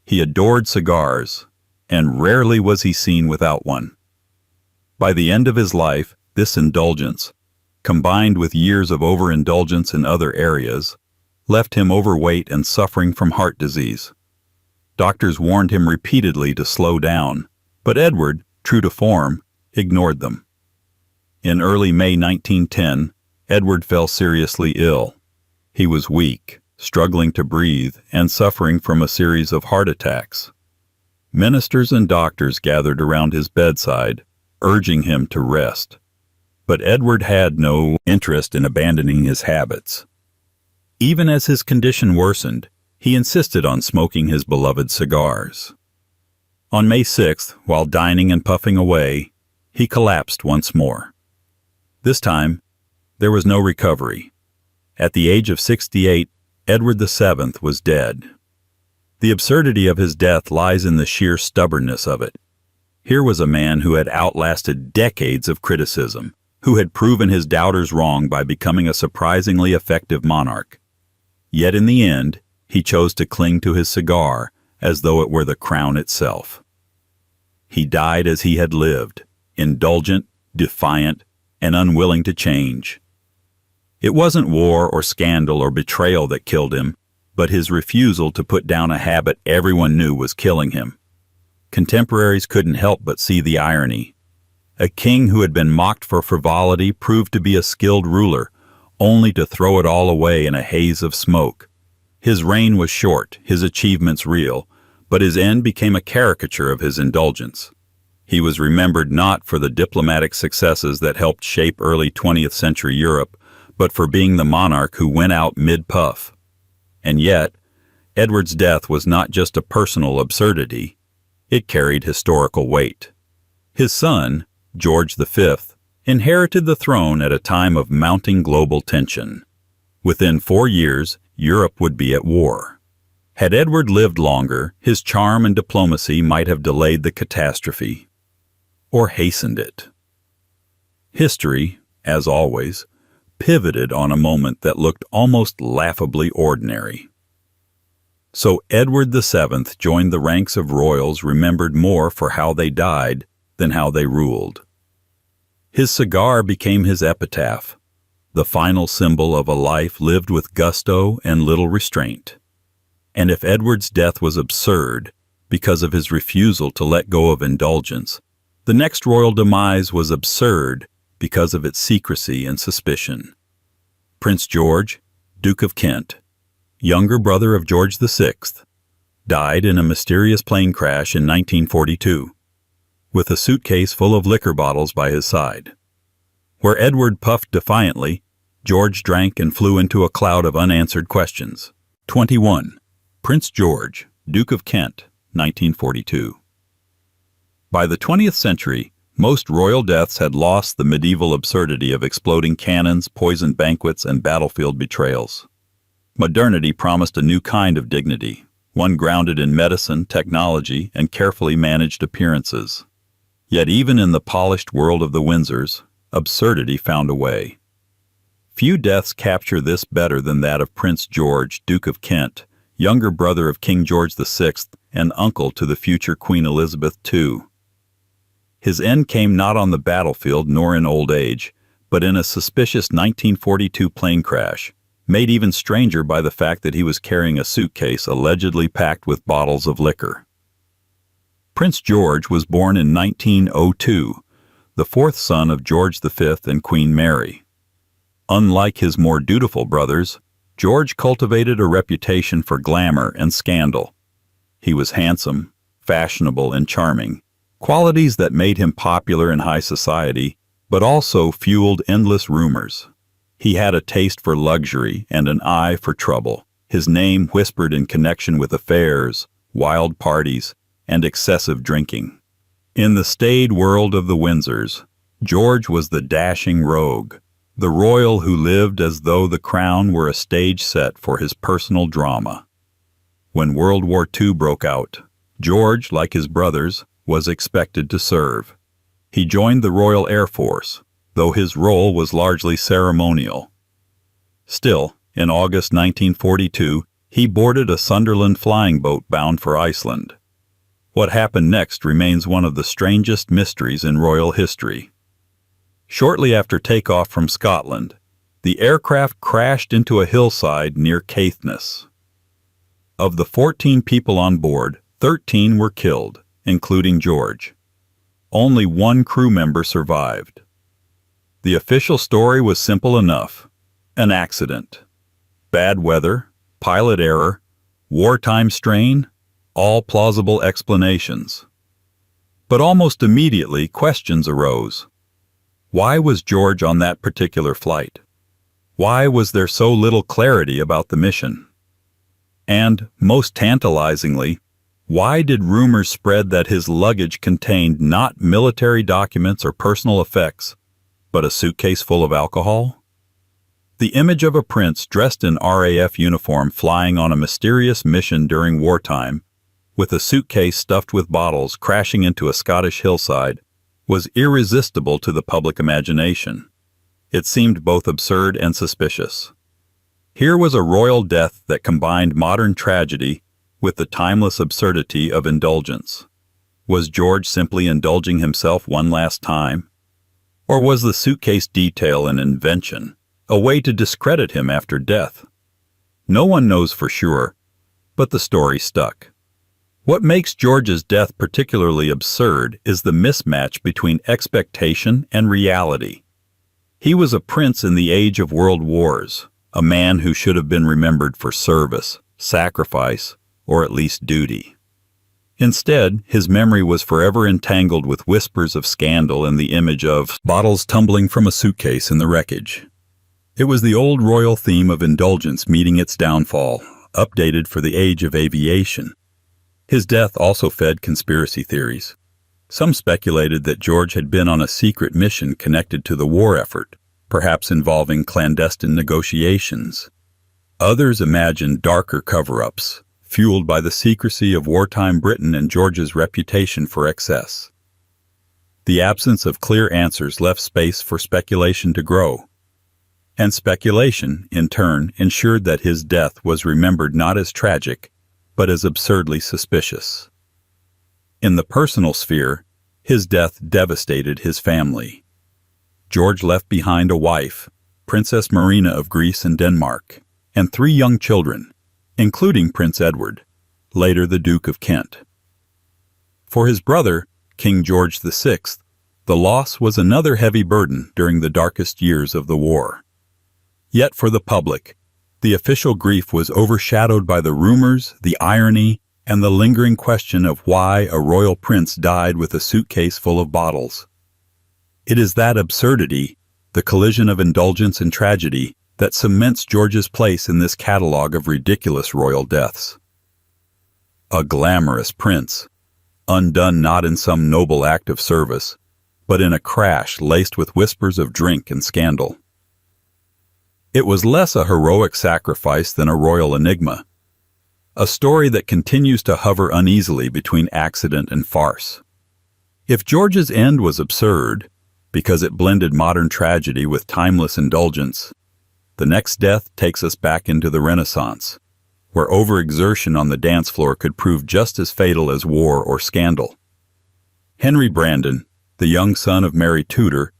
He adored cigars, and rarely was he seen without one. By the end of his life, this indulgence, combined with years of overindulgence in other areas, left him overweight and suffering from heart disease. Doctors warned him repeatedly to slow down, but Edward, true to form, ignored them. In early May 1910, Edward fell seriously ill. He was weak, struggling to breathe, and suffering from a series of heart attacks. Ministers and doctors gathered around his bedside, urging him to rest. But Edward had no interest in abandoning his habits. Even as his condition worsened, he insisted on smoking his beloved cigars. On May 6th, while dining and puffing away, he collapsed once more. This time, there was no recovery. At the age of 68, Edward VII was dead. The absurdity of his death lies in the sheer stubbornness of it. Here was a man who had outlasted decades of criticism, who had proven his doubters wrong by becoming a surprisingly effective monarch. Yet in the end, he chose to cling to his cigar as though it were the crown itself. He died as he had lived, indulgent, defiant, and unwilling to change. It wasn't war or scandal or betrayal that killed him, but his refusal to put down a habit everyone knew was killing him. Contemporaries couldn't help but see the irony. A king who had been mocked for frivolity proved to be a skilled ruler, only to throw it all away in a haze of smoke. His reign was short, his achievements real, but his end became a caricature of his indulgence. He was remembered not for the diplomatic successes that helped shape early 20th century Europe, but for being the monarch who went out mid-puff. And yet, Edward's death was not just a personal absurdity. It carried historical weight. His son, George V, inherited the throne at a time of mounting global tension. Within 4 years, Europe would be at war. Had Edward lived longer, his charm and diplomacy might have delayed the catastrophe, or hastened it. History, as always, pivoted on a moment that looked almost laughably ordinary. So Edward VII joined the ranks of royals remembered more for how they died than how they ruled. His cigar became his epitaph, the final symbol of a life lived with gusto and little restraint. And if Edward's death was absurd because of his refusal to let go of indulgence, the next royal demise was absurd because of its secrecy and suspicion. Prince George, Duke of Kent, younger brother of George VI, died in a mysterious plane crash in 1942, with a suitcase full of liquor bottles by his side. Where Edward puffed defiantly, George drank and flew into a cloud of unanswered questions. 21. Prince George, Duke of Kent, 1942. By the 20th century, Most royal deaths had lost the medieval absurdity of exploding cannons, poisoned banquets, and battlefield betrayals. Modernity promised a new kind of dignity, one grounded in medicine, technology, and carefully managed appearances. Yet even in the polished world of the Windsors, absurdity found a way. Few deaths capture this better than that of Prince George, Duke of Kent, younger brother of King George VI and uncle to the future Queen Elizabeth II. His end came not on the battlefield nor in old age, but in a suspicious 1942 plane crash, made even stranger by the fact that he was carrying a suitcase allegedly packed with bottles of liquor. Prince George was born in 1902, the fourth son of George V and Queen Mary. Unlike his more dutiful brothers, George cultivated a reputation for glamour and scandal. He was handsome, fashionable, and charming, qualities that made him popular in high society, but also fueled endless rumors. He had a taste for luxury and an eye for trouble, his name whispered in connection with affairs, wild parties, and excessive drinking. In the staid world of the Windsors, George was the dashing rogue, the royal who lived as though the crown were a stage set for his personal drama. When World War II broke out, George, like his brothers, was expected to serve. He joined the Royal Air Force, though his role was largely ceremonial. Still, in August 1942, he boarded a Sunderland flying boat bound for Iceland. What happened next remains one of the strangest mysteries in royal history. Shortly after takeoff from Scotland, the aircraft crashed into a hillside near Caithness. Of the 14 people on board, 13 were killed, including George. Only one crew member survived. The official story was simple enough: an accident. Bad weather, pilot error, wartime strain, all plausible explanations. But almost immediately, questions arose. Why was George on that particular flight? Why was there so little clarity about the mission? And, most tantalizingly, why did rumors spread that his luggage contained not military documents or personal effects, but a suitcase full of alcohol? The image of a prince dressed in RAF uniform flying on a mysterious mission during wartime, with a suitcase stuffed with bottles crashing into a Scottish hillside, was irresistible to the public imagination. It seemed both absurd and suspicious. Here was a royal death that combined modern tragedy with the timeless absurdity of indulgence. Was George simply indulging himself one last time? Or was the suitcase detail an invention, a way to discredit him after death? No one knows for sure, but the story stuck. What makes George's death particularly absurd is the mismatch between expectation and reality. He was a prince in the age of world wars, a man who should have been remembered for service, sacrifice, or at least duty. Instead, his memory was forever entangled with whispers of scandal and the image of bottles tumbling from a suitcase in the wreckage. It was the old royal theme of indulgence meeting its downfall, updated for the age of aviation. His death also fed conspiracy theories. Some speculated that George had been on a secret mission connected to the war effort, perhaps involving clandestine negotiations. Others imagined darker cover-ups, fueled by the secrecy of wartime Britain and George's reputation for excess. The absence of clear answers left space for speculation to grow. And speculation, in turn, ensured that his death was remembered not as tragic, but as absurdly suspicious. In the personal sphere, his death devastated his family. George left behind a wife, Princess Marina of Greece and Denmark, and 3 young children, including Prince Edward, later the Duke of Kent. For his brother, King George VI, the loss was another heavy burden during the darkest years of the war. Yet for the public, the official grief was overshadowed by the rumors, the irony, and the lingering question of why a royal prince died with a suitcase full of bottles. It is that absurdity, the collision of indulgence and tragedy, that cements George's place in this catalog of ridiculous royal deaths. A glamorous prince, undone not in some noble act of service, but in a crash laced with whispers of drink and scandal. It was less a heroic sacrifice than a royal enigma, a story that continues to hover uneasily between accident and farce. If George's end was absurd, because it blended modern tragedy with timeless indulgence, the next death takes us back into the Renaissance, where overexertion on the dance floor could prove just as fatal as war or scandal. Henry Brandon, the young son of Mary Tudor,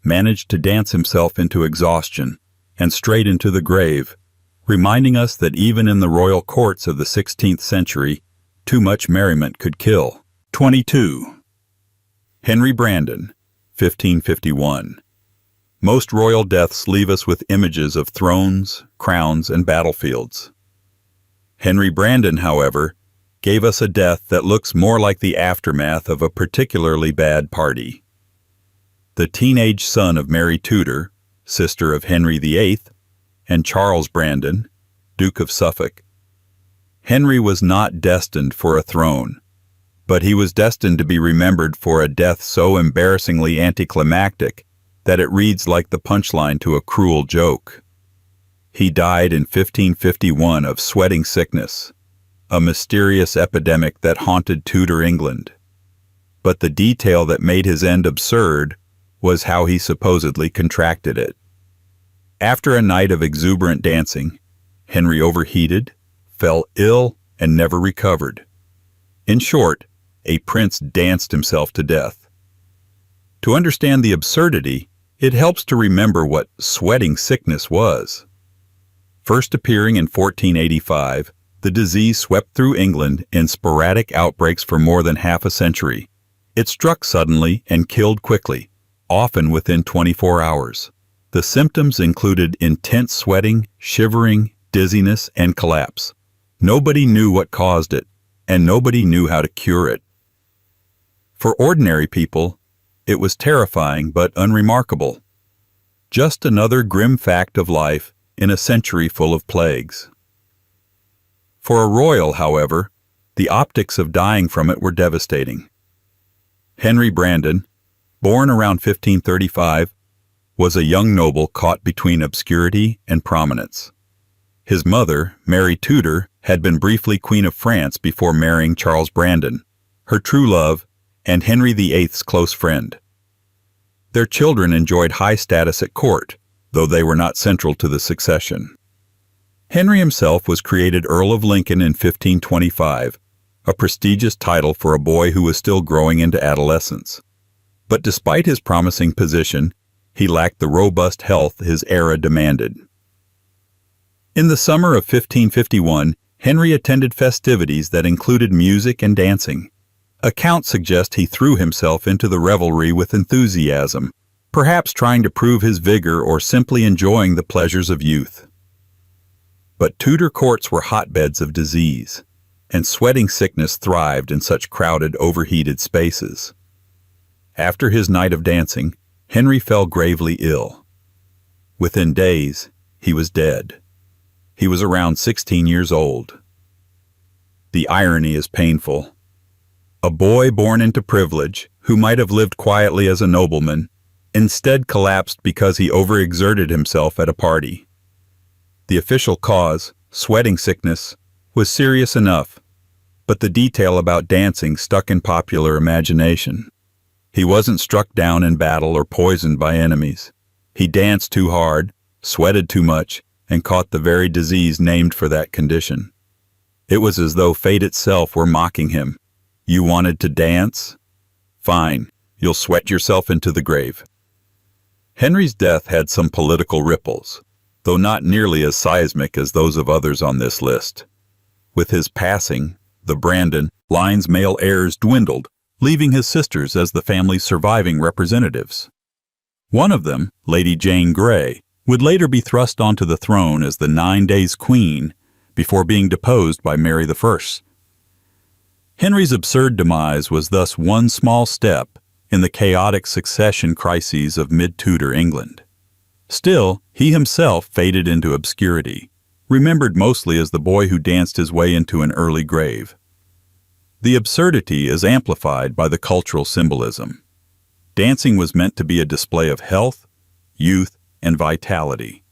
managed to dance himself into exhaustion and straight into the grave, reminding us that even in the royal courts of the 16th century, too much merriment could kill. 22. Henry Brandon, 1551. Most royal deaths leave us with images of thrones, crowns, and battlefields. Henry Brandon, however, gave us a death that looks more like the aftermath of a particularly bad party. The teenage son of Mary Tudor, sister of Henry VIII, and Charles Brandon, Duke of Suffolk. Henry was not destined for a throne, but he was destined to be remembered for a death so embarrassingly anticlimactic that it reads like the punchline to a cruel joke. He died in 1551 of sweating sickness, a mysterious epidemic that haunted Tudor England. But the detail that made his end absurd was how he supposedly contracted it. After a night of exuberant dancing, Henry overheated, fell ill, and never recovered. In short, a prince danced himself to death. To understand the absurdity, it helps to remember what sweating sickness was. First appearing in 1485, the disease swept through England in sporadic outbreaks for more than half a century. It struck suddenly and killed quickly, often within 24 hours. The symptoms included intense sweating, shivering, dizziness, and collapse. Nobody knew what caused it, and nobody knew how to cure it. For ordinary people, it was terrifying but unremarkable. Just another grim fact of life in a century full of plagues. For a royal, however, the optics of dying from it were devastating. Henry Brandon, born around 1535, was a young noble caught between obscurity and prominence. His mother, Mary Tudor, had been briefly Queen of France before marrying Charles Brandon, her true love and Henry VIII's close friend. Their children enjoyed high status at court, though they were not central to the succession. Henry himself was created Earl of Lincoln in 1525, a prestigious title for a boy who was still growing into adolescence. But despite his promising position, he lacked the robust health his era demanded. In the summer of 1551, Henry attended festivities that included music and dancing. Accounts suggest he threw himself into the revelry with enthusiasm, perhaps trying to prove his vigor or simply enjoying the pleasures of youth. But Tudor courts were hotbeds of disease, and sweating sickness thrived in such crowded, overheated spaces. After his night of dancing, Henry fell gravely ill. Within days, he was dead. He was around 16 years old. The irony is painful. A boy born into privilege, who might have lived quietly as a nobleman, instead collapsed because he overexerted himself at a party. The official cause, sweating sickness, was serious enough, but the detail about dancing stuck in popular imagination. He wasn't struck down in battle or poisoned by enemies. He danced too hard, sweated too much, and caught the very disease named for that condition. It was as though fate itself were mocking him. You wanted to dance? Fine, you'll sweat yourself into the grave. Henry's death had some political ripples, though not nearly as seismic as those of others on this list. With his passing, the Brandon line's male heirs dwindled, leaving his sisters as the family's surviving representatives. One of them, Lady Jane Grey, would later be thrust onto the throne as the 9 Days Queen before being deposed by Mary I. Henry's absurd demise was thus one small step in the chaotic succession crises of mid-Tudor England. Still, he himself faded into obscurity, remembered mostly as the boy who danced his way into an early grave. The absurdity is amplified by the cultural symbolism. Dancing was meant to be a display of health, youth, and vitality.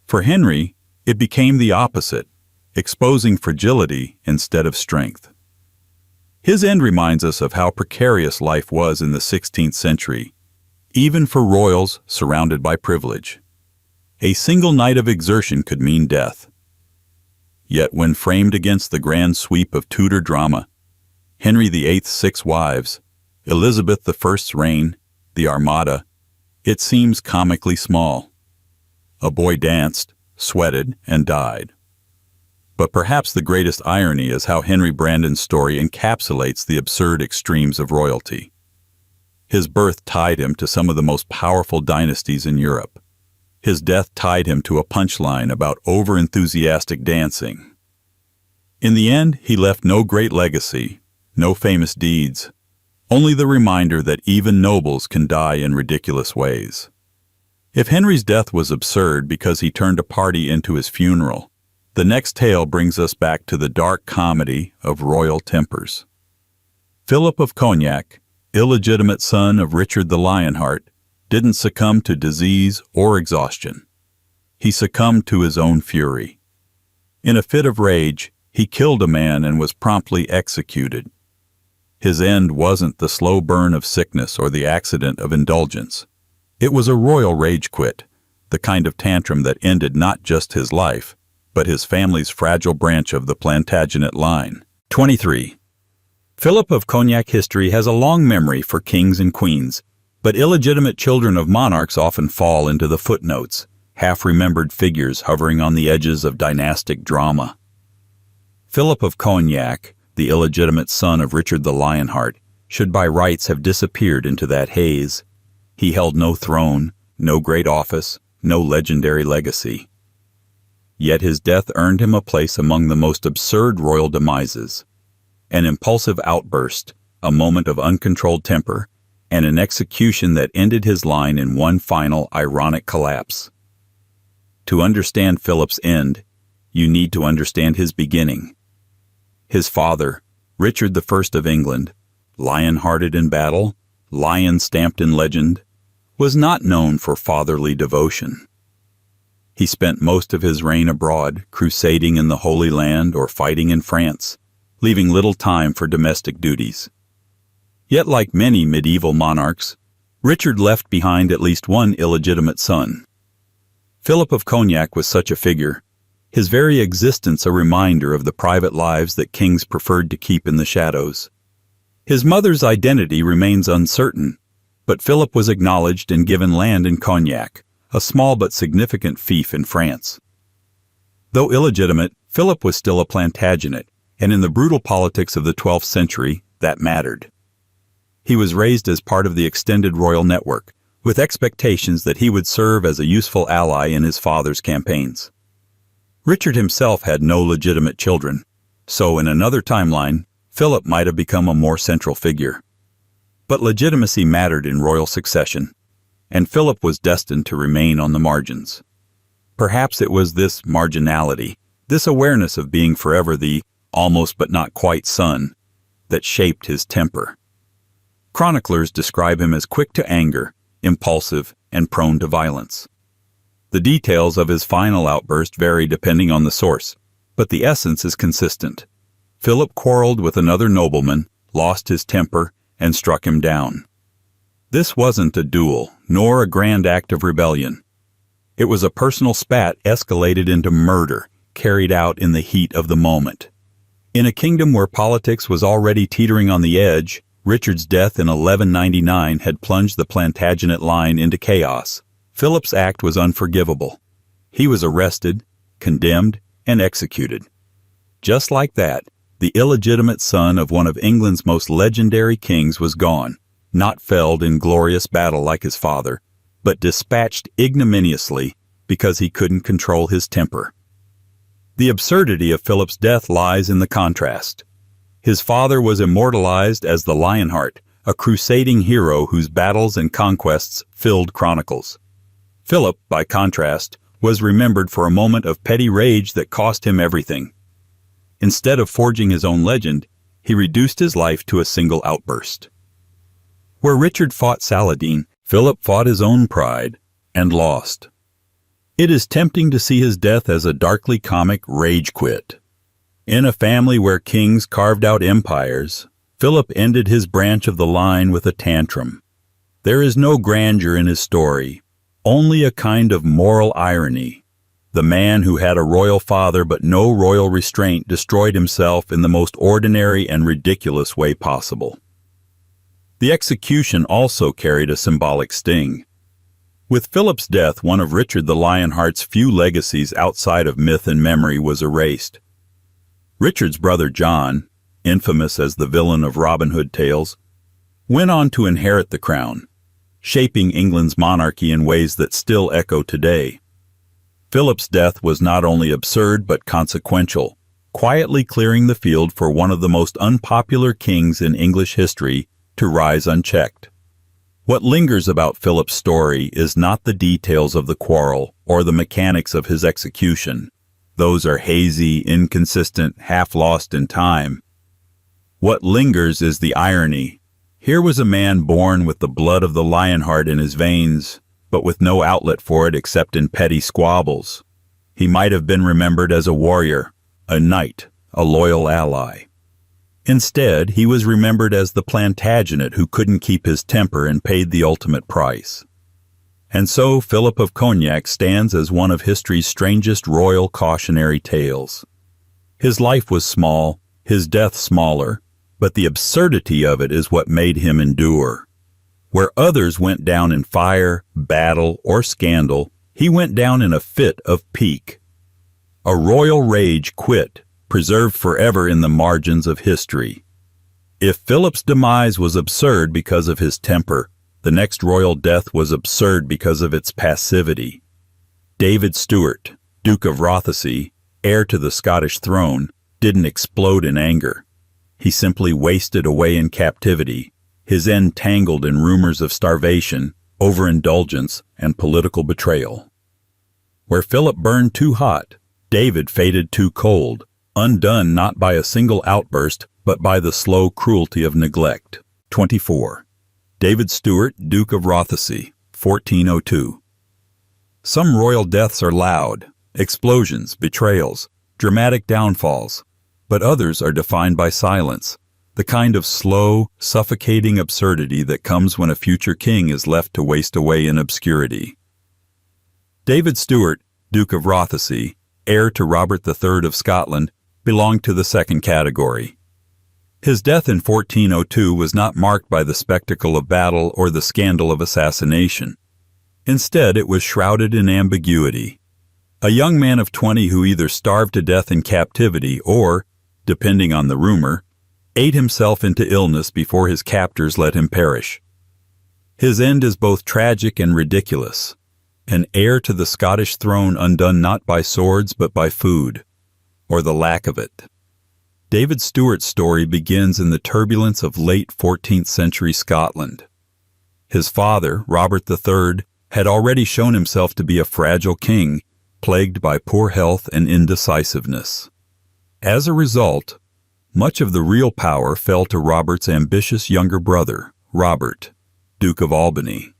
For Henry, it became the opposite, exposing fragility instead of strength. His end reminds us of how precarious life was in the 16th century, even for royals surrounded by privilege. A single night of exertion could mean death. Yet when framed against the grand sweep of Tudor drama, Henry VIII's 6 wives, Elizabeth I's reign, the Armada, it seems comically small. A boy danced, sweated, and died. But perhaps the greatest irony is how Henry Brandon's story encapsulates the absurd extremes of royalty. His birth tied him to some of the most powerful dynasties in Europe. His death tied him to a punchline about over-enthusiastic dancing. In the end, he left no great legacy, no famous deeds, only the reminder that even nobles can die in ridiculous ways. If Henry's death was absurd because he turned a party into his funeral, the next tale brings us back to the dark comedy of royal tempers. Philip of Cognac, illegitimate son of Richard the Lionheart, didn't succumb to disease or exhaustion. He succumbed to his own fury. In a fit of rage, he killed a man and was promptly executed. His end wasn't the slow burn of sickness or the accident of indulgence. It was a royal rage quit, the kind of tantrum that ended not just his life, but his family's fragile branch of the Plantagenet line. 23. Philip of Cognac history has a long memory for kings and queens, but illegitimate children of monarchs often fall into the footnotes, half-remembered figures hovering on the edges of dynastic drama. Philip of Cognac, the illegitimate son of Richard the Lionheart, should by rights have disappeared into that haze. He held no throne, no great office, no legendary legacy. Yet his death earned him a place among the most absurd royal demises. An impulsive outburst, a moment of uncontrolled temper, and an execution that ended his line in one final ironic collapse. To understand Philip's end, you need to understand his beginning. His father, Richard I of England, lion-hearted in battle, lion-stamped in legend, was not known for fatherly devotion. He spent most of his reign abroad, crusading in the Holy Land or fighting in France, leaving little time for domestic duties. Yet like many medieval monarchs, Richard left behind at least one illegitimate son. Philip of Cognac was such a figure, his very existence a reminder of the private lives that kings preferred to keep in the shadows. His mother's identity remains uncertain, but Philip was acknowledged and given land in Cognac, a small but significant fief in France. Though illegitimate, Philip was still a Plantagenet, and in the brutal politics of the 12th century, that mattered. He was raised as part of the extended royal network, with expectations that he would serve as a useful ally in his father's campaigns. Richard himself had no legitimate children, so in another timeline, Philip might have become a more central figure. But legitimacy mattered in royal succession, and Philip was destined to remain on the margins. Perhaps it was this marginality, this awareness of being forever the almost but not quite son, that shaped his temper. Chroniclers describe him as quick to anger, impulsive, and prone to violence. The details of his final outburst vary depending on the source, but the essence is consistent. Philip quarreled with another nobleman, lost his temper, and struck him down. This wasn't a duel, nor a grand act of rebellion. It was a personal spat escalated into murder, carried out in the heat of the moment. In a kingdom where politics was already teetering on the edge, Richard's death in 1199 had plunged the Plantagenet line into chaos. Philip's act was unforgivable. He was arrested, condemned, and executed. Just like that, the illegitimate son of one of England's most legendary kings was gone, not felled in glorious battle like his father, but dispatched ignominiously because he couldn't control his temper. The absurdity of Philip's death lies in the contrast. His father was immortalized as the Lionheart, a crusading hero whose battles and conquests filled chronicles. Philip, by contrast, was remembered for a moment of petty rage that cost him everything. Instead of forging his own legend, he reduced his life to a single outburst. Where Richard fought Saladin, Philip fought his own pride and lost. It is tempting to see his death as a darkly comic rage quit. In a family where kings carved out empires, Philip ended his branch of the line with a tantrum. There is no grandeur in his story, only a kind of moral irony. The man who had a royal father but no royal restraint destroyed himself in the most ordinary and ridiculous way possible. The execution also carried a symbolic sting. With Philip's death, one of Richard the Lionheart's few legacies outside of myth and memory was erased. Richard's brother John, infamous as the villain of Robin Hood tales, went on to inherit the crown, shaping England's monarchy in ways that still echo today. Philip's death was not only absurd but consequential, quietly clearing the field for one of the most unpopular kings in English history to rise unchecked. What lingers about Philip's story is not the details of the quarrel or the mechanics of his execution. Those are hazy, inconsistent, half-lost in time. What lingers is the irony. Here was a man born with the blood of the Lionheart in his veins, but with no outlet for it except in petty squabbles. He might have been remembered as a warrior, a knight, a loyal ally. Instead, he was remembered as the Plantagenet who couldn't keep his temper and paid the ultimate price. And so Philip of Cognac stands as one of history's strangest royal cautionary tales. His life was small, his death smaller, but the absurdity of it is what made him endure. Where others went down in fire, battle, or scandal, he went down in a fit of pique. A royal rage quit, preserved forever in the margins of history. If Philip's demise was absurd because of his temper, the next royal death was absurd because of its passivity. David Stuart, Duke of Rothesay, heir to the Scottish throne, didn't explode in anger. He simply wasted away in captivity, his end tangled in rumors of starvation, overindulgence, and political betrayal. Where Philip burned too hot, David faded too cold, undone not by a single outburst, but by the slow cruelty of neglect. 24. David Stuart, Duke of Rothesay, 1402. Some royal deaths are loud, explosions, betrayals, dramatic downfalls, but others are defined by silence, the kind of slow, suffocating absurdity that comes when a future king is left to waste away in obscurity. David Stuart, Duke of Rothesay, heir to Robert III of Scotland, belonged to the second category. His death in 1402 was not marked by the spectacle of battle or the scandal of assassination. Instead, it was shrouded in ambiguity. A young man of 20 who either starved to death in captivity or, depending on the rumor, ate himself into illness before his captors let him perish. His end is both tragic and ridiculous. An heir to the Scottish throne undone not by swords but by food, or the lack of it. David Stuart's story begins in the turbulence of late 14th century Scotland. His father, Robert III, had already shown himself to be a fragile king, plagued by poor health and indecisiveness. As a result, much of the real power fell to Robert's ambitious younger brother, Robert, Duke of Albany.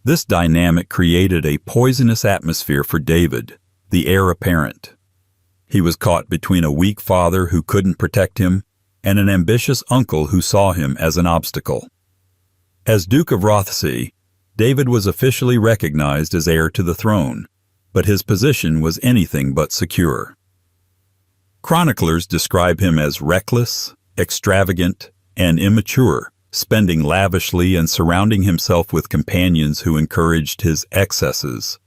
This dynamic created a poisonous atmosphere for David, the heir apparent. He was caught between a weak father who couldn't protect him and an ambitious uncle who saw him as an obstacle. As Duke of Rothesay, David was officially recognized as heir to the throne, but his position was anything but secure. Chroniclers describe him as reckless, extravagant, and immature, spending lavishly and surrounding himself with companions who encouraged his excesses.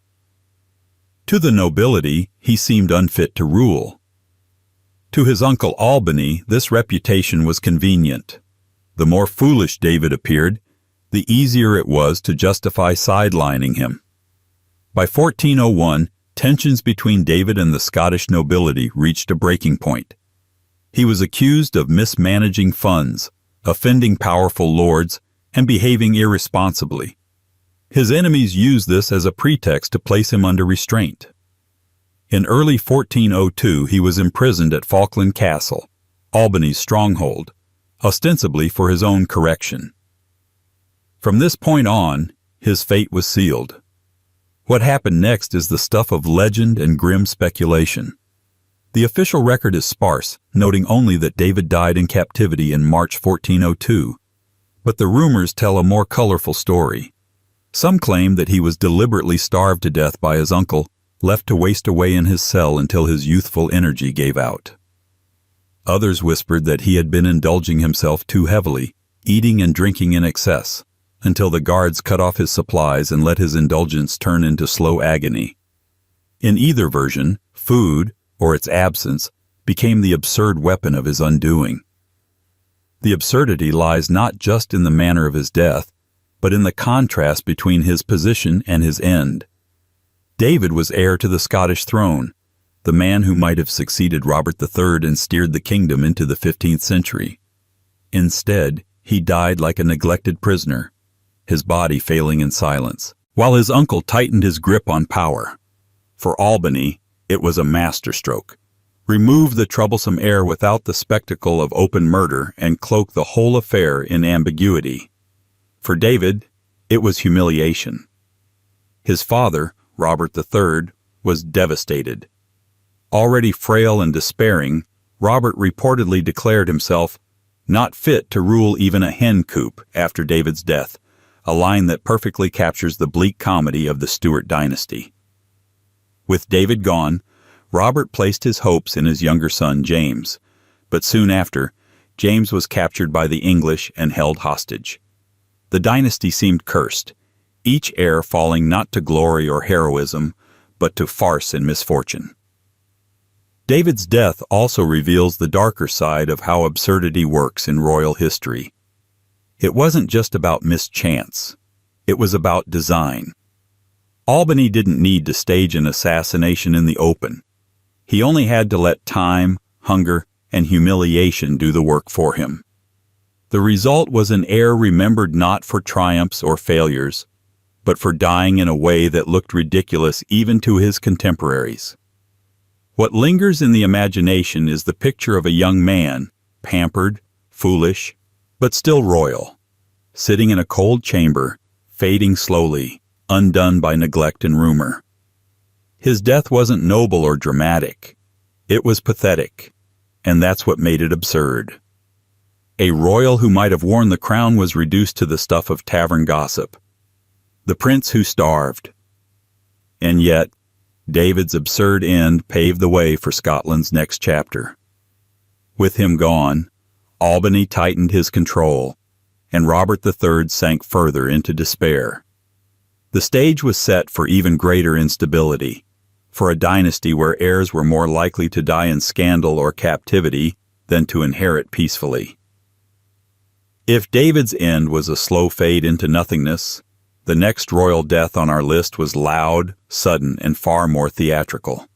To the nobility, he seemed unfit to rule. To his uncle Albany, this reputation was convenient. The more foolish David appeared, the easier it was to justify sidelining him. By 1401, tensions between David and the Scottish nobility reached a breaking point. He was accused of mismanaging funds, offending powerful lords, and behaving irresponsibly. His enemies used this as a pretext to place him under restraint. In early 1402, he was imprisoned at Falkland Castle, Albany's stronghold, ostensibly for his own correction. From this point on, his fate was sealed. What happened next is the stuff of legend and grim speculation. The official record is sparse, noting only that David died in captivity in March 1402. But the rumors tell a more colorful story. Some claim that he was deliberately starved to death by his uncle, left to waste away in his cell until his youthful energy gave out. Others whispered that he had been indulging himself too heavily, eating and drinking in excess, until the guards cut off his supplies and let his indulgence turn into slow agony. In either version, food, or its absence, became the absurd weapon of his undoing. The absurdity lies not just in the manner of his death, but in the contrast between his position and his end. David was heir to the Scottish throne, the man who might have succeeded Robert III and steered the kingdom into the 15th century. Instead, he died like a neglected prisoner, his body failing in silence, while his uncle tightened his grip on power. For Albany, it was a masterstroke. Remove the troublesome heir without the spectacle of open murder and cloak the whole affair in ambiguity. For David, it was humiliation. His father, Robert III, was devastated. Already frail and despairing, Robert reportedly declared himself not fit to rule even a hen coop after David's death, a line that perfectly captures the bleak comedy of the Stuart dynasty. With David gone, Robert placed his hopes in his younger son James, but soon after, James was captured by the English and held hostage. The dynasty seemed cursed, each heir falling not to glory or heroism, but to farce and misfortune. David's death also reveals the darker side of how absurdity works in royal history. It wasn't just about mischance. It was about design. Albany didn't need to stage an assassination in the open. He only had to let time, hunger, and humiliation do the work for him. The result was an heir remembered not for triumphs or failures, but for dying in a way that looked ridiculous even to his contemporaries. What lingers in the imagination is the picture of a young man, pampered, foolish, but still royal, sitting in a cold chamber, fading slowly, undone by neglect and rumor. His death wasn't noble or dramatic. It was pathetic, and that's what made it absurd. A royal who might have worn the crown was reduced to the stuff of tavern gossip. The prince who starved. And yet, David's absurd end paved the way for Scotland's next chapter. With him gone, Albany tightened his control, and Robert III sank further into despair. The stage was set for even greater instability, for a dynasty where heirs were more likely to die in scandal or captivity than to inherit peacefully. If David's end was a slow fade into nothingness, the next royal death on our list was loud, sudden, and far more theatrical.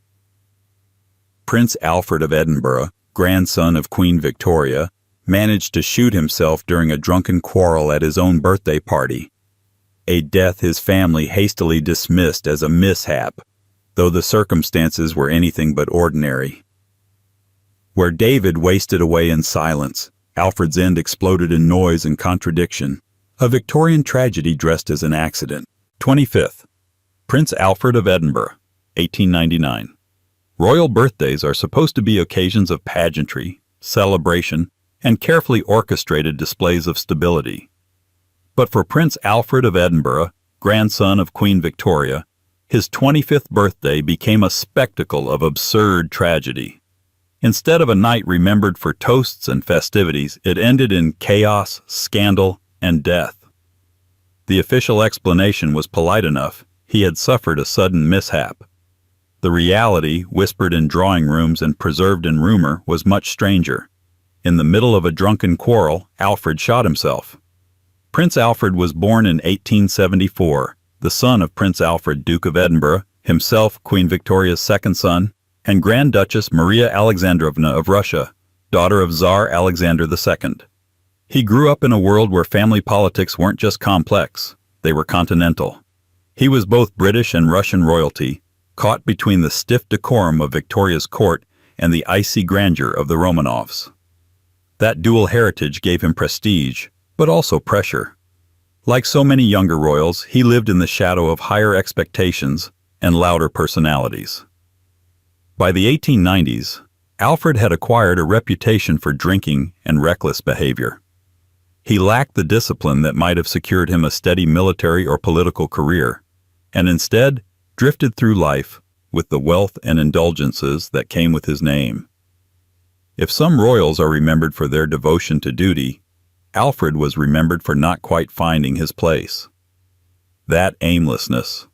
Prince Alfred of Edinburgh, grandson of Queen Victoria, managed to shoot himself during a drunken quarrel at his own birthday party, a death his family hastily dismissed as a mishap, though the circumstances were anything but ordinary. Where David wasted away in silence, Alfred's end exploded in noise and contradiction, a Victorian tragedy dressed as an accident. 25th. Prince Alfred of Edinburgh, 1899. Royal birthdays are supposed to be occasions of pageantry, celebration, and carefully orchestrated displays of stability. But for Prince Alfred of Edinburgh, grandson of Queen Victoria, his 25th birthday became a spectacle of absurd tragedy. Instead of a night remembered for toasts and festivities, it ended in chaos, scandal, and death. The official explanation was polite enough. He had suffered a sudden mishap. The reality, whispered in drawing rooms and preserved in rumor, was much stranger. In the middle of a drunken quarrel, Alfred shot himself. Prince Alfred was born in 1874, the son of Prince Alfred, Duke of Edinburgh, himself Queen Victoria's second son, and Grand Duchess Maria Alexandrovna of Russia, daughter of Tsar Alexander II. He grew up in a world where family politics weren't just complex, they were continental. He was both British and Russian royalty, caught between the stiff decorum of Victoria's court and the icy grandeur of the Romanovs. That dual heritage gave him prestige, but also pressure. Like so many younger royals, he lived in the shadow of higher expectations and louder personalities. By the 1890s, Alfred had acquired a reputation for drinking and reckless behavior. He lacked the discipline that might have secured him a steady military or political career, and instead drifted through life with the wealth and indulgences that came with his name. If some royals are remembered for their devotion to duty, Alfred was remembered for not quite finding his place. That aimlessness,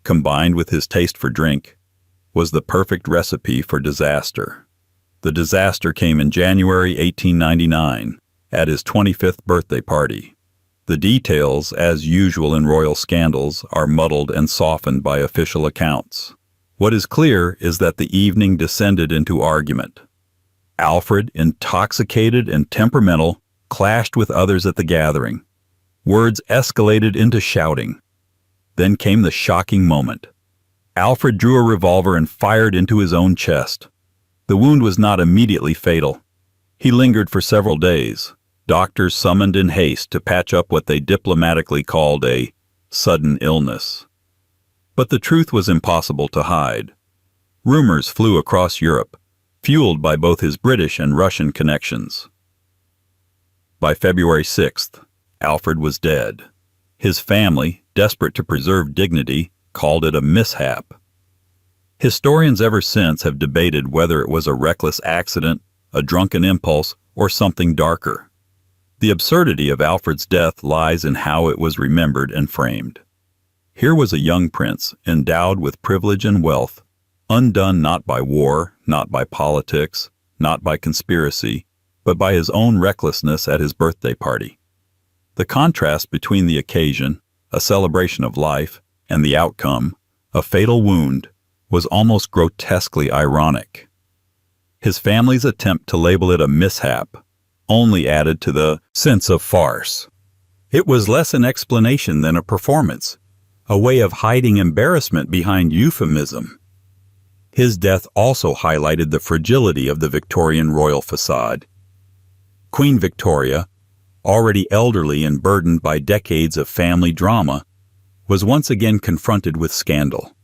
combined with his taste for drink, was the perfect recipe for disaster. The disaster came in January 1899, at his 25th birthday party. The details, as usual in royal scandals, are muddled and softened by official accounts. What is clear is that the evening descended into argument. Alfred, intoxicated and temperamental, clashed with others at the gathering. Words escalated into shouting. Then came the shocking moment. Alfred drew a revolver and fired into his own chest. The wound was not immediately fatal. He lingered for several days, doctors summoned in haste to patch up what they diplomatically called a sudden illness. But the truth was impossible to hide. Rumors flew across Europe, fueled by both his British and Russian connections. By February 6th, Alfred was dead. His family, desperate to preserve dignity, called it a mishap. Historians ever since have debated whether it was a reckless accident, a drunken impulse, or something darker. The absurdity of Alfred's death lies in how it was remembered and framed. Here was a young prince, endowed with privilege and wealth, undone not by war, not by politics, not by conspiracy, but by his own recklessness at his birthday party. The contrast between the occasion, a celebration of life, and the outcome, a fatal wound, was almost grotesquely ironic. His family's attempt to label it a mishap only added to the sense of farce. It was less an explanation than a performance, a way of hiding embarrassment behind euphemism. His death also highlighted the fragility of the Victorian royal facade. Queen Victoria, already elderly and burdened by decades of family drama, was once again confronted with scandal.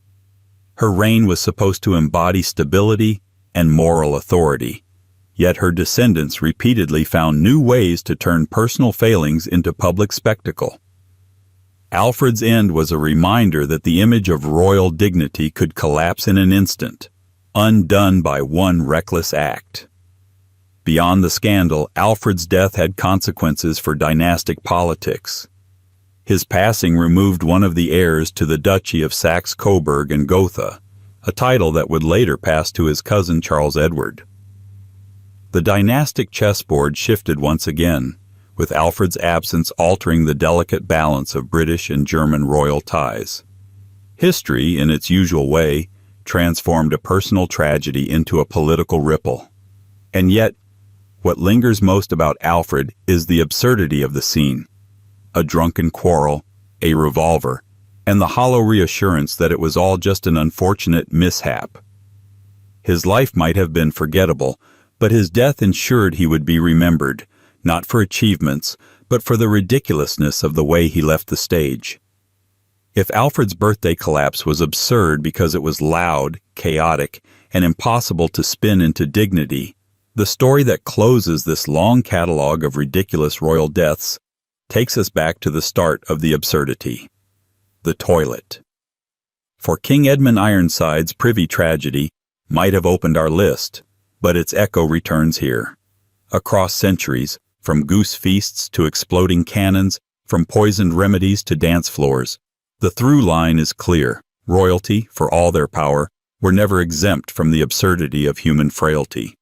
Her reign was supposed to embody stability and moral authority, yet her descendants repeatedly found new ways to turn personal failings into public spectacle. Alfred's end was a reminder that the image of royal dignity could collapse in an instant, undone by one reckless act. Beyond the scandal, Alfred's death had consequences for dynastic politics. His passing removed one of the heirs to the Duchy of Saxe-Coburg and Gotha, a title that would later pass to his cousin Charles Edward. The dynastic chessboard shifted once again, with Alfred's absence altering the delicate balance of British and German royal ties. History, in its usual way, transformed a personal tragedy into a political ripple. And yet, what lingers most about Alfred is the absurdity of the scene. A drunken quarrel, a revolver, and the hollow reassurance that it was all just an unfortunate mishap. His life might have been forgettable, but his death ensured he would be remembered, not for achievements, but for the ridiculousness of the way he left the stage. If Alfred's birthday collapse was absurd because it was loud, chaotic, and impossible to spin into dignity, the story that closes this long catalog of ridiculous royal deaths takes us back to the start of the absurdity. The toilet. For King Edmund Ironside's privy tragedy might have opened our list, but its echo returns here. Across centuries, from goose feasts to exploding cannons, from poisoned remedies to dance floors, the through line is clear. Royalty, for all their power, were never exempt from the absurdity of human frailty.